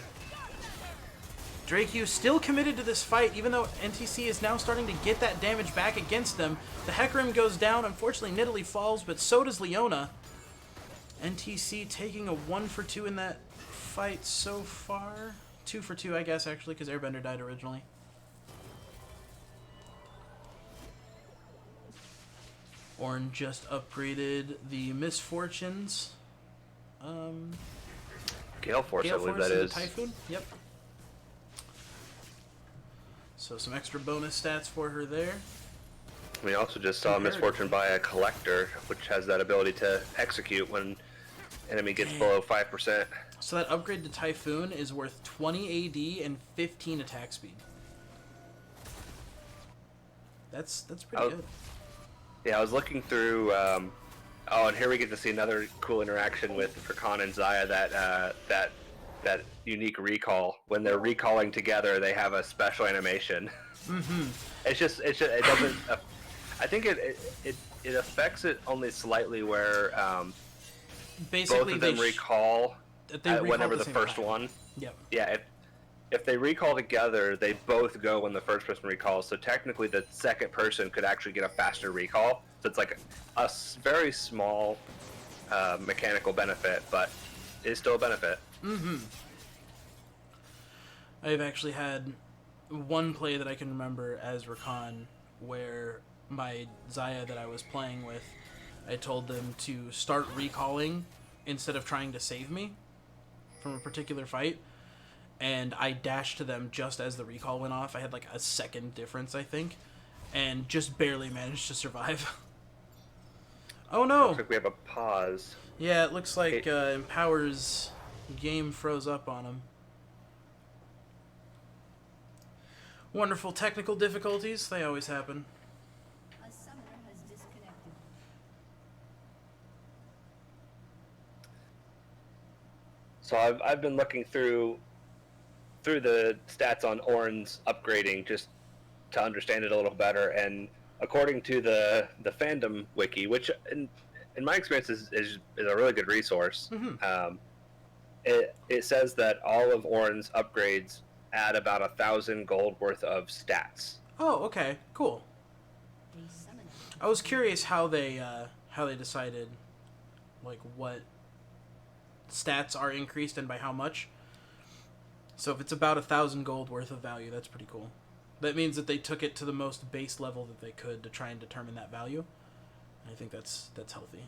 Drake U still committed to this fight, even though NTC is now starting to get that damage back against them. The Hecarim goes down. Unfortunately, Nidalee falls, but so does Leona. NTC taking a 1 for 2 in that fight so far. 2 for 2, I guess, actually, because Airbender died originally. Ornn just upgraded the Misfortunes. Gale Force, I believe that is. Typhoon? Yep. So some extra bonus stats for her there. We also just saw Misfortune buy a Collector, which has that ability to execute when enemy gets below 5%. So that upgrade to Typhoon is worth 20 AD and 15 attack speed. That's pretty good. Yeah, I was looking through. Oh, and here we get to see another cool interaction with Rakan and Xayah. That unique recall. When they're recalling together, they have a special animation. Mm-hmm. It doesn't. I think it affects it only slightly, where basically both of them recall whenever the first time. one. Yep. Yeah. If they recall together, they both go when the first person recalls. So technically, the second person could actually get a faster recall. So it's like a very small mechanical benefit, but it's still a benefit. Mm-hmm. I've actually had one play that I can remember as Rakan where my Xayah that I was playing with, I told them to start recalling instead of trying to save me from a particular fight. And I dashed to them just as the recall went off. I had like a second difference, I think, and just barely managed to survive. Oh no! Looks like we have a pause. Yeah, it looks like Empower's game froze up on him. Wonderful technical difficulties. They always happen. A summoner has disconnected. So I've been looking through the stats on Ornn's upgrading just to understand it a little better, and according to the fandom wiki, which in my experience is a really good resource, it says that all of Ornn's upgrades add about 1,000 gold worth of stats. Oh, okay, cool. A summoner. I was curious how they decided, like, what stats are increased and by how much. So if it's about 1,000 gold worth of value, that's pretty cool. That means that they took it to the most base level that they could to try and determine that value. I think that's healthy.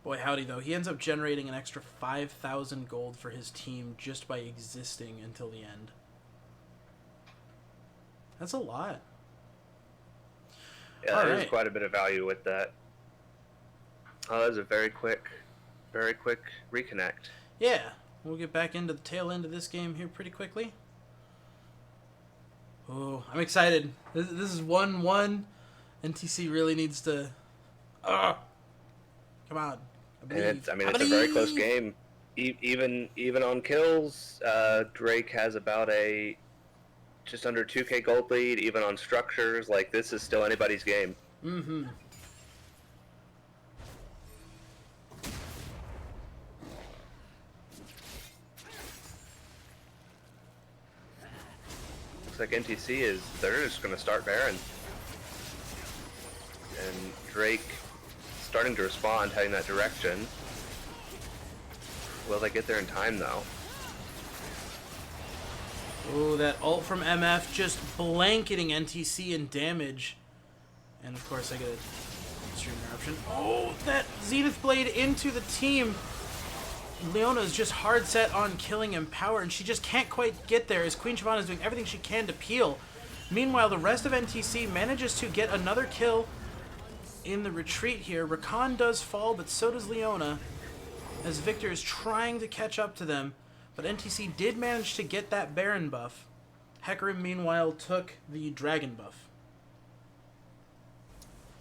Boy, howdy, though. He ends up generating an extra 5,000 gold for his team just by existing until the end. That's a lot. Yeah, All there's right. quite a bit of value with that. Oh, that was a very quick reconnect. Yeah, we'll get back into the tail end of this game here pretty quickly. Oh, I'm excited. This is 1-1. NTC really needs to... come on. And it's a very close game. Even on kills, Drake has about a just under 2k gold lead. Even on structures, like, this is still anybody's game. Mm-hmm. Looks like NTC they're just going to start Baron. And Drake starting to respond, heading that direction. Will they get there in time, though? Oh, that ult from MF just blanketing NTC in damage. And of course I get a stream interruption. Oh, that Zenith Blade into the team. Leona's just hard set on killing Empower, and she just can't quite get there as Queen Shyvana is doing everything she can to peel. Meanwhile, the rest of NTC manages to get another kill in the retreat here. Rakan does fall, but so does Leona, as Victor is trying to catch up to them. But NTC did manage to get that Baron buff. Hecarim, meanwhile, took the Dragon buff.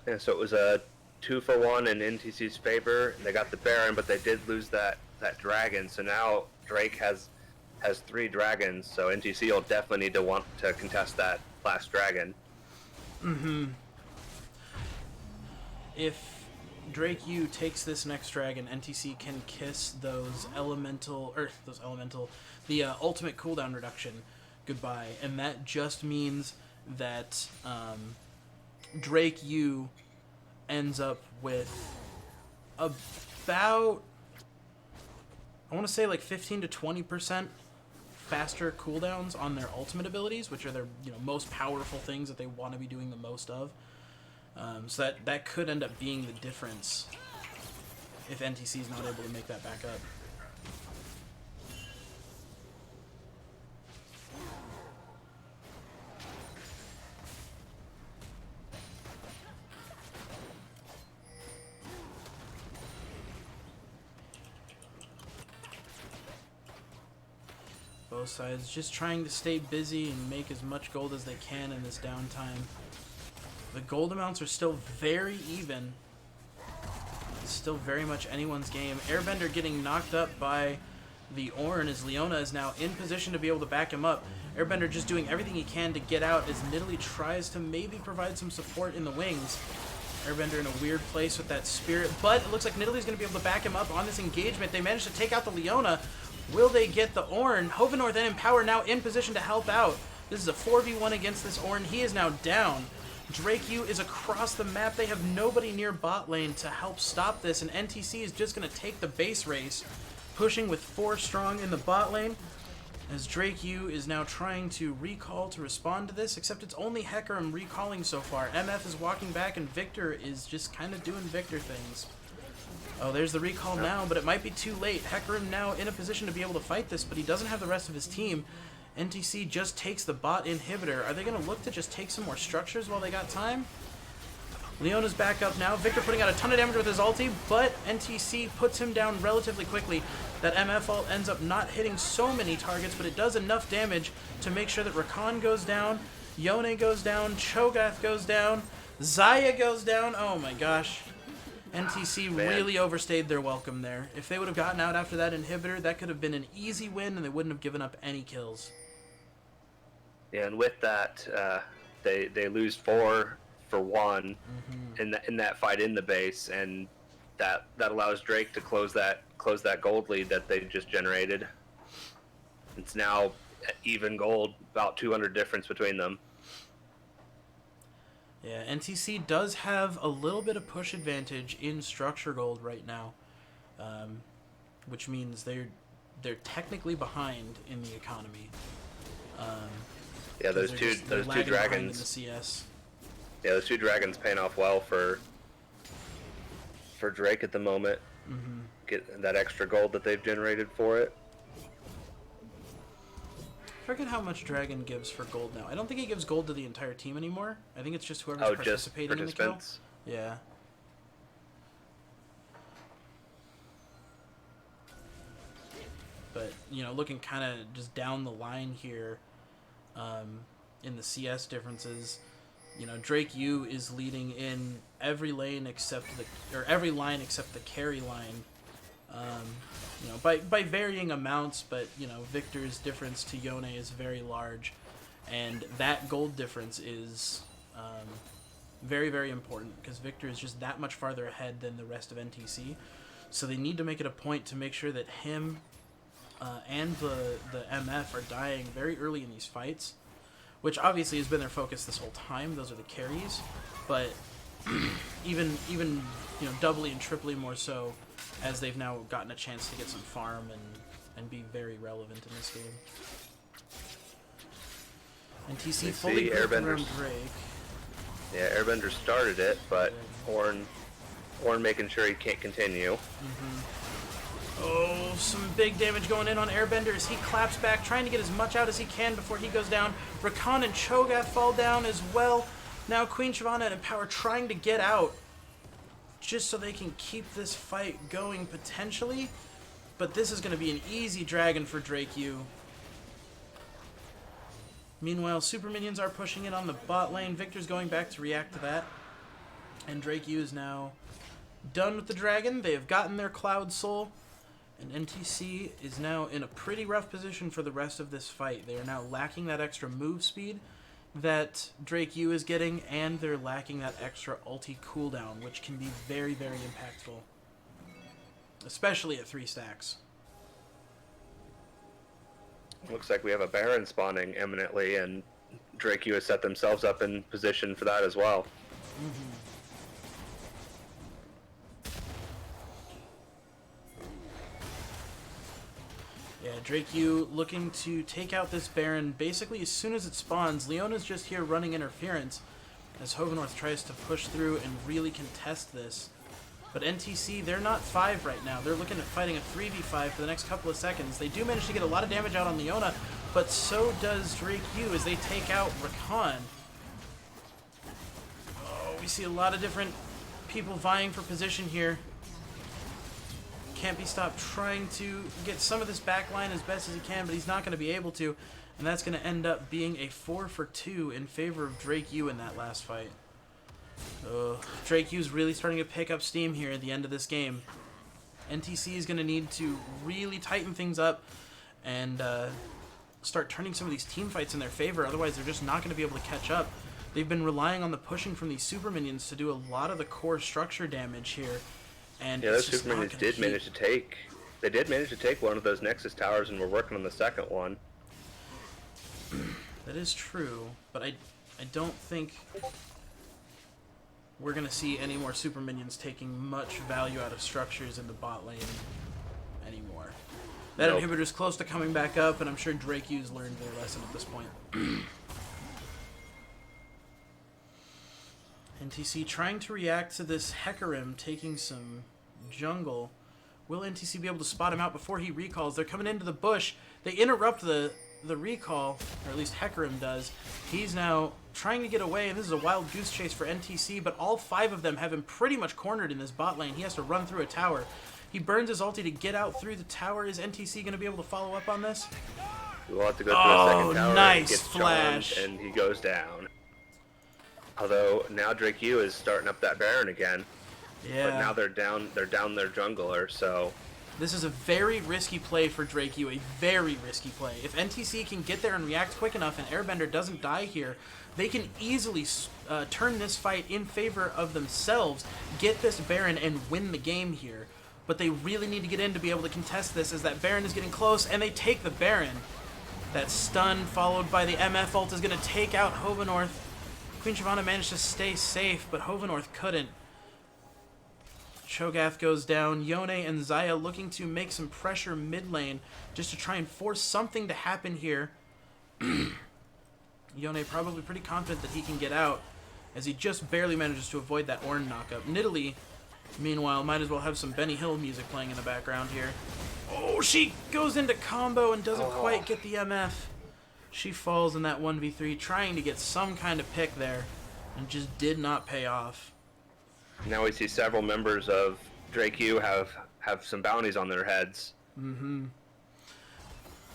Yeah, so it was a 2-for-1 in NTC's favor. They got the Baron, but they did lose that Dragon. So now Drake has 3 dragons. So NTC will definitely need to want to contest that last dragon. Mm-hmm. If Drake U takes this next dragon, NTC can kiss the ultimate cooldown reduction goodbye, and that just means that Drake U ends up with about, I want to say, like 15 to 20% faster cooldowns on their ultimate abilities, which are their most powerful things that they want to be doing the most of. So that could end up being the difference if NTC is not able to make that back up. Both sides just trying to stay busy and make as much gold as they can in this downtime. The gold amounts are still very even. It's still very much anyone's game. Airbender getting knocked up by the Ornn as Leona is now in position to be able to back him up. Airbender just doing everything he can to get out as Nidalee tries to maybe provide some support in the wings. Airbender in a weird place with that spirit, but it looks like Nidalee's going to be able to back him up on this engagement. They managed to take out the Leona. Will they get the Ornn? Hovennorth and Empower now in position to help out. This is a 4v1 against this Ornn. He is now down. Drake U is across the map. They have nobody near bot lane to help stop this, and NTC is just going to take the base race, pushing with 4 strong in the bot lane, as Drake U is now trying to recall to respond to this, except it's only Hecarim recalling so far. MF is walking back, and Victor is just kind of doing Victor things. Oh, there's the recall now, but it might be too late. Hecarim now in a position to be able to fight this, but he doesn't have the rest of his team. NTC just takes the bot inhibitor. Are they going to look to just take some more structures while they got time? Leona's back up now. Victor putting out a ton of damage with his ulti, but NTC puts him down relatively quickly. That MF ult ends up not hitting so many targets, but it does enough damage to make sure that Rakan goes down, Yone goes down, Cho'Gath goes down, Xayah goes down. Oh my gosh. NTC really overstayed their welcome there. If they would have gotten out after that inhibitor, that could have been an easy win, and they wouldn't have given up any kills. Yeah, and with that, they lose 4 for 1 in that fight in the base, and that allows Drake to close that gold lead that they just generated. It's now even gold, about 200 difference between them. Yeah, NTC does have a little bit of push advantage in structure gold right now, which means they're technically behind in the economy. Yeah, those two dragons. In the CS. Yeah, those 2 dragons paying off well for Drake at the moment. Get that extra gold that they've generated for it. I forget how much Dragon gives for gold now. I don't think he gives gold to the entire team anymore. I think it's just whoever's participating in the kill. Yeah. But, looking kind of just down the line here, in the CS differences, Drake U is leading in every line except the carry line. By varying amounts, but Victor's difference to Yone is very large, and that gold difference is very, very important because Victor is just that much farther ahead than the rest of NTC. So they need to make it a point to make sure that him and the MF are dying very early in these fights, which obviously has been their focus this whole time. Those are the carries, but even doubly and triply more so as they've now gotten a chance to get some farm and be very relevant in this game. NTC fully grouped around Drake. Yeah, Airbender started it, but Ornn making sure he can't continue. Oh, some big damage going in on Airbender as he claps back, trying to get as much out as he can before he goes down. Rakan and Cho'Gath fall down as well. Now Queen Shyvana and Empower trying to get out just so they can keep this fight going potentially. But this is going to be an easy dragon for Drake U. Meanwhile, super minions are pushing in on the bot lane. Victor's going back to react to that. And Drake U is now done with the dragon. They have gotten their Cloud Soul. And NTC is now in a pretty rough position for the rest of this fight. They are now lacking that extra move speed that Drake U is getting, and they're lacking that extra ulti cooldown, which can be very, very impactful. Especially at 3 stacks. Looks like we have a Baron spawning imminently, and Drake U has set themselves up in position for that as well. Yeah, Drake U looking to take out this Baron basically as soon as it spawns. Leona's just here running interference as Hovenorth tries to push through and really contest this. But NTC, they're not 5 right now. They're looking at fighting a 3v5 for the next couple of seconds. They do manage to get a lot of damage out on Leona, but so does Drake U as they take out Rakan. Oh, we see a lot of different people vying for position here. Can't be stopped trying to get some of this backline as best as he can, but he's not going to be able to. And that's going to end up being a 4 for 2 in favor of Drake U in that last fight. Drake U's really starting to pick up steam here at the end of this game. NTC is going to need to really tighten things up and start turning some of these team fights in their favor. Otherwise, they're just not going to be able to catch up. They've been relying on the pushing from these super minions to do a lot of the core structure damage here. And yeah, those super minions did manage to take. They did manage to take one of those Nexus towers, and we're working on the second one. That is true, but I don't think we're going to see any more super minions taking much value out of structures in the bot lane anymore. That inhibitor's close to coming back up, and I'm sure Drake U's learned their lesson at this point. NTC trying to react to this Hecarim taking some jungle. Will NTC be able to spot him out before he recalls? They're coming into the bush. They interrupt the the recall, or at least Hecarim does. He's now trying to get away, and this is a wild goose chase for NTC, but all 5 of them have him pretty much cornered in this bot lane. He has to run through a tower. He burns his ulti to get out through the tower. Is NTC going to be able to follow up on this? We'll have to go through a second tower. Nice gets flash. charmed, and he goes down. Although now Drake U is starting up that Baron again. Yeah. But now they're down their jungler, so this is a very risky play for Drake U, a very risky play. If NTC can get there and react quick enough and Airbender doesn't die here, they can easily turn this fight in favor of themselves, get this Baron, and win the game here. But they really need to get in to be able to contest this, as that Baron is getting close, and they take the Baron. That stun followed by the MF ult is going to take out Hovenorth. Queen Shyvana managed to stay safe, but Hovenorth couldn't. Cho'Gath goes down. Yone and Xayah looking to make some pressure mid lane just to try and force something to happen here. Yone probably pretty confident that he can get out, as he just barely manages to avoid that Ornn knockup. Nidalee, meanwhile, might as well have some Benny Hill music playing in the background here. Oh, she goes into combo and doesn't quite get the MF. She falls in that 1v3, trying to get some kind of pick there, and just did not pay off. now we see several members of Drake U have some bounties on their heads. Mm-hmm.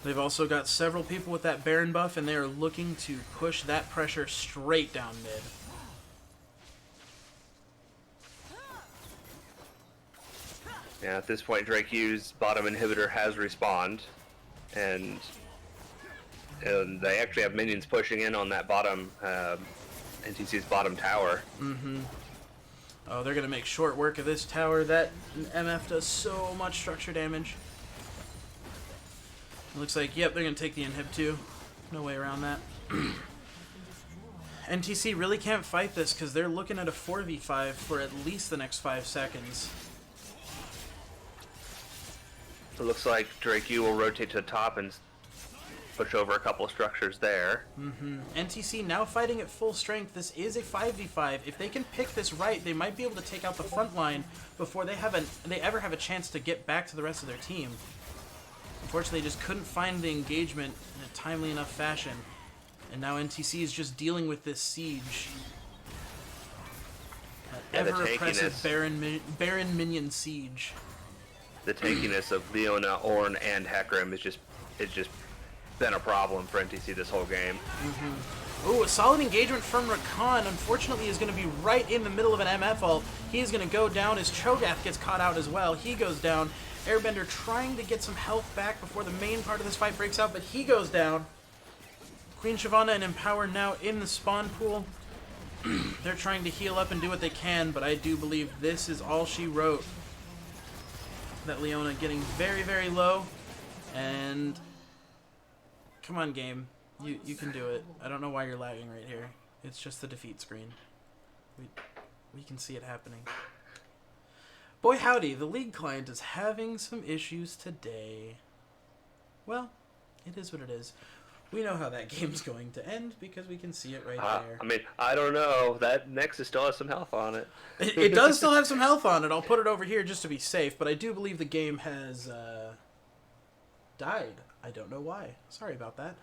They've also got several people with that Baron buff, and they are looking to push that pressure straight down mid. Yeah, at this point, Drake U's bottom inhibitor has respawned, and they actually have minions pushing in on that bottom, NTC's bottom tower. Mm-hmm. Oh, they're going to make short work of this tower. That MF does so much structure damage. It looks like, yep, they're going to take the inhib too. No way around that. NTC really can't fight this because they're looking at a 4v5 for at least the next 5 seconds. It looks like Drake U will rotate to the top and push over a couple of structures there. Mm-hmm. NTC now fighting at full strength. This is a 5v5. If they can pick this right, they might be able to take out the front line before they ever have a chance to get back to the rest of their team. Unfortunately, they just couldn't find the engagement in a timely enough fashion. And now NTC is just dealing with this siege. That Yeah, the ever-oppressive tankiness. Baron minion siege. The tankiness of Leona, Ornn, and Hecarim is just been a problem for NTC this whole game. Mm-hmm. Ooh, a solid engagement from Rakan. Unfortunately, is going to be right in the middle of an MF ult. He is going to go down as Cho'Gath gets caught out as well. He goes down. Airbender trying to get some health back before the main part of this fight breaks out, but he goes down. Queen Shyvana and Empower now in the spawn pool. They're trying to heal up and do what they can, but I do believe this is all she wrote. That Leona getting very, very low. And come on, game. You can do it. I don't know why you're lagging right here. It's just the defeat screen. We can see it happening. Boy howdy, the League client is having some issues today. Well, it is what it is. We know how that game's going to end because we can see it right there. I mean, I don't know. That Nexus still has some health on it. It does still have some health on it. I'll put it over here just to be safe, but I do believe the game has died. I don't know why. Sorry about that.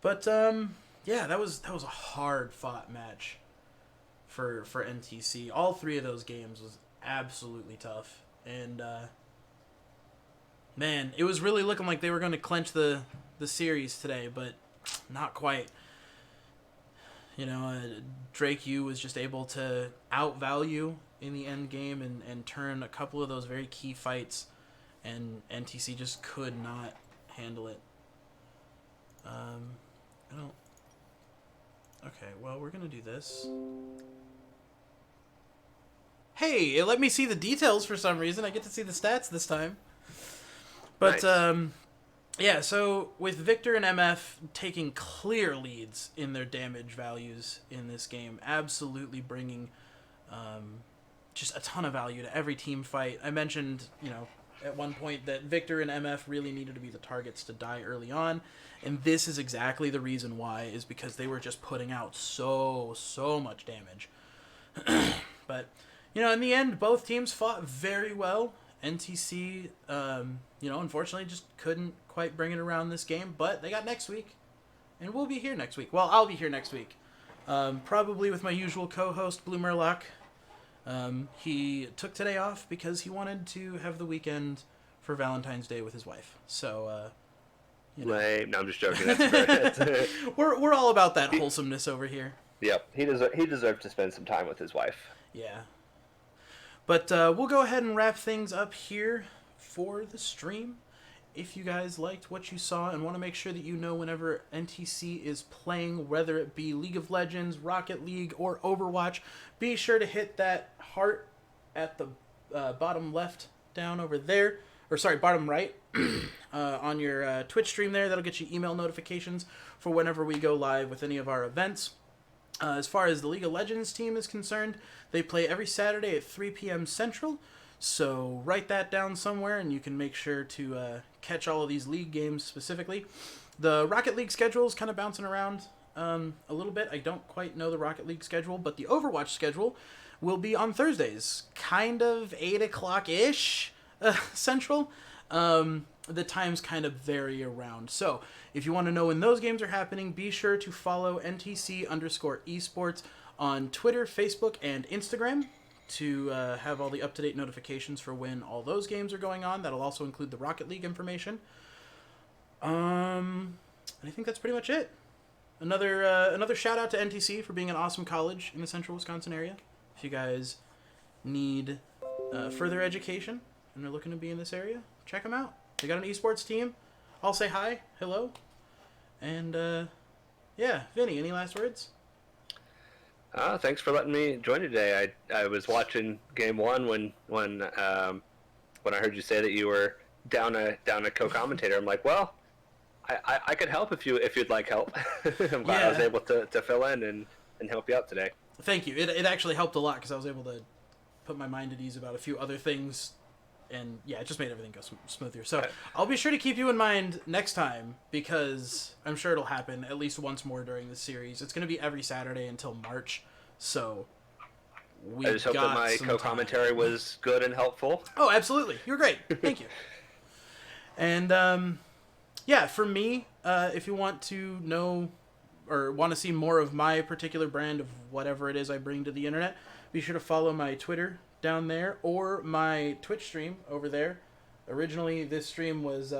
But yeah, that was a hard fought match for NTC. All 3 of those games was absolutely tough, and man, it was really looking like they were going to clinch the series today, but not quite. You know, Drake U was just able to outvalue in the end game and turn a couple of those very key fights, and NTC just could not handle it. I don't... Okay, well, we're gonna do this. Hey, it let me see the details for some reason. I get to see the stats this time. But, Nice. Yeah, so with Victor and MF taking clear leads in their damage values in this game, absolutely bringing just a ton of value to every team fight. I mentioned, you know, at one point that Victor and MF really needed to be the targets to die early on, and this is exactly the reason why, is because they were just putting out so much damage. But, you know, in the end, both teams fought very well, NTC, unfortunately just couldn't quite bring it around this game, but they got next week, and we'll be here next week. Well, I'll be here next week, probably with my usual co-host, Blue Murloc. He took today off because he wanted to have the weekend for Valentine's Day with his wife. So, Lame. No, I'm just joking. That's fair. we're all about that wholesomeness over here. Yep. He deserved to spend some time with his wife. Yeah. But we'll go ahead and wrap things up here for the stream. If you guys liked what you saw and want to make sure that you know whenever NTC is playing, whether it be League of Legends, Rocket League, or Overwatch, be sure to hit that heart at the bottom left down over there. Or sorry, bottom right on your Twitch stream there. That'll get you email notifications for whenever we go live with any of our events. As far as the League of Legends team is concerned, they play every Saturday at 3 p.m. Central. So write that down somewhere, and you can make sure to catch all of these league games specifically. The Rocket League schedule is kind of bouncing around a little bit. I don't quite know the Rocket League schedule, but the Overwatch schedule will be on Thursdays, kind of 8 o'clock-ish Central. The times kind of vary around. So if you want to know when those games are happening, be sure to follow NTC_esports on Twitter, Facebook, and Instagram to have all the up-to-date notifications for when all those games are going on. That'll also include the Rocket League information. And I think that's pretty much it. Another shout out to NTC for being an awesome college in the central Wisconsin area. If you guys need further education and are looking to be in this area, check them out. They got an esports team. I'll say hi, hello, and yeah, Vinny, any last words? Thanks for letting me join you today. I was watching game one when I heard you say that you were down a co-commentator. I'm like, well, I could help if you'd like help. I'm glad I was able to fill in and help you out today. Thank you. It actually helped a lot because I was able to put my mind at ease about a few other things. And yeah, it just made everything go smoother. So I'll be sure to keep you in mind next time because I'm sure it'll happen at least once more during the series. It's going to be every Saturday until March. So I just hope that my co-commentary was good and helpful. Oh, absolutely. You were great. Thank you. And yeah, for me, if you want to know or want to see more of my particular brand of whatever it is I bring to the internet, be sure to follow my Twitter down there or my Twitch stream over there. Originally, this stream was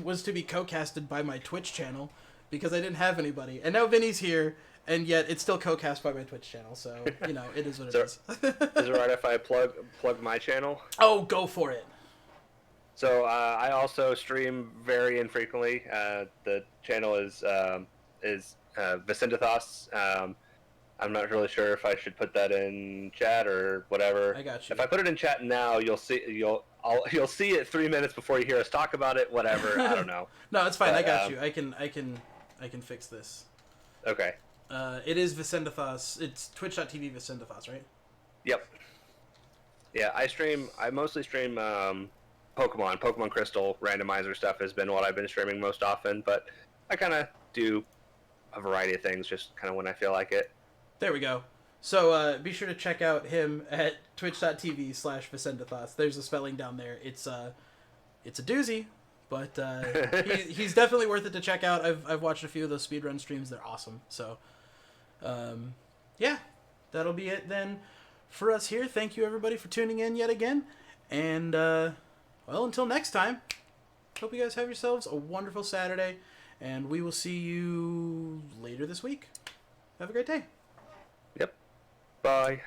was to be co-casted by my Twitch channel because I didn't have anybody, and now Vinny's here, and yet it's still co-cast by my Twitch channel. So it is what it is. Is it right if I plug my channel? Oh, go for it. So I also stream very infrequently. The channel is Vicendathos. I'm not really sure if I should put that in chat or whatever. I got you. If I put it in chat now, you'll see it 3 minutes before you hear us talk about it. Whatever. I don't know. No, it's fine. But, I got you. I can fix this. Okay. It is Vicendathos. It's twitch.tv Vicendathos, right? Yep. Yeah, I mostly stream Pokemon Crystal randomizer stuff has been what I've been streaming most often, but I kind of do a variety of things just kind of when I feel like it. There we go. So be sure to check out him at twitch.tv/Vicendathos. There's a spelling down there. It's a doozy, but he's definitely worth it to check out. I've watched a few of those speedrun streams. They're awesome. So yeah, that'll be it then for us here. Thank you everybody for tuning in yet again. And well, until next time, hope you guys have yourselves a wonderful Saturday, and we will see you later this week. Have a great day. Yep. Bye.